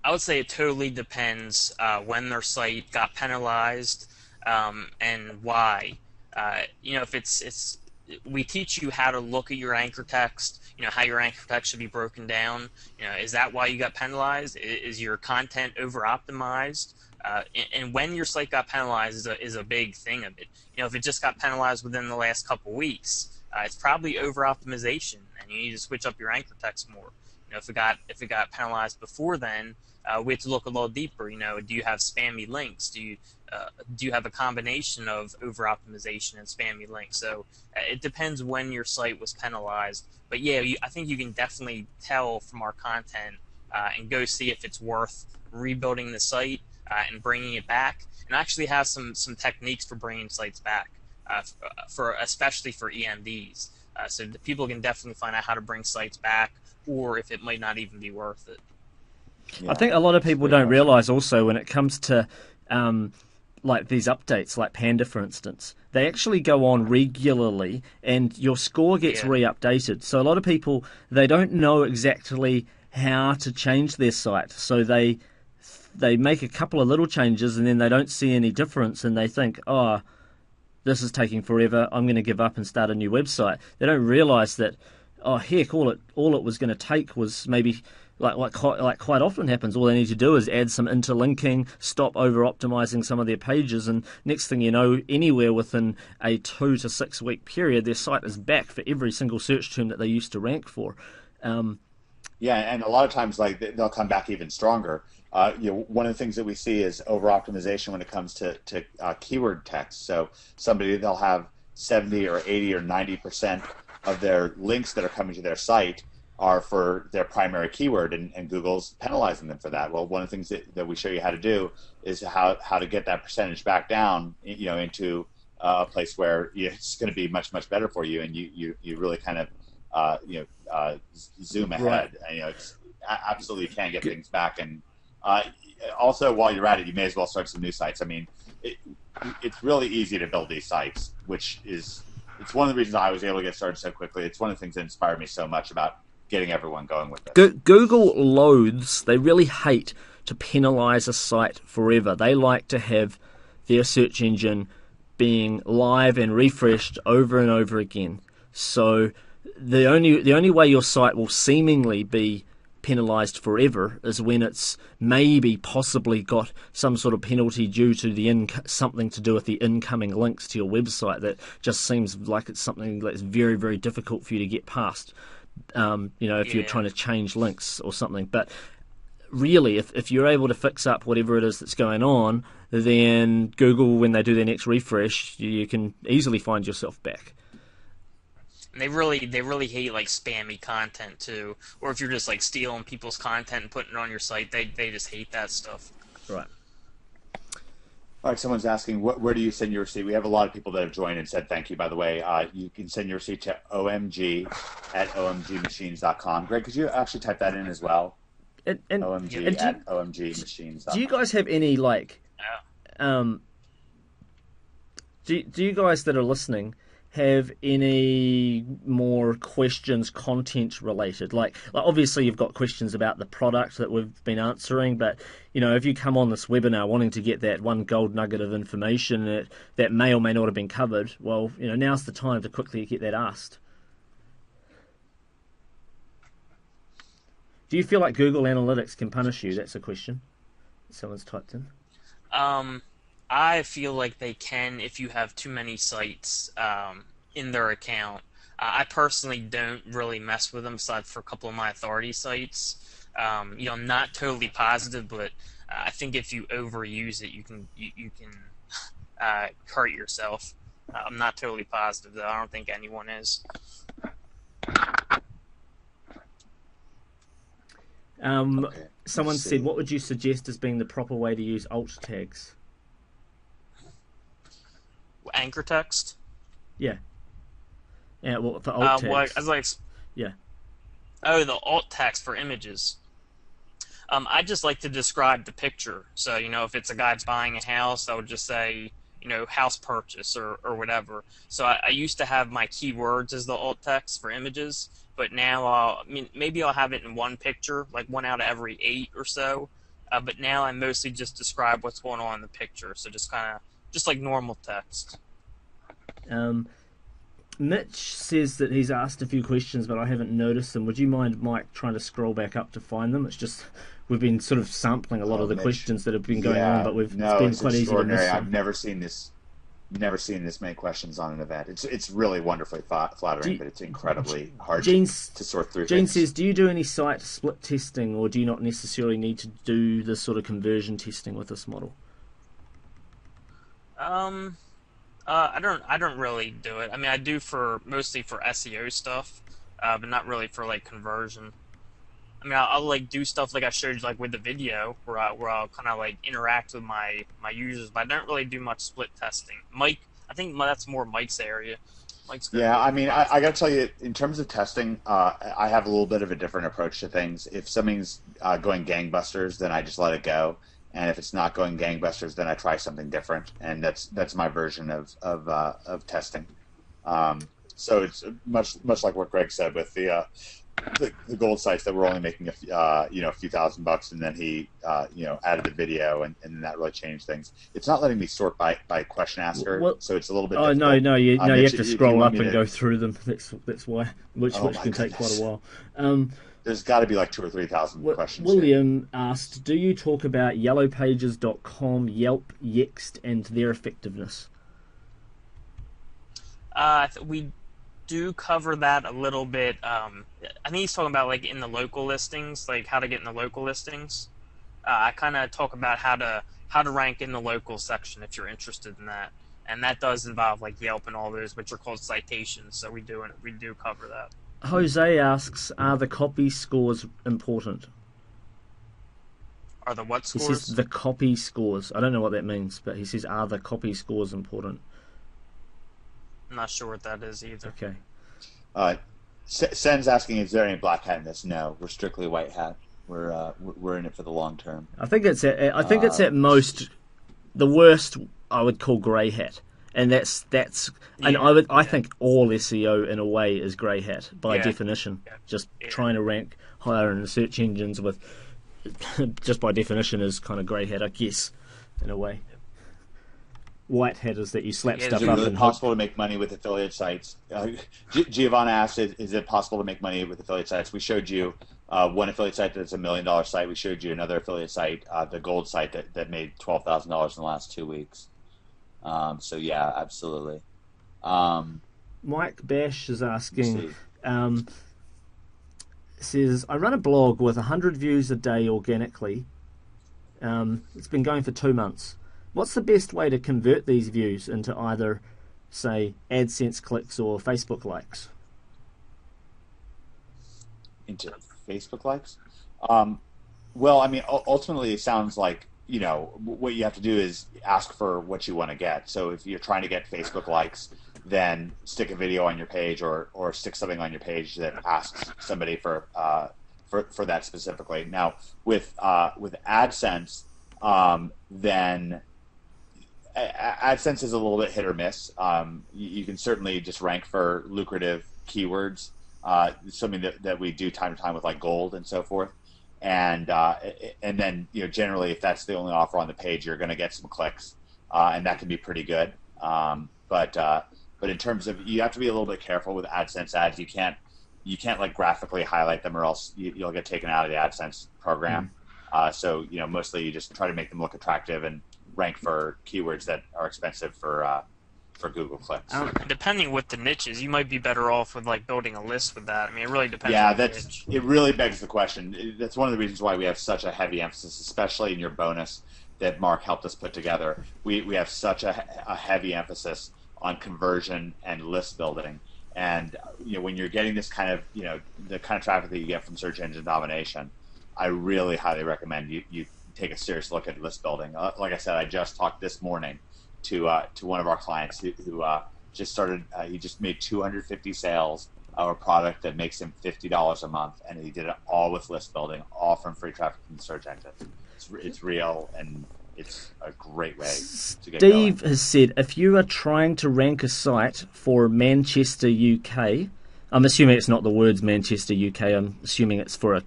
I would say it totally depends when their site got penalized and why. If it's we teach you how to look at your anchor text, how your anchor text should be broken down. Is that why you got penalized? Is your content over-optimized? And when your site got penalized is a big thing of it. If it just got penalized within the last couple weeks, it's probably over-optimization, and you need to switch up your anchor text more. If it got penalized before then, we have to look a little deeper. Do you have spammy links? Do you have a combination of over-optimization and spammy links? So it depends when your site was penalized. But yeah, I think you can definitely tell from our content and go see if it's worth rebuilding the site and bringing it back. And I actually have some techniques for bringing sites back, especially for EMDs. So the people can definitely find out how to bring sites back, or if it might not even be worth it. Yeah. I think a lot of people don't realize also when it comes to like these updates, like Panda, for instance, they actually go on regularly and your score gets re-updated. So a lot of people, they don't know exactly how to change their site. So they make a couple of little changes and then they don't see any difference and they think, oh, this is taking forever, I'm going to give up and start a new website. They don't realize that, oh, heck, all it was going to take was maybe like quite often happens. All they need to do is add some interlinking, stop over-optimizing some of their pages, and next thing you know, anywhere within a 2 to 6 week period, their site is back for every single search term that they used to rank for. Yeah, and a lot of times, like, they'll come back even stronger. One of the things that we see is over-optimization when it comes to keyword text. So they'll have 70 or 80 or 90% of their links that are coming to their site are for their primary keyword, and Google's penalizing them for that. Well, one of the things that we show you how to do is how to get that percentage back down, into a place where it's going to be much, much better for you, and you really kind of zoom ahead. Right. It's absolutely you can get things back, and also while you're at it, you may as well start some new sites. I mean, it's really easy to build these sites, it's one of the reasons I was able to get started so quickly. It's one of the things that inspired me so much about getting everyone going with this. Google loathes, they really hate to penalize a site forever. They like to have their search engine being live and refreshed over and over again. So the only way your site will seemingly be penalized forever is when it's maybe possibly got some sort of penalty due to something to do with the incoming links to your website that just seems like it's something that's very, very difficult for you to get past. If you're trying to change links or something. But really, if you're able to fix up whatever it is that's going on, then Google, when they do their next refresh, you can easily find yourself back. And they really hate like spammy content too, or if you're just like stealing people's content and putting it on your site, they just hate that stuff. Right. All right, someone's asking, where do you send your receipt? We have a lot of people that have joined and said thank you, by the way. You can send your receipt to omg@omgmachines.com. Greg, could you actually type that in as well? omg@omgmachines.com. Do you guys have any, do you guys that are listening have any more questions content related? Like obviously you've got questions about the product that we've been answering, but if you come on this webinar wanting to get that one gold nugget of information that may or may not have been covered, well, now's the time to quickly get that asked. Do you feel like Google Analytics can punish you? That's a question someone's typed in. I feel like they can if you have too many sites in their account. I personally don't really mess with them, aside for a couple of my authority sites. I'm not totally positive, but I think if you overuse it, you can hurt yourself. I'm not totally positive, though. I don't think anyone is. Someone said, what would you suggest as being the proper way to use alt tags? Anchor text? Yeah. Yeah, well, for alt tags. Yeah. Oh, the alt text for images. I just like to describe the picture. So, if it's a guy buying a house, I would just say, house purchase or whatever. So I used to have my keywords as the alt text for images, but now maybe I'll have it in one picture, like 1 out of every 8 or so. But now I mostly just describe what's going on in the picture. So just like normal text. Mitch says that he's asked a few questions, but I haven't noticed them. Would you mind, Mike, trying to scroll back up to find them? It's just we've been sort of sampling a lot of the Mitch. Questions that have been going on, but it's been quite easy to miss them. I've never seen this many questions on an event. It's really wonderfully flattering, but it's incredibly hard to sort through. Gene says, do you do any site split testing, or do you not necessarily need to do this sort of conversion testing with this model? I don't really do it. I mean, I do mostly for SEO stuff, but not really for like conversion. I mean, I'll like do stuff like I showed you, like with the video, where I'll kind of like interact with my users, but I don't really do much split testing. Mike, I think that's more Mike's area. Mike's good. Yeah, I mean, I got to tell you, in terms of testing, I have a little bit of a different approach to things. If something's going gangbusters, then I just let it go. And if it's not going gangbusters, then I try something different, and that's my version of testing. So it's much like what Greg said with the the gold sites that were only making a few $1,000, and then he added the video, and then that really changed things. It's not letting me sort by question asker, so it's a little bit. Oh difficult. you have to scroll up and to go through them. That's why, which can take quite a while. There's got to be like 2,000 or 3,000 questions. William asked, "Do you talk about yellowpages.com, Yelp, Yext, and their effectiveness?" We do cover that a little bit. I think he's talking about like in the local listings, like how to get in the local listings. I kind of talk about how to rank in the local section if you're interested in that, and that does involve like Yelp and all those, which are called citations. So we do cover that. Jose asks, "Are the copy scores important?" Are the what scores? He says the copy scores. I don't know what that means, but he says, "Are the copy scores important?" I'm not sure what that is either. Okay. Sen's asking, "Is there any black hat in this?" No, we're strictly white hat. We're in it for the long term. I think it's at most the worst. I would call grey hat, and that's and I think all SEO in a way is grey hat by definition. Just trying to rank higher in the search engines with just by definition is kind of grey hat, I guess, in a way. White hat is that you slap stuff up. Is it possible to make money with affiliate sites? Giovanna asked, "Is it possible to make money with affiliate sites?" We showed you one affiliate site that's $1 million site. We showed you another affiliate site, the gold site that made $12,000 in the last 2 weeks. So yeah, absolutely. Mike Bash is asking, says, "I run a blog with 100 views a day organically. It's been going for 2 months. What's the best way to convert these views into either, say, AdSense clicks or Facebook likes?" Into Facebook likes? Well, I mean, ultimately, it sounds like, what you have to do is ask for what you want to get. So if you're trying to get Facebook likes, then stick a video on your page or stick something on your page that asks somebody for that specifically. Now, with AdSense, then AdSense is a little bit hit or miss. You can certainly just rank for lucrative keywords, something that we do time to time with like gold and so forth. And then generally, if that's the only offer on the page, you're going to get some clicks, and that can be pretty good. But in terms of, you have to be a little bit careful with AdSense ads. You can't like graphically highlight them, or else you'll get taken out of the AdSense program. So mostly you just try to make them look attractive and rank for keywords that are expensive for Google clicks. Depending what the niche is, you might be better off with like building a list with that. I mean, it really depends. Yeah, on the niche. It really begs the question. That's one of the reasons why we have such a heavy emphasis, especially in your bonus that Mark helped us put together. We have such a heavy emphasis on conversion and list building. And when you're getting this kind of the kind of traffic that you get from search engine domination, I really highly recommend you take a serious look at list building. Like I said, I just talked this morning to one of our clients who just started. He just made 250 sales of a product that makes him $50 a month, and he did it all with list building, all from free traffic from the search engine. It's real, and it's a great way to get going. Steve has said, if you are trying to rank a site for Manchester, UK, I'm assuming it's not the words Manchester, UK, I'm assuming it's for a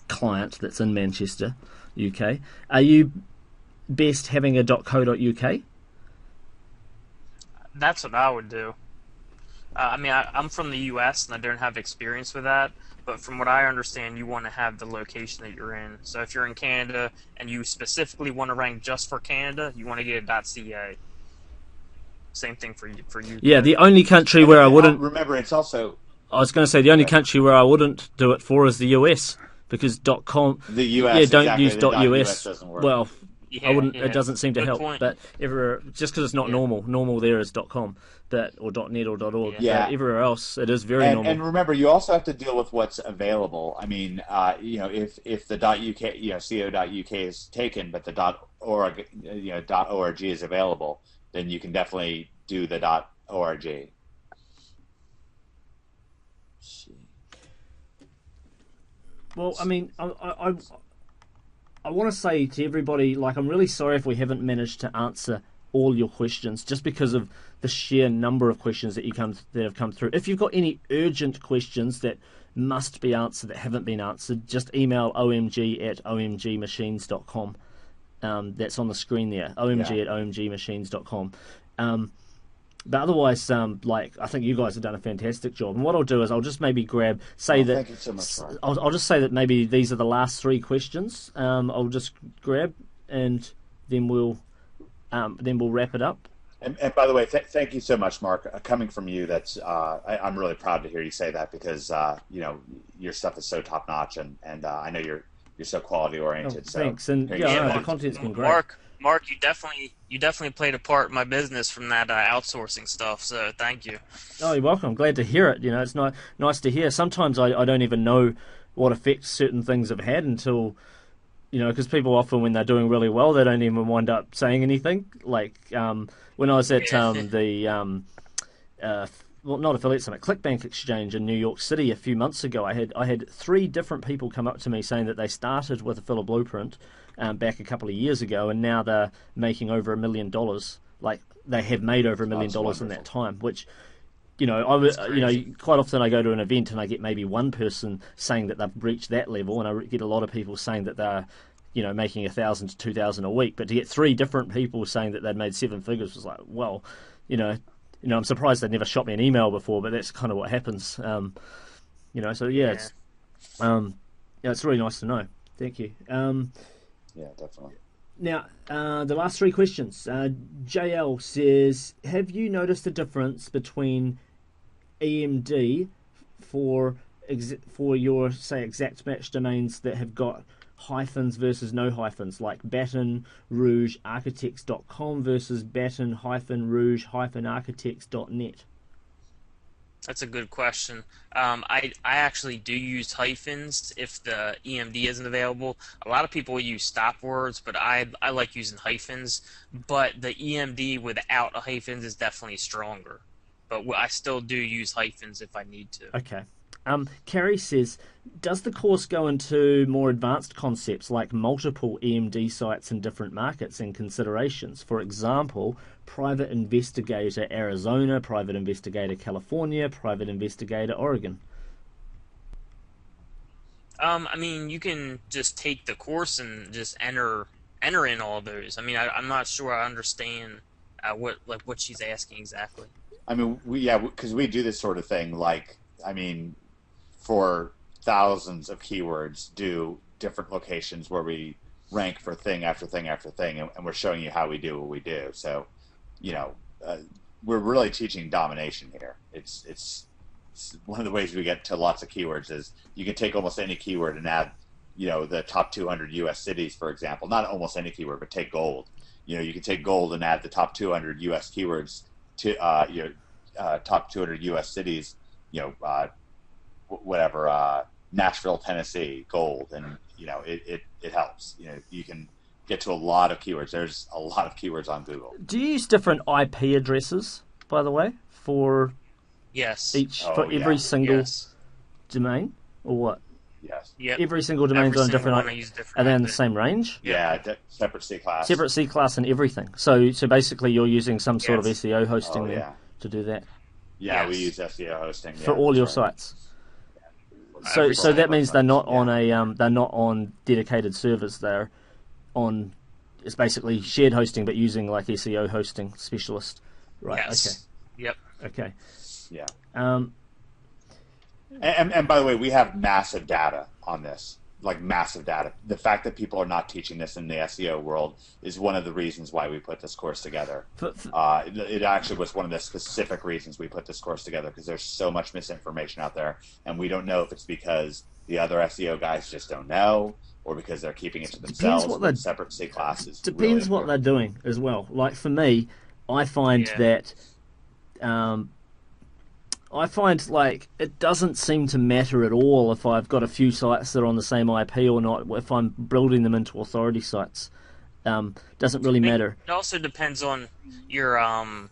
client that's in Manchester, UK, are you best having a .co.uk? That's what I would do. I mean, I'm from the U.S. and I don't have experience with that, but from what I understand, you want to have the location that you're in. So if you're in Canada and you specifically want to rank just for Canada, you want to get a .ca. Same thing for you. Yeah, the only country where I wouldn't... Remember, it's also... I was going to say, the only country where I wouldn't do it for is the US, because .com... The US, yeah, don't exactly. use The .us. doesn't work. Well... Yeah, I wouldn't. yeah. It doesn't seem to Good help. point. But everywhere, just because it's not normal. Normal there is .com, or .net or .org. Yeah. But everywhere else, it is very normal. And remember, you also have to deal with what's available. I mean, if the .uk, co.uk is taken, but the .org, .org is available, then you can definitely do the .org. Well, I mean, I want to say to everybody, like, I'm really sorry if we haven't managed to answer all your questions, just because of the sheer number of questions that have come through. If you've got any urgent questions that must be answered that haven't been answered, just email omg@omgmachines.com. That's on the screen there, omg@omgmachines.com. But otherwise, I think you guys have done a fantastic job. And what I'll do is I'll just maybe Thank you so much, Mark. I'll just say that maybe these are the last 3 questions. I'll just grab, and then we'll wrap it up. And by the way, thank you so much, Mark. Coming from you, I'm really proud to hear you say that, because your stuff is so top notch, and I know you're so quality oriented. Oh, thanks, and the content's been great. Mark, you definitely played a part in my business from that outsourcing stuff. So thank you. Oh, you're welcome. I'm glad to hear it. It's nice to hear. Sometimes I don't even know what effect certain things have had until, because people often, when they're doing really well, they don't even wind up saying anything. Like when I was at the not affiliate summit, ClickBank Exchange in New York City a few months ago, I had 3 different people come up to me saying that they started with a filler blueprint back a couple of years ago, and now they're making over $1 million. Like, they have made over $1 million in that time, which, quite often I go to an event and I get maybe one person saying that they've reached that level, and I get a lot of people saying that they're, making 1,000 to 2,000 a week. But to get 3 different people saying that they'd made 7 figures was like, well, I'm surprised they'd never shot me an email before, but that's kind of what happens. So it's really nice to know. Thank you. Yeah, definitely. Now, the last 3 questions. JL says, have you noticed a difference between EMD for your, say, exact match domains that have got hyphens versus no hyphens, like Baton Rouge Architects.com versus Baton-Rouge-Architects.net? That's a good question. I actually do use hyphens if the EMD isn't available. A lot of people use stop words, but I like using hyphens. But the EMD without a hyphens is definitely stronger. But I still do use hyphens if I need to. Okay. Kerry says, does the course go into more advanced concepts like multiple EMD sites in different markets and considerations? For example, Private Investigator Arizona, Private Investigator California, Private Investigator Oregon. You can just take the course and just enter in all those. I'm not sure I understand what she's asking exactly. Because we do this sort of thing, for thousands of keywords, do different locations where we rank for thing after thing after thing, and we're showing you how we do what we do. So, we're really teaching domination here. It's one of the ways we get to lots of keywords is you can take almost any keyword and add, the top 200 U.S. cities, for example. Not almost any keyword, but take gold. You can take gold and add the top 200 U.S. keywords to top 200 U.S. cities. Nashville, Tennessee, gold, and it helps. You can get to a lot of keywords. There's a lot of keywords on Google. Do you use different IP addresses, by the way, for every single domain, or what? Yes. Yep. Every single domain's on a different IP. Are they in the same range? Yeah, separate C class. Separate C class and everything. So basically, you're using some sort of SEO hosting to do that. Yeah, we use SEO hosting for all your sites. So that means they're not on dedicated servers. They're on, it's basically shared hosting, but using like SEO hosting specialist, right? Yes. Okay. Yep. Okay. Yeah. And by the way, we have massive data on this, like massive data. The fact that people are not teaching this in the SEO world is one of the reasons why we put this course together. It actually was one of the specific reasons we put this course together, because there's so much misinformation out there, and we don't know if it's because the other SEO guys just don't know, or because they're keeping it to themselves with separate C classes. Depends what they're doing as well. Like for me, I find that like it doesn't seem to matter at all if I've got a few sites that are on the same IP or not, if I'm building them into authority sites. Doesn't really matter. It also depends on your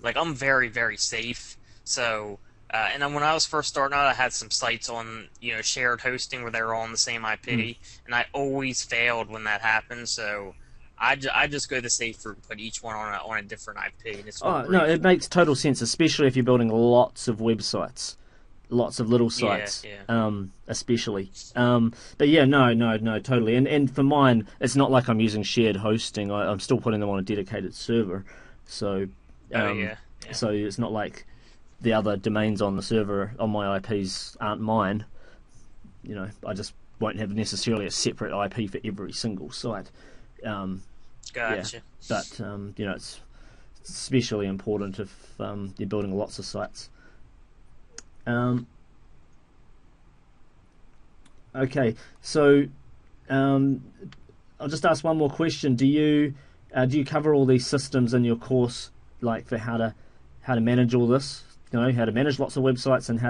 like I'm very, very safe. So and then when I was first starting out, I had some sites on shared hosting where they were all on the same IP, and I always failed when that happened. So I just go the safe route, put each one on a different IP. And it's it makes total sense, especially if you're building lots of websites. lots of little sites, Yeah. especially. But yeah, no, totally. And for mine, it's not like I'm using shared hosting. I'm still putting them on a dedicated server, so Yeah. so it's not like the other domains on the server on my IPs aren't mine. You know, I just won't have necessarily a separate IP for every single site. Gotcha. Yeah, but you know, it's especially important if you're building lots of sites. Okay, so I'll just ask one more question. Do you cover all these systems in your course, like for how to manage all this? You know, how to manage lots of websites and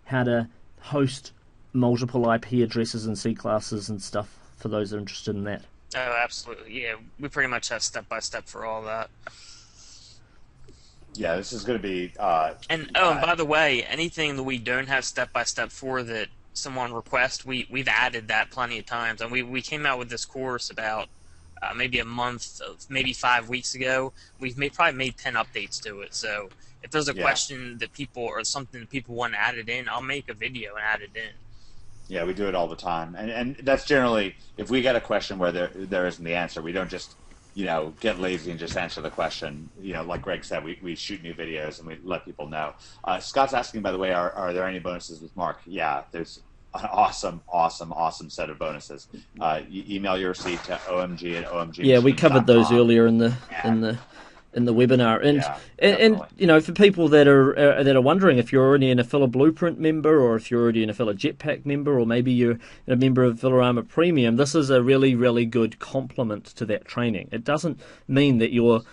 how to host multiple IP addresses and C classes and stuff for those that are interested in that. Oh, absolutely. Yeah, we pretty much have step-by-step for all that. Yeah, this is going to be... and by the way, anything that we don't have step-by-step for that someone requests, we've added that plenty of times. And we came out with this course about maybe a month, maybe 5 weeks ago. We've probably made 10 updates to it. So if there's a question that people or something that people want added in, I'll make a video and add it in. Yeah, we do it all the time, and that's generally if we get a question where there isn't the answer, we don't just get lazy and just answer the question. Like Greg said, we shoot new videos and we let people know. Scott's asking, by the way, are there any bonuses with Mark? Yeah, there's an awesome set of bonuses. You email your receipt to omg@omg. Yeah, we covered those earlier in the webinar, and for people that are wondering if you're already an Affiliate Blueprint member, or if you're already an Affiliate Jetpack member, or maybe you're a member of Affiliate Armor Premium, this is a really, really good complement to that training. It doesn't mean that you're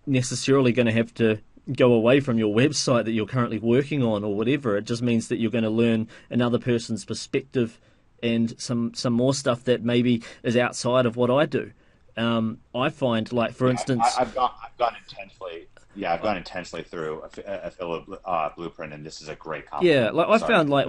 necessarily going to have to go away from your website that you're currently working on or whatever. It just means that you're going to learn another person's perspective and some more stuff that maybe is outside of what I do. I find, like, for instance, I've gone intensely. Yeah, I've gone intensely through Affiliate Blueprint, and this is a great compliment. Yeah, like I found, like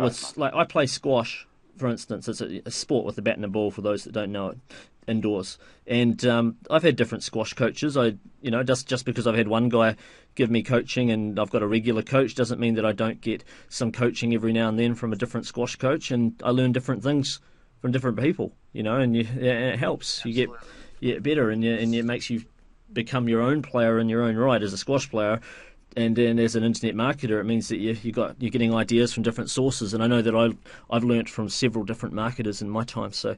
I play squash, for instance. It's a sport with a bat and a ball for those that don't know it, indoors. And I've had different squash coaches. Just because I've had one guy give me coaching and I've got a regular coach doesn't mean that I don't get some coaching every now and then from a different squash coach, and I learn different things from different people. And it helps. Absolutely. You get better, and it makes you become your own player in your own right as a squash player, and then as an internet marketer, it means that you're getting ideas from different sources. And I know that I've learnt from several different marketers in my time, so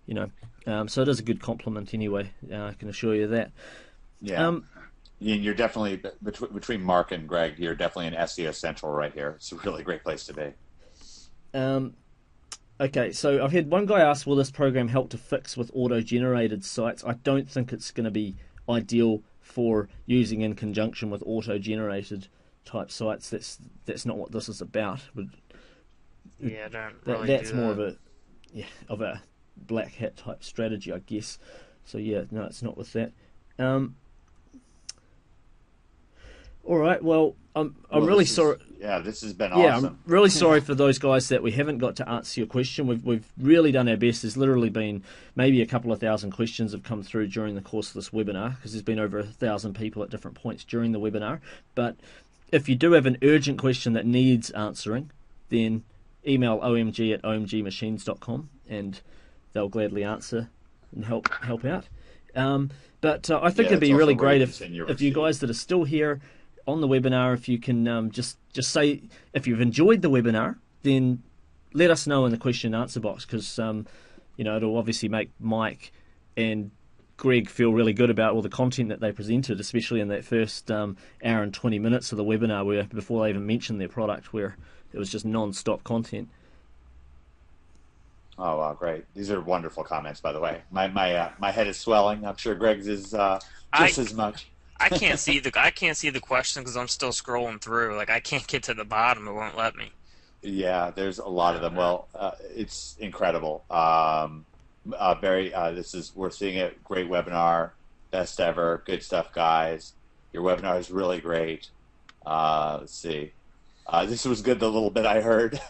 so it is a good compliment anyway. I can assure you that. Yeah, you're definitely between Mark and Greg. You're definitely an SEO Central right here. It's a really great place to be. Okay, so I've had one guy ask, will this program help to fix with auto-generated sites? I don't think it's going to be ideal for using in conjunction with auto-generated type sites. That's not what this is about. Yeah, don't really that's do more that. of a black hat type strategy, I guess. So yeah, no, it's not with that. All right, well, I'm really sorry. Yeah, this has been Yeah, awesome. I'm really sorry for those guys that we haven't got to answer your question. We've really done our best. There's literally been maybe a couple of thousand questions have come through during the course of this webinar, because there's been over 1,000 people at different points during the webinar. But if you do have an urgent question that needs answering, then email omg@omgmachines.com and they'll gladly answer and help out. But I think it'd be really great if you guys that are still here on the webinar, if you can just say if you've enjoyed the webinar, then let us know in the question and answer box, because it'll obviously make Mike and Greg feel really good about all the content that they presented, especially in that first hour and 20 minutes of the webinar, where before they even mentioned their product, where it was just non-stop content. Oh wow, great! These are wonderful comments, by the way. My head is swelling. I'm sure Greg's is just as much. I can't see the question because I'm still scrolling through. Like, I can't get to the bottom; it won't let me. Yeah, there's a lot of them. Well, it's incredible. Barry, we're seeing it. Great webinar, best ever. Good stuff, guys. Your webinar is really great. Let's see. This was good. The little bit I heard.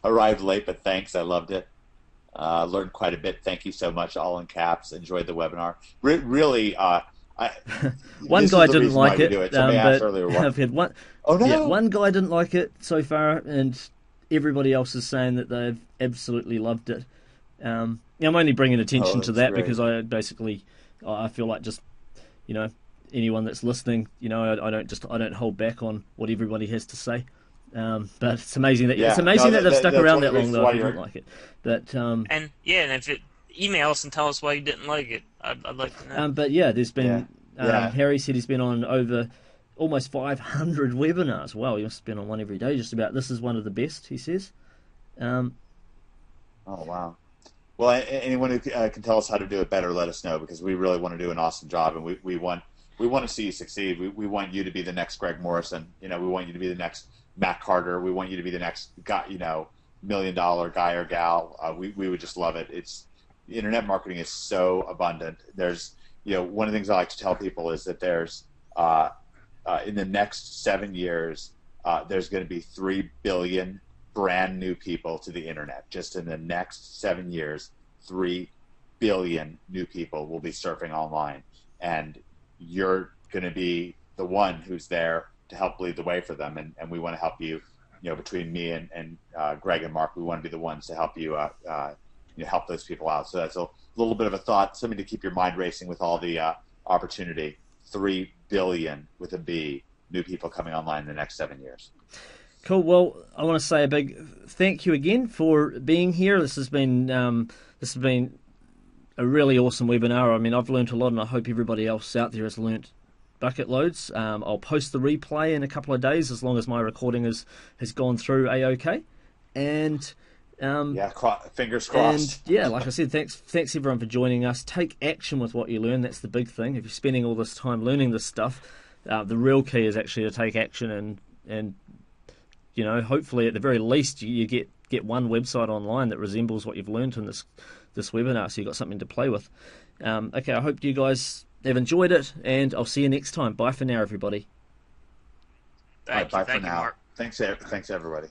Arrived late, but thanks. I loved it. Learned quite a bit. Thank you so much. All in caps. Enjoyed the webinar. Really. One guy didn't like it, Somebody asked earlier, I've had one. Oh no! Yeah, one guy didn't like it so far, and everybody else is saying that they've absolutely loved it. I'm only bringing attention to that great. because I feel like just, anyone that's listening, I don't hold back on what everybody has to say. But it's amazing that they've stuck around that long, though. If you didn't like it, but and if it email us and tell us why you didn't like it, I'd like to know. But yeah, there's been Harry said he's been on over almost 500 webinars. Wow, he must have been on one every day just about. This is one of the best, he says. Oh wow. Well, anyone who can tell us how to do it better, let us know, because we really want to do an awesome job, and we want to see you succeed. We want you to be the next Greg Morrison. We want you to be the next Matt Carter. We want you to be the next guy, $1 million guy or gal. We would just love it. Internet marketing is so abundant. There's, one of the things I like to tell people is that there's in the next 7 years, there's going to be 3 billion brand new people to the internet. Just in the next 7 years, 3 billion new people will be surfing online, and you're going to be the one who's there to help lead the way for them. And we want to help you. Between me and Greg and Mark, we want to be the ones to help you. Help those people out. So that's a little bit of a thought, something to keep your mind racing with all the opportunity. 3 billion with a B new people coming online in the next 7 years. Cool. Well, I want to say a big thank you again for being here. This has been a really awesome webinar. I mean, I've learnt a lot, and I hope everybody else out there has learnt bucket loads. I'll post the replay in a couple of days, as long as my recording has gone through a-okay. And fingers crossed. And like I said, thanks everyone for joining us. Take action with what you learn. That's the big thing. If you're spending all this time learning this stuff, the real key is actually to take action and hopefully at the very least you get one website online that resembles what you've learned in this webinar, so you've got something to play with. Okay, I hope you guys have enjoyed it, and I'll see you next time. Bye for now, everybody. Thank you, Mark. Mark. Thanks everybody.